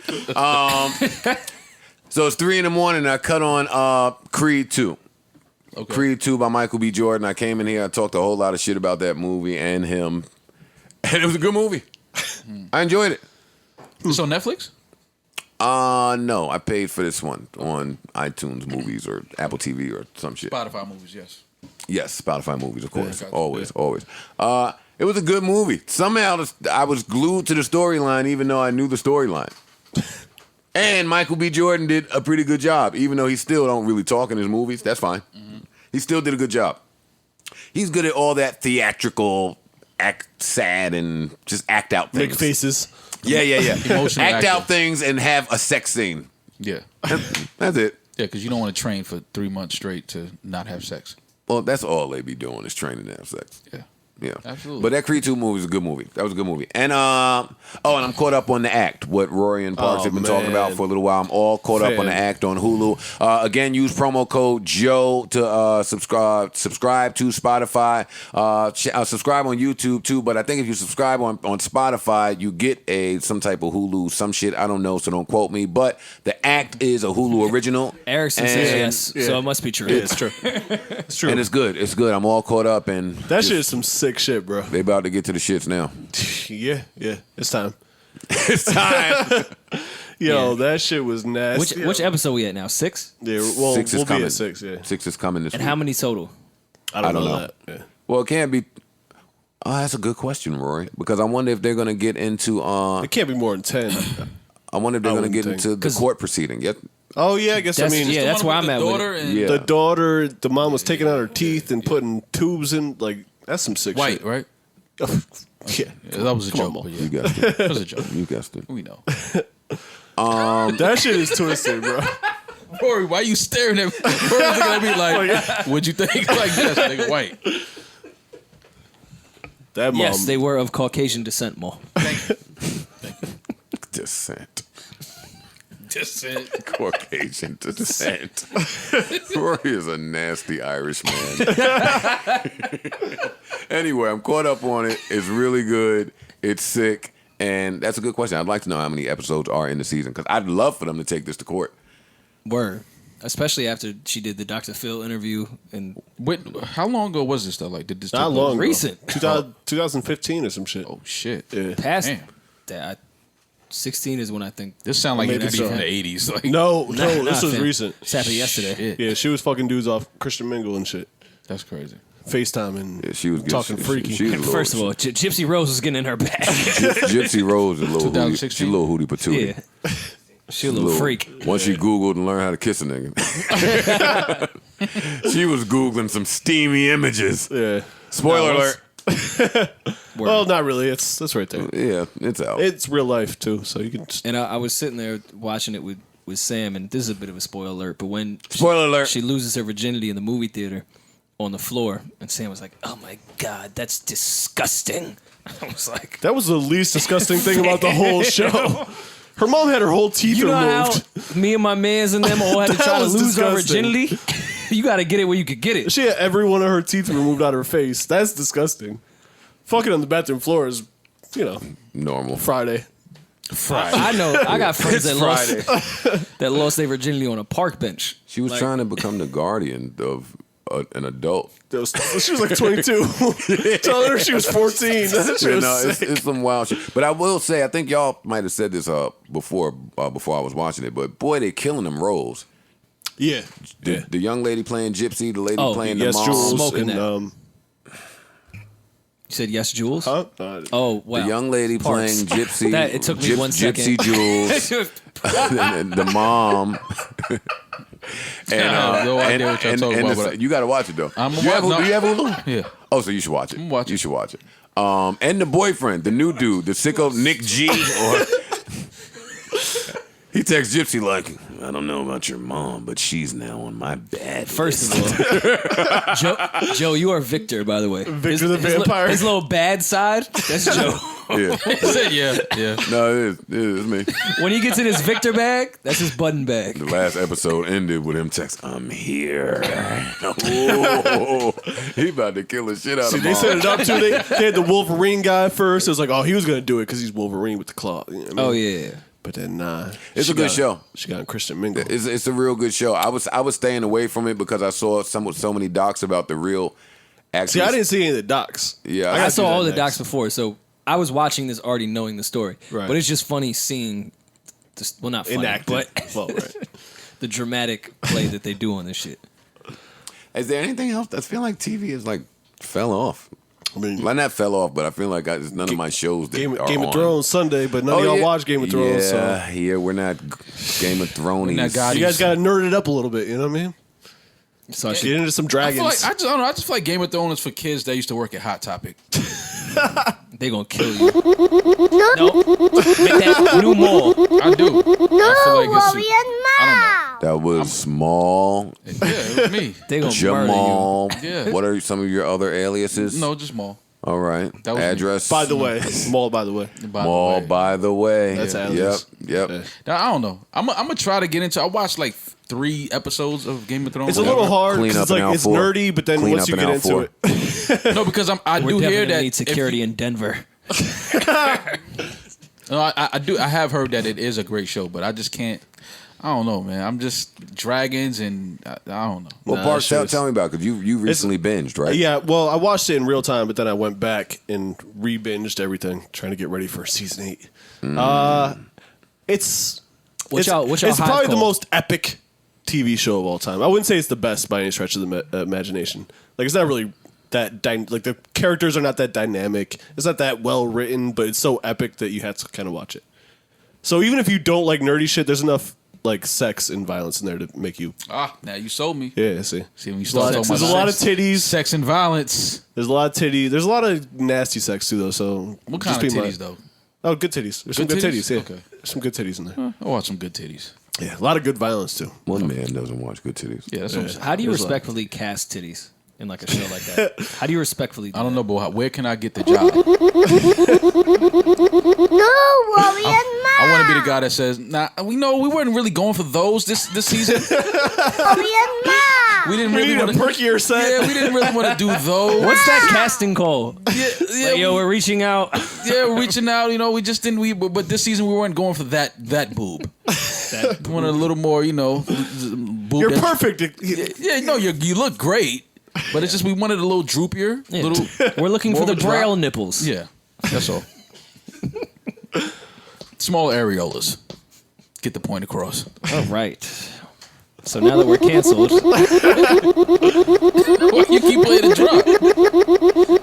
So it's 3 a.m. I cut on Creed 2. Okay. Creed 2 by Michael B. Jordan. I came in here. I talked a whole lot of shit about that movie and him. And it was a good movie. I enjoyed it. It's on Netflix? No. I paid for this one on iTunes Movies or Apple TV or some shit. Spotify movies, yes. Yes, Spotify Movies, of course. Yeah. Always. It was a good movie. Somehow I was glued to the storyline even though I knew the storyline. And Michael B. Jordan did a pretty good job, even though he still don't really talk in his movies. That's fine. Mm-hmm. He still did a good job. He's good at all that theatrical, act sad and just act out things. Make faces. Yeah. Emotional Act acting. out things and have a sex scene. Yeah. That's it. Yeah, because you don't want to train for 3 months straight to not have sex. Well, that's all they be doing is training to have sex. Yeah. Yeah, Absolutely. But that Creed 2 movie was a good movie. That was a good movie. And and I'm caught up on The Act. What Rory and Parks have been talking about for a little while. I'm all caught up on The Act on Hulu. Again, use promo code Joe to subscribe to Spotify. Subscribe on YouTube too. But I think if you subscribe on Spotify, you get some type of Hulu, some shit. I don't know, so don't quote me. But The Act is a Hulu original. Erickson says yes, so it must be true. Yeah, it's true. It's true. And it's good. It's good. I'm all caught up and That shit is some sick shit, bro. they about to get to the shits now. Yeah. It's time. It's time. Yo, that shit was nasty. Which episode we at now? 6? Yeah, well, 6 is we'll be coming. at 6, yeah. 6 is coming this And week. how many total? I don't know. know. That. Yeah. Well, it can't be. Oh, that's a good question, Rory. Because I wonder if they're going to get into. It can't be more than 10. I wonder if they're I going to get wouldn't into think. the court proceeding. Yet, Oh, yeah, I guess, That's, I mean, yeah, that's where I'm at with daughter it. and yeah, the daughter, the mom was taking out her teeth and putting tubes in, like, that's some sick White, shit. right? Yeah. Yeah, that was a joke. on, But you yeah. guessed it. That was a joke. You guessed it. We know. That shit is twisted, bro. Rory, why you staring at me? Rory's looking at me like, what'd you think? Like, yes, nigga, white. That mom. Yes, they were of Caucasian descent, Mo. Descent. Descent. Caucasian descent. Rory is a nasty Irish man. Anyway, I'm caught up on it. It's really good. It's sick. And that's a good question. I'd like to know how many episodes are in the season because I'd love for them to take this to court. Word. Especially after she did the Dr. Phil interview and Wait, how long ago was this though? Like, did this Not take long place? ago. Recent. 2015 or some shit. Oh shit! Yeah. past Damn. that. 16 is when I think. This sound like it Maybe could be so. from the '80s. Like, No, Nah, this was fam. recent. This happened yesterday. Shit. Yeah, she was fucking dudes off Christian Mingle and shit. That's crazy. FaceTime and Yeah, she was good. talking freaky. She was a little- First of all, Gypsy Rose was getting in her bag. Gypsy Rose is a little hootie. 2016? She a little hootie patootie. Yeah. She a little freak. Once she Googled and learned how to kiss a nigga. She was Googling some steamy images. Yeah. Spoiler No, alert. Well, not really. That's right there. Yeah, it's out. It's real life too, so you can. And I was sitting there watching it with Sam, and this is a bit of a spoiler alert, but when Spoiler alert. she loses her virginity in the movie theater, on the floor, and Sam was like, "Oh my God, that's disgusting." I was like, That was the least disgusting thing about the whole show. Her mom had her whole teeth "You know removed. how me and my mans and them all had to That try to was lose our disgusting. virginity? You got to get it where you could get it." She had every one of her teeth removed out of her face. That's disgusting. Fucking on the bathroom floor is, Normal. Friday. I know. I got friends that Friday. that lost their virginity on a park bench. She was trying to become the guardian of an adult. She was like 22. Telling her she was 14. That shit was sick. It's some wild shit. But I will say, I think y'all might have said this before I was watching it. But boy, they killing them roles. Yeah. The young lady playing Gypsy, the lady playing the Yes, mom. Jules. Smoking And, You said yes, Jules? huh? Oh, wow. The young lady Parks. playing Gypsy. It took me 1 second. Gypsy Jules. the mom. No idea what y'all talking about, but you got to watch it though. I'm Do you have Hulu? Yeah. Oh, so you should watch it. I'm watching. You should watch it. And the boyfriend, the new dude, the sicko Nick G. He texts Gypsy like, "I don't know about your mom, but she's now on my bad First list." of all, Joe, you are Victor, by the way. Victor the vampire. His little bad side, that's Joe. Yeah. He said, yeah. No, it is me. When he gets in his Victor bag, that's his Budden bag. The last episode ended with him text, "I'm here." Oh, he about to kill the shit out See, of they mom. set it up too. They had the Wolverine guy first. It was like, oh, he was going to do it because he's Wolverine with the claw. You know what I mean? Oh, yeah. But then, It's a good show. She got Christian Mingle. It's a real good show. I was staying away from it because I saw so many docs about the real actors. See, I didn't see any of the docs. Yeah, I gotta saw do that all the next. docs before, so I was watching this already knowing the story. Right. But it's just funny seeing, this, well, not funny, Enacted. but Well, right. the dramatic play that they do on this shit. Is there anything else? I feel like TV is like fell off. I mean, Well, not fell off, but I feel like it's none of my shows that Game are of on. Thrones Sunday, but none of y'all watch Game of Thrones. Yeah, yeah, we're not Game of Thrones. not God- So you guys got to nerd it up a little bit. You know what I mean? So I Get should, into some I dragons. don't know. I just feel like Game of Thrones is for kids that used to work at Hot Topic. they gonna kill you. No, make that new mall. I do. I feel like it's. Worry and Mom. That was Small, Yeah, it was me. They gonna Jamal. Yeah. What are some of your other aliases? No, just Maul. All right. That was me. Address. by the way, Maul, by the way. Mall, by the way. That's Yep. alias. Yep. Yeah. Now, I don't know. I'm gonna try to get into. I watched like 3 episodes of Game of Thrones. It's a little hard Clean because up it's in like it's L4. nerdy, but then Clean once up you in get into L4. it, No, because I We're do definitely hear gonna that need security in Denver. No, I do. I have heard that it is a great show, but I just can't. I don't know, man. I'm just dragons, and I don't know. Well, Nah, Park, that shit tell is- me about it, because you recently binged, right? yeah. Well, I watched it in real time, but then I went back and re-binged everything, trying to get ready for season 8. It's What's y'all it's hype probably the called? most epic TV show of all time. I wouldn't say it's the best by any stretch of the imagination. Like, it's not really that like the characters are not that dynamic. It's not that well written, but it's so epic that you have to kind of watch it. So even if you don't like nerdy shit, there's enough like sex and violence in there to make you. Now you sold me. Yeah, see. See, when you There's a lot, start talking there's a about lot of titties. sex and violence. There's a lot of titty. There's a lot of nasty sex too, though. So What kind just of be titties though? Oh, good titties. There's some Good good titties? titties. Yeah, Okay. There's some good titties in there. I watch some good titties. Yeah, a lot of good violence too. One man doesn't watch good titties. Yeah, that's what I'm saying. How do you There's a lot. respectfully cast titties in like a show like that? How do you respectfully do I don't that? know, but where can I get the job? No worry and I want to be the guy that says, "Nah, we weren't really going for those this season. worry and Mom. We didn't We really need a want to. perkier set. Yeah, we didn't really want to do those. What's that casting call? Yeah, Like, yo, we're reaching out. we're reaching out. We just didn't. But this season we weren't going for that boob. We wanted a little more. Boob. You're that's- perfect. Yeah, no, you look great, but it's just we wanted a little droopier. Yeah. Little. We're looking More for the of a drop. braille nipples. Yeah, that's all. Small areolas. Get the point across. All right. So now that we're canceled, Why you keep playing the drop?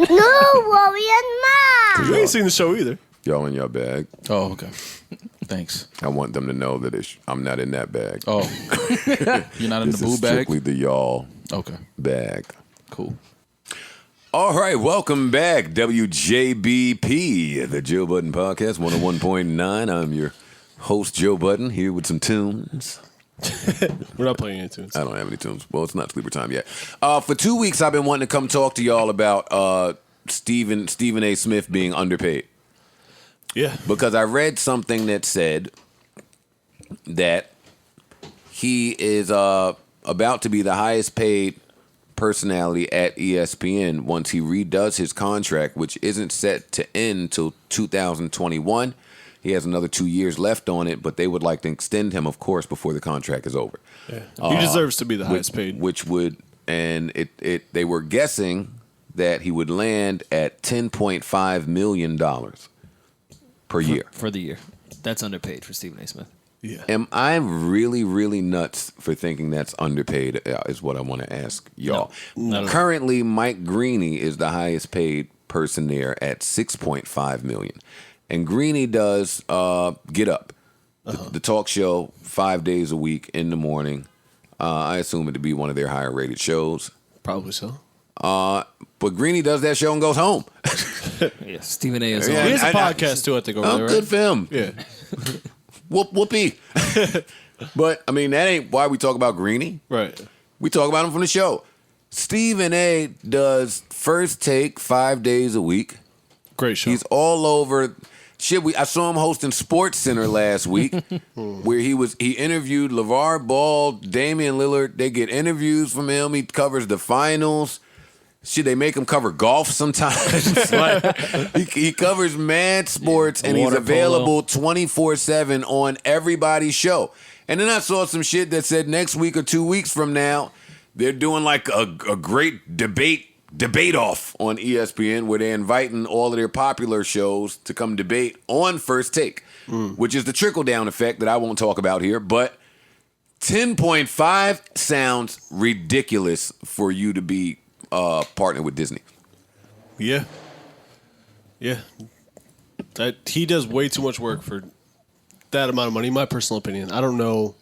No worry and Mom. You ain't seen the show either. Y'all in your bag. Oh, okay. Thanks. I want them to know that I'm not in that bag. Oh, you're not in This the is boo bag. strictly the y'all Okay, bag. cool. All right, welcome back, WJBP, the Joe Budden Podcast, 101.9. I'm your host, Joe Budden, here with some tunes. We're not playing any tunes. I don't have any tunes. Well, it's not sleeper time yet. For 2 weeks, I've been wanting to come talk to y'all about Stephen A. Smith being underpaid. Yeah. Because I read something that said that he is about to be the highest paid personality at ESPN once he redoes his contract, which isn't set to end till 2021. He has another 2 years left on it, but they would like to extend him, of course, before the contract is over. Yeah. He deserves to be the highest paid. Which would, and they were guessing that he would land at $10.5 million per year. For the year. That's underpaid for Stephen A. Smith. Yeah. Am I really, really nuts for thinking that's underpaid? Is what I want to ask y'all. No. Currently, Mike Greeny is the highest paid person there at $6.5 million, and Greeny does Get Up, the talk show, 5 days a week in the morning. I assume it to be one of their higher rated shows. Probably so. But Greeny does that show and goes home. Yeah, Stephen A. is Yeah, on. He has a I- podcast too, I think, over Oh, there, good right? for him. Yeah. Whoopee. But I mean, that ain't why we talk about Greeny. Right. We talk about him from the show. Stephen A. does First Take 5 days a week. Great show. He's all over. Shit, I saw him hosting Sports Center last week, where he interviewed LeVar Ball, Damian Lillard. They get interviews from him. He covers the finals. Shit, they make him cover golf sometimes. Like, he covers mad sports, and he's Water available 24/7 on everybody's show. And then I saw some shit that said next week or 2 weeks from now, they're doing like a great debate off on ESPN, where they're inviting all of their popular shows to come debate on First Take, which is the trickle-down effect that I won't talk about here. But 10.5 sounds ridiculous for you to be partnered with Disney. Yeah. Yeah. That he does way too much work for that amount of money, in my personal opinion. I don't know,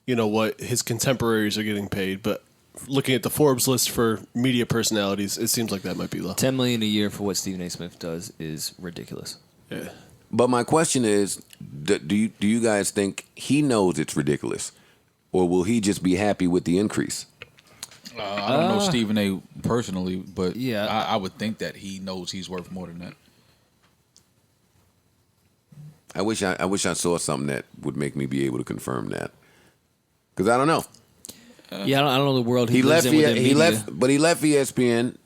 what his contemporaries are getting paid, but looking at the Forbes list for media personalities, it seems like that might be low. $10 million a year for what Stephen A. Smith does is ridiculous. Yeah. But my question is, do you guys think he knows it's ridiculous, or will he just be happy with the increase? I don't know Stephen A. personally, but Yeah. I would think that he knows he's worth more than that. I wish I saw something that would make me be able to confirm that, because I don't know. Yeah, I don't know the world he left. lives in within He media. left ESPN.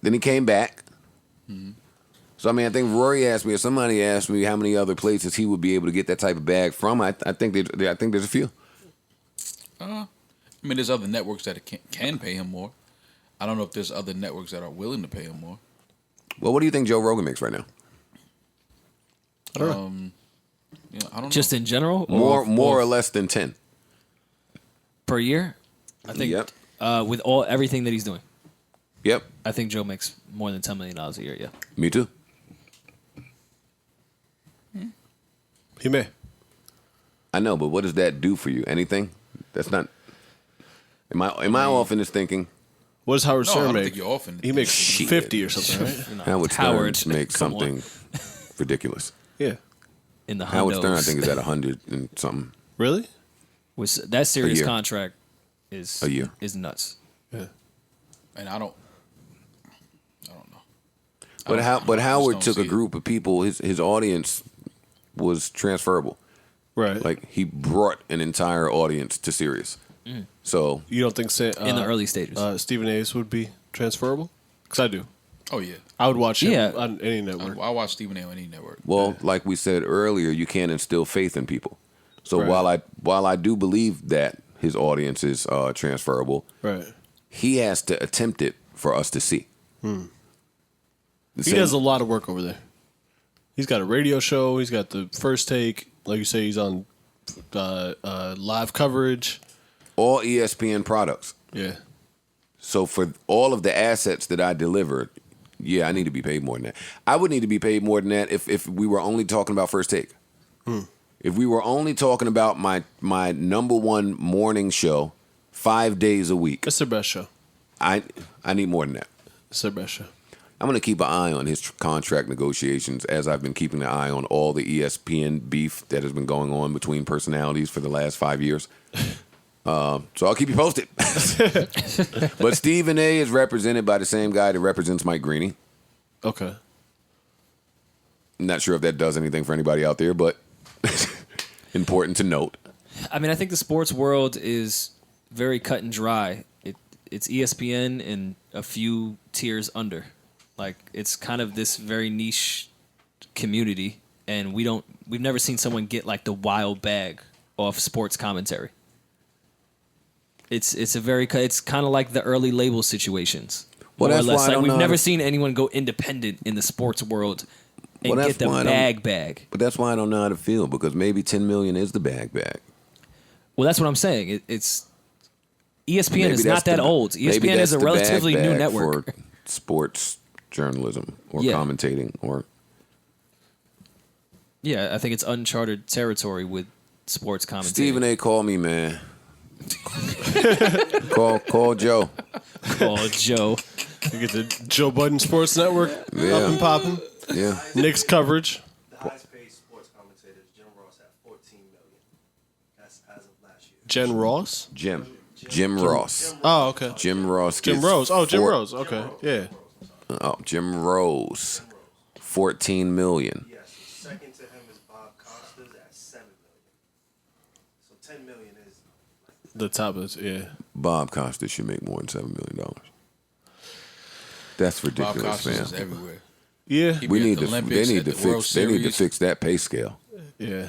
Then he came back. So I mean, I think Rory asked me, or somebody asked me, how many other places he would be able to get that type of bag from. I think there's a few. I mean, there's other networks that can pay him more. I don't know if there's other networks that are willing to pay him more. Well, what do you think Joe Rogan makes right now? I don't know. I don't Just know. in general? More or less than 10 per year? I think Yep. with everything that he's doing. Yep. I think Joe makes more than $10 million a year, yeah. Me too. He may. I know, but what does that do for you? Anything? That's not. Am I off in this thinking? What does Howard No, I Stern don't make? think you're off in He makes Shit. 50 or something, right? Howard Stern Howard, makes come on. something ridiculous. Yeah. In the Howard Stern, I hundos. think, is at 100 and something. Really? That serious year. contract is A year. is nuts. Yeah. And I don't know. But I just Howard don't took see a it. group of people. His audience was transferable. Right. Like, he brought an entire audience to Sirius. So You don't think In the early stages. Stephen A's would be transferable? Because I do. Oh yeah, I would watch him Yeah. on any network. I watch Stephen A. on any network. well, like we said earlier, you can't instill faith in people. So Right. while I do believe that his audience is transferable, Right. he has to attempt it for us to see. The He same- does a lot of work over there. He's got a radio show. He's got the First Take. Like you say, he's on live coverage. all ESPN products. Yeah. So for all of the assets that I deliver, yeah, I need to be paid more than that. I would need to be paid more than that if we were only talking about First Take. If we were only talking about my number one morning show 5 days a week, It's their best show. I need more than that. It's their best show. I'm going to keep an eye on his contract negotiations, as I've been keeping an eye on all the ESPN beef that has been going on between personalities for the last 5 years. So I'll keep you posted. But Stephen A. is represented by the same guy that represents Mike Greeny. Okay. Not sure if that does anything for anybody out there, but important to note. I mean, I think the sports world is very cut and dry. It's ESPN and a few tiers under. Like, it's kind of this very niche community, and we've never seen someone get like the wild bag off sports commentary. It's kind of like the early label situations. Well, more or that's less. why I Like, don't we've know never how to- seen anyone go independent in the sports world and Well, get the that's why I don't- bag. But that's why I don't know how to feel, because maybe 10 million is the bag. Well, that's what I'm saying. It's ESPN Maybe is that's not that the- old. maybe ESPN that's is a the relatively new bag network. for sports journalism or Yeah. commentating or. Yeah, I think it's uncharted territory with sports commentating. Stephen A. Call me, man. call Joe. Oh, Joe. You get the Joe Budden Sports Network up and popping. Yeah. Knicks coverage. The highest paid sports commentator is Jim Ross at $14 million. That's as of last year. Jen Ross. Jim Ross. Oh, okay. Jim Ross. Jim gets Rose. Oh, Jim four- Rose. Okay. Yeah. Oh, Jim Rose. 14 million. Yes, second to him is Bob Costas at $7 million. So $10 million is The top is, yeah. Bob Costas should make more than $7 million. That's Bob ridiculous, Costas man. is everywhere. Yeah. He We be at need the to. Olympics, They need at to the World fix. They need to Series. fix that pay scale. Yeah.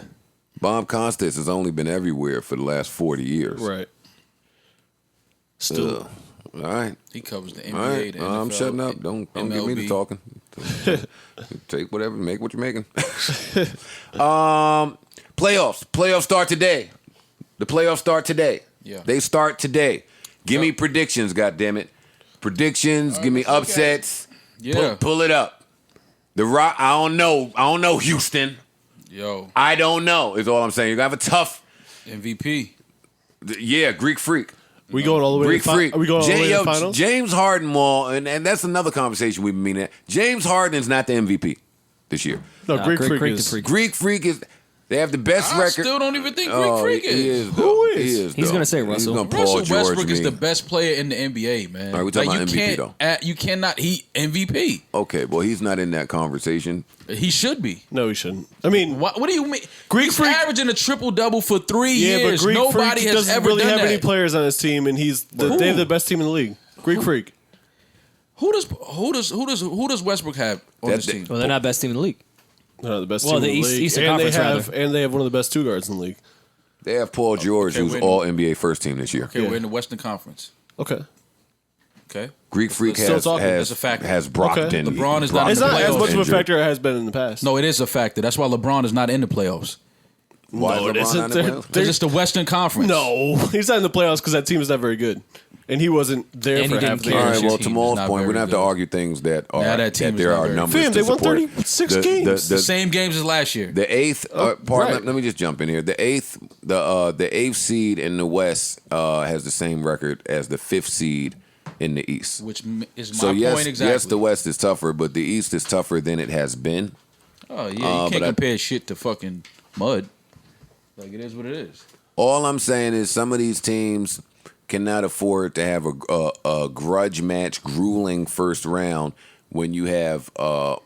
Bob Costas has only been everywhere for the last 40 years. Right. Still. Ugh. All right. He covers the NBA, All right. the NFL, I'm shutting up. Don't get me to MLB. talking. Take whatever. Make what you're making. Playoffs. Playoffs start today. The playoffs start today. Yeah. They start today. Give me predictions, goddammit. Predictions. Give me let's look at it. upsets. Yeah. Pull it up. The Rock. I don't know Houston. Yo, I don't know. Is all I'm saying. You're gonna have a tough. MVP. Yeah, Greek Freak. We going all the way Greek to the Freak. Are we going all the way to Yo, the finals? James Harden and that's another conversation we've been meaning. James Harden's not the MVP this year. No, Nah, Greek Greek Freak Freak is. is freak. Greek Freak is. They have the best I record. still don't even think Greek Oh, Freak he is. though. Who is? He is He's though. gonna say Russell. He's gonna Paul Russell George Westbrook is me. the best player in the NBA, man. All right, we talking about you MVP can't, though. You cannot. He MVP. Okay, well he's not in that conversation. He should be. No, he shouldn't. I mean, What do you mean? Greek He's Freak- averaging a triple double for 3 yeah, years. but Greek Nobody Freak has doesn't ever really done have that. any players on his team, and they have the best team in the league. Greek Freak. Who does Westbrook have on That's his the- team? Well, they're not best team in the league. They're not the best Well, team the in the East- league. Eastern and Conference, they have one of the best two guards in the league. They have Paul George, okay, who's wait. all NBA first team this year. Okay, Yeah. we're in the Western Conference. Okay. Okay, Greek Freak Still has talking. That's a fact. Brogdon. Okay. LeBron is not in It's the not as playoffs. much of a Injured. factor as it has been in the past. No, it is a factor. That's why LeBron is not in the playoffs. Why No, is it LeBron isn't. not in the They're- playoffs? Because it's the Western Conference. No, he's not in the playoffs because that team is not very good, and he wasn't there And he for didn't half the care. All year. right. Your Well, team to is Maul's not point, we very don't have to good. argue things that are Now that that, team is there not are very numbers. Fam, to they won support. 36 games. The same games as last year. The eighth right. Let me just jump in here. The eighth seed in the West has the same record as the fifth seed in the East. Which is my So yes, point exactly. yes, the West is tougher, but the East is tougher than it has been. Oh yeah, you but can't I- compare shit to fucking mud. Like it is what it is. All I'm saying is some of these teams cannot afford to have a grudge match, grueling first round when you have a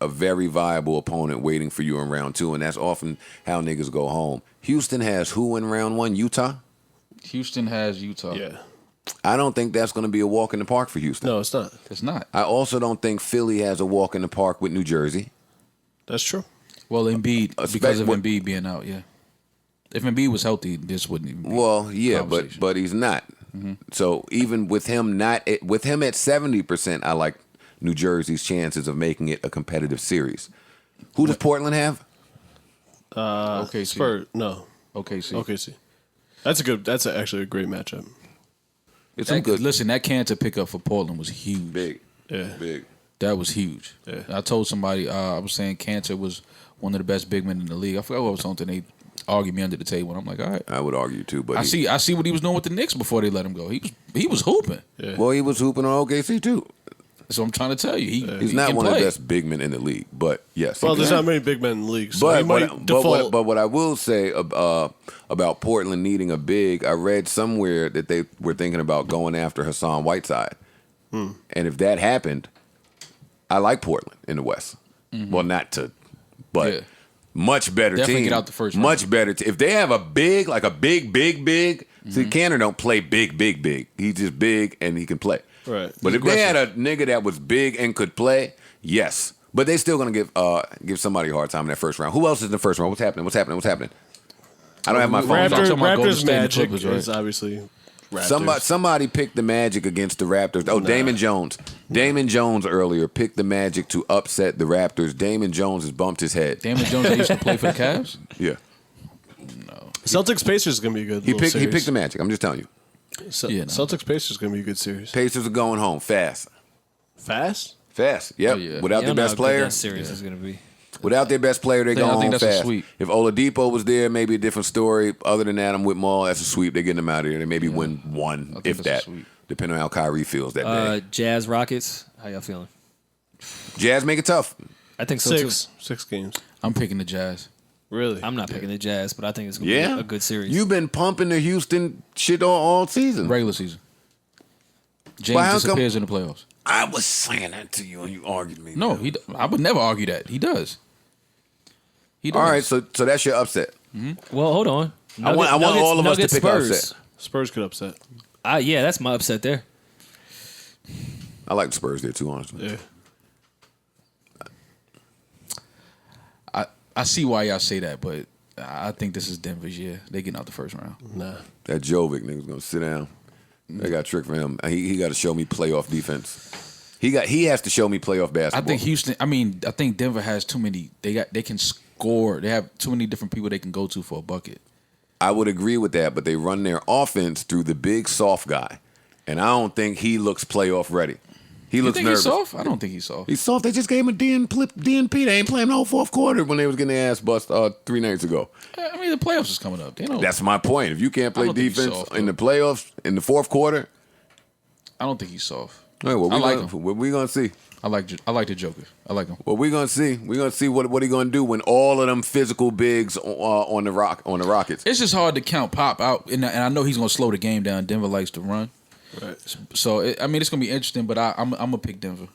very viable opponent waiting for you in round two, and that's often how niggas go home. Houston has who in round one? Utah? Houston has Utah. Yeah. I don't think that's going to be a walk in the park for Houston. No, it's not. It's not. I also don't think Philly has a walk in the park with New Jersey. That's true. Well, Embiid because of what- Embiid being out. Yeah. If Embiid was healthy, this wouldn't even. Be Well, yeah, conversation. but he's not. So even with him at 70%, I like New Jersey's chances of making it a competitive series. Who does Portland have? Okay, Spurs. No. OKC. OKC. That's actually a great matchup. It's some good. Listen, that Cantor pickup for Portland was huge. Big. Yeah. Big. That was huge. Yeah. I told somebody I was saying Cantor was one of the best big men in the league. I forgot what was something they argued me under the table, and I'm like, all right. I would argue too, but I see what he was doing with the Knicks before they let him go. He was hooping. Yeah. Well, he was hooping on OKC too. That's what I'm trying to tell you. He's he not can one of play. the best big men in the league, but yes. Well, he there's can. not many big men in the league, so But he might default. what I will say about Portland needing a big, I read somewhere that they were thinking about going after Hassan Whiteside, and if that happened, I like Portland in the West. Well, not to, but Yeah. much better Definitely team. get out the first round. Much better. If they have a big, like a big. See, Canner don't play big. He's just big and he can play. Right. But He's if they had a nigga that was big and could play, yes. But they still gonna give somebody a hard time in that first round. Who else is in the first round? What's happening? I don't have my phone. talking about Golden Raptors State and the Magic Clippers, right? is obviously Raptors. Somebody picked the Magic against the Raptors. Oh, Damon Jones. Damon Jones earlier picked the Magic to upset the Raptors. Damon Jones has bumped his head. Damon Jones that used to play for the Cavs? Yeah. Celtics Pacers is gonna be a good. He little series. picked the Magic. I'm just telling you. Yeah, no. Celtics Pacers is gonna be a good series. Pacers are going home fast. Fast. Yep. Oh, yeah. Without You their don't know best how good player. that series is gonna be. Without their best player, they I go think home that's a fast. sweep. If Oladipo was there, maybe a different story. Other than that, I'm with Maul. That's a sweep. They're getting them out of here. They maybe win one, think if that's a that, sweep. depending on how Kyrie feels that day. Jazz Rockets. How y'all feeling? Jazz make it tough. I think so too. 6 games. I'm picking the Jazz. Really? I'm not picking the Jazz, but I think it's gonna Yeah, be a good series. You've been pumping the Houston shit all season. Regular season. James Well, how come- disappears in the playoffs. I was saying that to you, and you argued me. No, I would never argue that. He does. He does. All right, so that's your upset. well, hold on. I want all of us to pick an Spurs. upset. Spurs could upset. Yeah, that's my upset there. I like the Spurs there too, honestly. Yeah. I see why y'all say that, but I think this is Denver's year. They getting out the first round. Nah. That Jovic nigga's gonna sit down. They got a trick for him. He got to show me playoff defense. He has to show me playoff basketball. I think Houston. I think Denver has too many. They can score. They have too many different people they can go to for a bucket. I would agree with that, but they run their offense through the big soft guy, and I don't think he looks playoff ready. He You looks think nervous. he's soft? I don't think he's soft. He's soft. They just gave him a DNP. They ain't playing the whole fourth quarter when they was getting their ass bust 3 nights ago. I mean, the playoffs is coming up. They know. That's my point. If you can't play I don't think he's defense soft, in though. the playoffs in the fourth quarter, I don't think he's soft. all right, I like him. what we gonna see? I like the Joker. I like him. What we gonna see? We gonna see what he gonna do when all of them physical bigs on the Rockets. It's just hard to count Pop out, and I know he's gonna slow the game down. Denver likes to run, Right. so it's gonna be interesting. But I'm gonna pick Denver.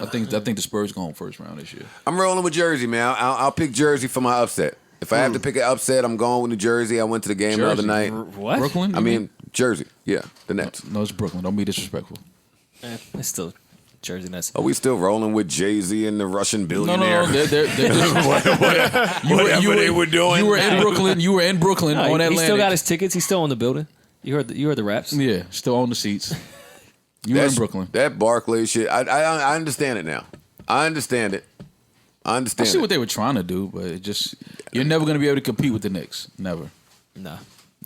I think the Spurs go home first round this year. I'm rolling with Jersey, man. I'll pick Jersey for my upset. If I have to pick an upset, I'm going with New Jersey. I went to the game the other Jersey? night. What? Brooklyn? I mean, Jersey. Yeah, the Nets. no, it's Brooklyn. Don't be disrespectful. It's still Jersey Nets. Are we still rolling with Jay-Z and the Russian No, billionaire? they're just, Whatever they were doing. You were in Brooklyn. You were in Brooklyn No, on he Atlantic. still got his tickets. He's still on the building. You heard the raps. Yeah, still on the seats. You were in Brooklyn. That Barclays shit. I understand it now. I understand it. I see what they were trying to do, but it just you're never going to be able to compete with the Knicks. Never. Nah.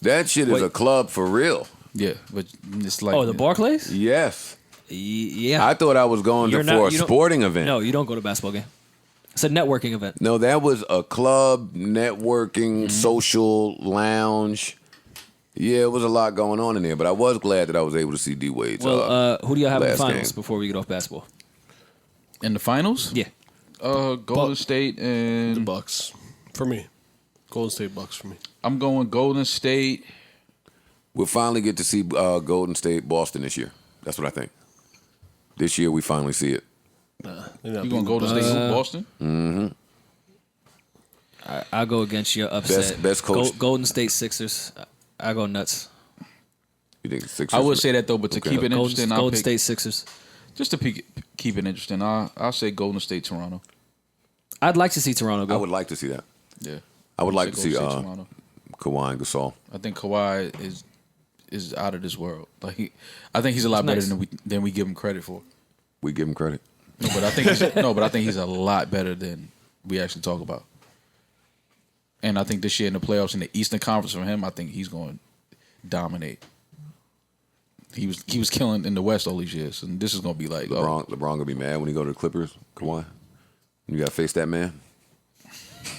That shit is Wait. a club for real. Yeah, but it's like Oh, the Barclays? Yes. Yeah. I thought I was going You're for not- a you don't- sporting event. No, you don't go to a basketball game. It's a networking event. No, that was a club, networking, social lounge. Yeah, it was a lot going on in there, but I was glad that I was able to see D Wade's. Well, who do y'all have in the last finals game. before we get off basketball? in the finals. Yeah. Golden State The and Bucks. For me. Golden State Bucks for me. I'm going Golden State. We'll finally get to see Golden State Boston this year. That's what I think. This year we finally see it. You going Golden State and Boston? Mm-hmm. I'll go against your upset. Best coach. Golden State Sixers. I go nuts. You think Sixers? I would say that though, but to Okay. keep it interesting, I'll Golden pick, State Sixers. just to keep it interesting, I'll say Golden State Toronto. I'd like to see Toronto go. I would like to see that. Yeah, I would like to see Golden State, Toronto. Kawhi and Gasol. I think Kawhi is out of this world. Like I think he's a lot better nice. than we give him credit for. We give him credit. No, but I think he's a lot better than we actually talk about. And I think this year in the playoffs in the Eastern Conference for him, I think he's going to dominate. He was killing in the West all these years, and this is going to be like LeBron gonna be mad when he go to the Clippers. Kawhi, you gotta face that man.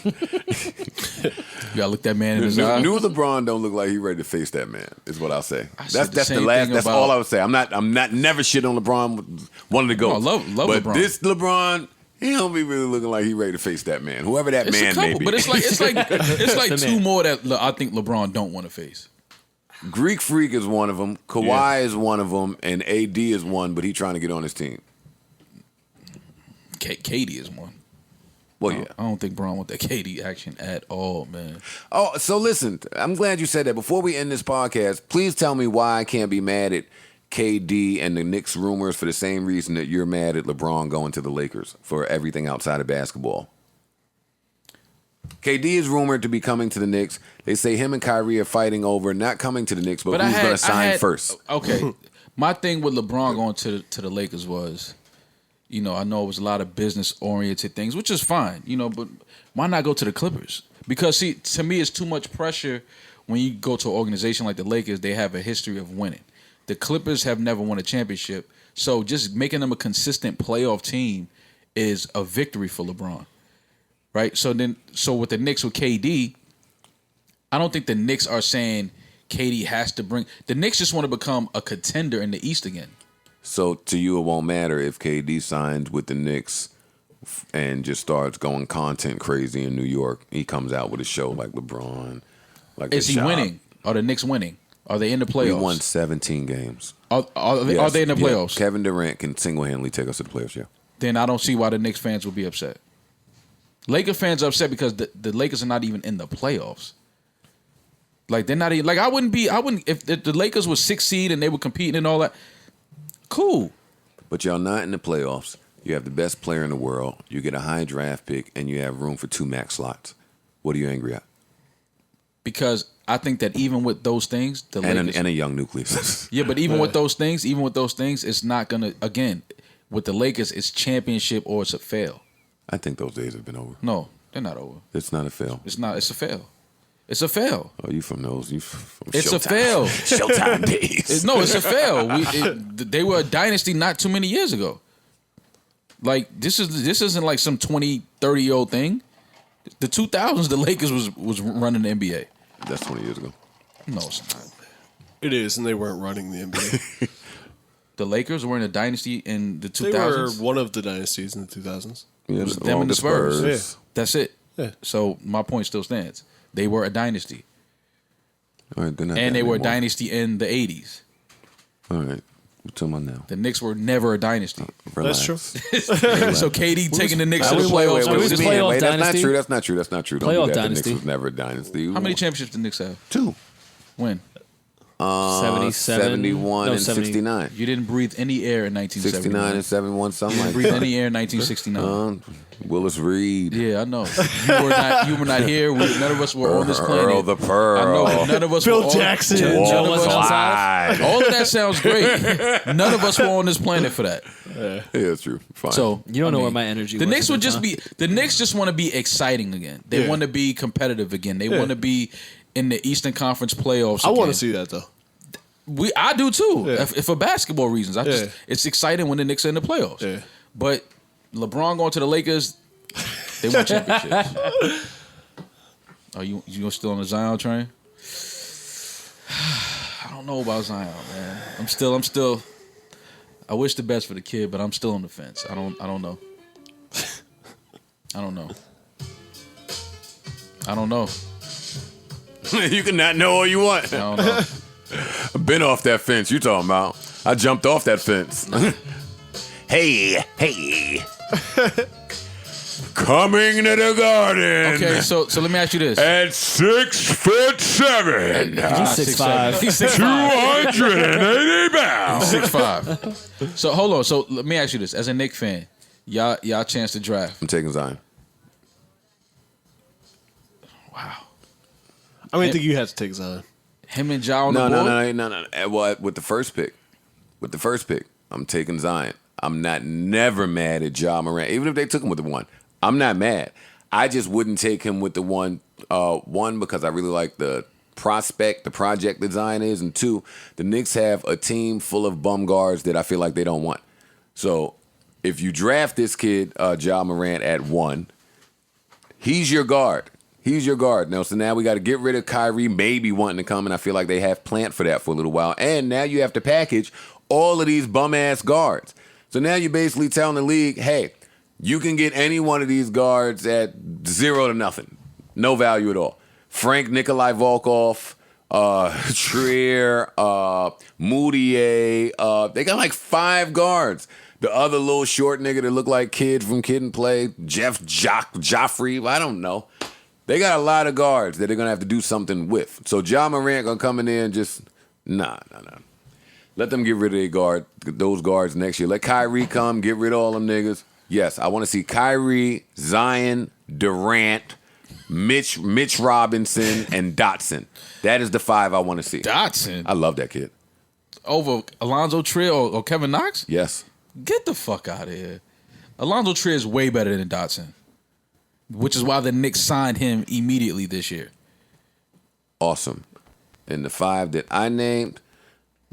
You gotta look that man in his New, eye. new LeBron don't look like he ready to face that man. Is what I'll say. said the That's the same last. thing That's about- all I would say. I'm not never shit on LeBron. Wanted to go. No, I love but LeBron. this LeBron, he don't be really looking like he ready to face that man. Whoever that It's man a couple, may be. but it's like The two man. more that I think LeBron don't want to face. Greek Freak is one of them. Kawhi is one of them, and AD is one. But he trying to get on his team. KD is one. Well, yeah. I don't think Braun want that KD action at all, man. Oh, so listen, I'm glad you said that. Before we end this podcast, please tell me why I can't be mad at KD and the Knicks rumors for the same reason that you're mad at LeBron going to the Lakers for everything outside of basketball. KD is rumored to be coming to the Knicks. They say him and Kyrie are fighting over not coming to the Knicks, but who's going to sign first. Okay, my thing with LeBron going to the Lakers was, I know it was a lot of business-oriented things, which is fine, but why not go to the Clippers? Because, see, to me, it's too much pressure when you go to an organization like the Lakers. They have a history of winning. The Clippers have never won a championship, so just making them a consistent playoff team is a victory for LeBron, right? So with the Knicks with KD, I don't think the Knicks are saying KD has to bring. The Knicks just want to become a contender in the East again. So to you, it won't matter if KD signs with the Knicks and just starts going content crazy in New York. He comes out with a show like LeBron. Like Is he winning? Are the Knicks winning? Are they in the playoffs? We won 17 games. Are they in the Yeah. playoffs? Kevin Durant can single-handedly take us to the playoffs, yeah. Then I don't see why the Knicks fans would be upset. Laker fans are upset because the Lakers are not even in the playoffs. Like they're not even like I wouldn't if the Lakers were 6th seed and they were competing and all that. Cool. But y'all not in the playoffs. You have the best player in the world. You get a high draft pick, and you have room for 2 max slots. What are you angry at? Because I think that even with those things, the Lakers And a young nucleus. Yeah, but even with those things, it's not gonna again, with the Lakers, it's championship or it's a fail. I think those days have been over. No, they're not over. It's not a fail. It's not, it's a fail. It's a fail. Oh, you from those? You from It's a Showtime. fail. Showtime days. No, it's a fail. They were a dynasty not too many years ago. Like this isn't like some 20, 30-year-old thing. The 2000s, the Lakers was running the NBA. That's 20 years ago. No, it's not. It is, and they weren't running the NBA. The Lakers were in a dynasty in the 2000s. They were one of the dynasties in the 2000s. Yeah, was them along and the Spurs. Yeah. That's it. Yeah. So my point still stands. They were a dynasty. All right, they're not And that they were a anymore. dynasty in the 80s. All right. What talking about now? The Knicks were never a dynasty. Relax. That's true. So KD taking the Knicks to the Wait, playoffs. wait, that's playoff not dynasty? true. That's not true. That's not true. Don't Playoff do that. dynasty. The Knicks was never a dynasty. How many championships did the Knicks have? 2. When? 77, 71 no, and 70. 69. You didn't breathe any air in 1979. 69 and 71, something like Breathe that. any air in 1969. Willis Reed. Yeah, I know. You were not here. None of us were on this planet. Earl the Pearl. I know, but none of us Bill were Jackson. None of Joe was us- outside. all of that sounds great. None of us were on this planet for that. Yeah, that's true. Fine. So You don't know I where mean, my energy The was Knicks at would that just time. be. The Knicks just want to be exciting again. They Yeah. want to be competitive again. They want to be in the Eastern Conference playoffs. I want again. to see that, though. I do too. Yeah. If for basketball reasons, Yeah. it's exciting when the Knicks are in the playoffs. Yeah. But LeBron going to the Lakers, they want championships. Are you still on the Zion train? I don't know about Zion, man. I'm still. I wish the best for the kid, but I'm still on the fence. I don't know. I don't know. I don't know. you can not know all you want. I don't know. I've been off that fence you talking about. I jumped off that fence. hey. Coming to the Garden. Okay, so let me ask you this. At 6'7". He's 6'5". He's 6'5". 280 pounds. 6'5". So hold on. So let me ask you this: as a Knicks fan, y'all chance to draft. I'm taking Zion. Wow. I mean, I think you have to take Zion. Him and Ja on the board. No. Well, with the first pick, I'm taking Zion. I'm never mad at Ja Morant, even if they took him with the 1. I'm not mad. I just wouldn't take him with the 1. 1 because I really like the prospect, the project that Zion is, and 2, the Knicks have a team full of bum guards that I feel like they don't want. So if you draft this kid, Ja Morant, at 1, He's your guard. He's your guard. Now, so now we got to get rid of Kyrie maybe wanting to come, and I feel like they have planned for that for a little while. And now you have to package all of these bum-ass guards. So now you're basically telling the league, hey, you can get any one of these guards at 0 to nothing. No value at all. Frank Nikolai Volkov, Trier, Moutier. They got like 5 guards. The other little short nigga that look like Kid from Kid and Play, Joffrey, I don't know. They got a lot of guards that they're going to have to do something with. So Ja Morant going to come in there and just, nah. Let them get rid of those guards next year. Let Kyrie come, get rid of all them niggas. Yes, I want to see Kyrie, Zion, Durant, Mitch Robinson, and Dotson. That is the 5 I want to see. Dotson? I love that kid. Over Alonzo Trier or Kevin Knox? Yes. Get the fuck out of here. Alonzo Trier is way better than Dotson, which is why the Knicks signed him immediately this year. Awesome. And the 5 that I named,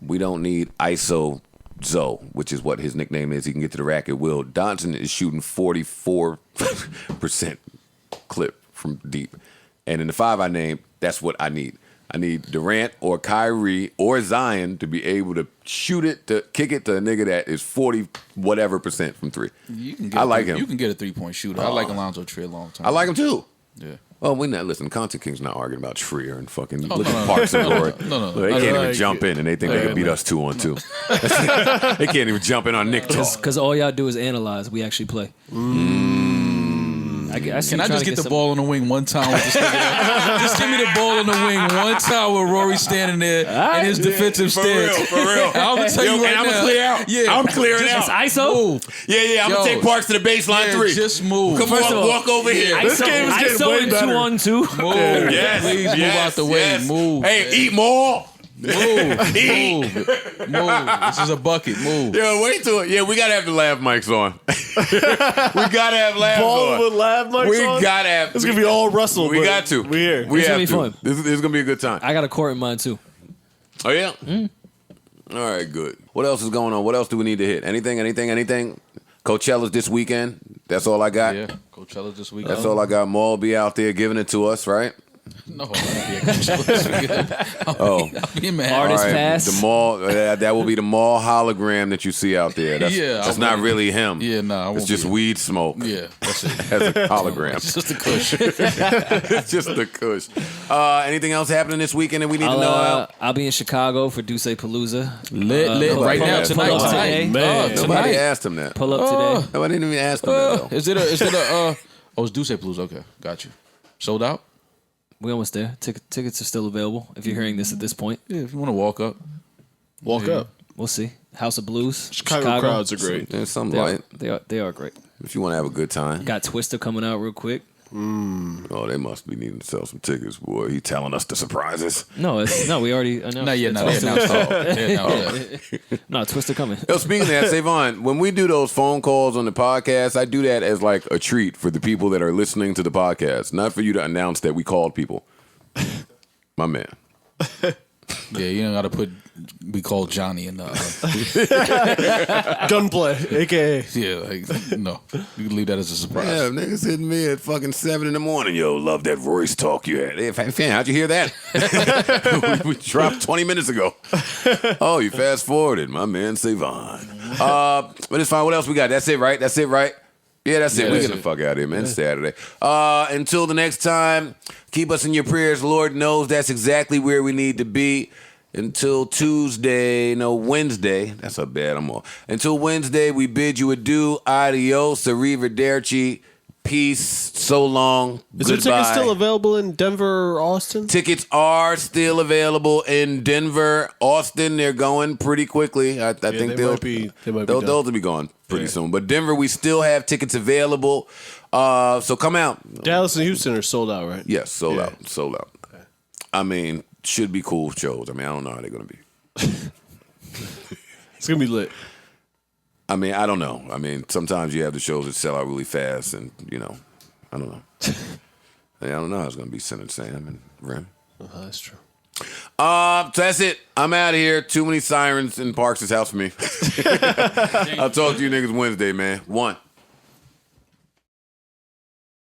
we don't need ISO Zoe, which is what his nickname is. He can get to the rack at will. Dotson is shooting 44% clip from deep. And in the 5 I named, that's what I need. I need Durant or Kyrie or Zion to be able to shoot it, to kick it to a nigga that is 40% from 3. I like him. You can get a 3-point shooter. I like Alonzo Trier long time. I like him too. Yeah. Well, we not listen. Content King's not arguing about Trier and fucking look at Parks and Rory. No. They can't even jump in, and they think they can beat us 2-on-2. They can't even jump in on Nick talk. Because all y'all do is analyze. We actually play. Can I just get the ball on the wing one time? With this nigga? Just give me the ball on the wing one time with Rory standing there in his defensive stance. For real. I'm gonna tell you right I'm now. gonna clear out. Yeah, I'm clearing out. ISO? Move. Yeah. I'm gonna take Parks to the baseline 3. Just move. Come on, walk over here. This game is getting way ISO better. 2-on-2. Move. Yes, Please move out the way. yes. Move. Hey, eat more. Move. This is a bucket. Move. Yo, wait till it. Yeah, we gotta have the lav mics on. We gotta have lav Ball on. with lav mics We on? gotta have. It's gonna be all Russell. We but got to. We here. We It's have gonna be to. fun. This is gonna be a good time. I got a court in mind, too. Oh yeah. All right, good. What else is going on? What else do we need to hit? Anything? Coachella's this weekend. That's all I got. Yeah. Coachella's this week. That's all I got. Maul be out there giving it to us, right? No, I'll be at Coachella this weekend. Oh. I'll be mad. Artist All right, pass. the Maul. That will be the Maul hologram that you see out there. That's not really him. Yeah, I won't It's just be. weed smoke. Yeah, that's it. As a hologram. It's just a kush. It's just the kush. Anything else happening this weekend that we need to know about? I'll be in Chicago for Duce Palooza. Lit right now pull tonight. up Tonight. Man. Nobody Tonight. asked him that. Pull up today. Nobody didn't even ask him that, though. Is it a it's Duce Blues. Okay, got you. Sold out? We almost there. Tickets are still available if you're hearing this at this point. Yeah, if you want to walk up. Walk up. We'll see. House of Blues. Chicago crowds are great. There's some They light. they are great. If you want to have a good time. Got Twister coming out real quick. Oh, they must be needing to sell some tickets, boy. He telling us the surprises. No, we already announced. Not yet. it. No, they announced it. No, Twister coming. Yo, speaking of that, Savon, when we do those phone calls on the podcast, I do that as like a treat for the people that are listening to the podcast, not for you to announce that we called people. My man. Yeah, you don't got to put. We call Johnny in the. Gunplay, aka. Yeah, like, no, you can leave that as a surprise. Yeah, niggas hitting me at fucking 7 in the morning. Yo, love that voice talk you had. Hey, fan, how'd you hear that? we dropped 20 minutes ago. Oh, you fast forwarded. My man, Savon. But it's fine. What else we got? That's it, right? Yeah, that's it. We that's get the it. fuck out of here, man. It's Saturday. Until the next time, keep us in your prayers. Lord knows that's exactly where we need to be. Until Wednesday. That's a bad. I'm off. Until Wednesday, we bid you adieu. Adios. Arrivederci. Peace. So long. Is there Goodbye. tickets still available in Denver or Austin? Tickets are still available in Denver, Austin. They're going pretty quickly. I think they they'll might be done. those will be going pretty soon. But Denver, we still have tickets available. So come out. Dallas and Houston are sold out, right? Yes, sold Yeah. out. Sold out. I mean, should be cool shows. I mean, I don't know how they're going to be. It's gonna be lit. I mean, I don't know. I mean, sometimes you have the shows that sell out really fast, and I don't know. I don't know how it's going to be Senator Sam and Rim. That's true. So that's it. I'm out of here. Too many sirens in Parks' house for me. I'll talk to you niggas Wednesday, man. 1.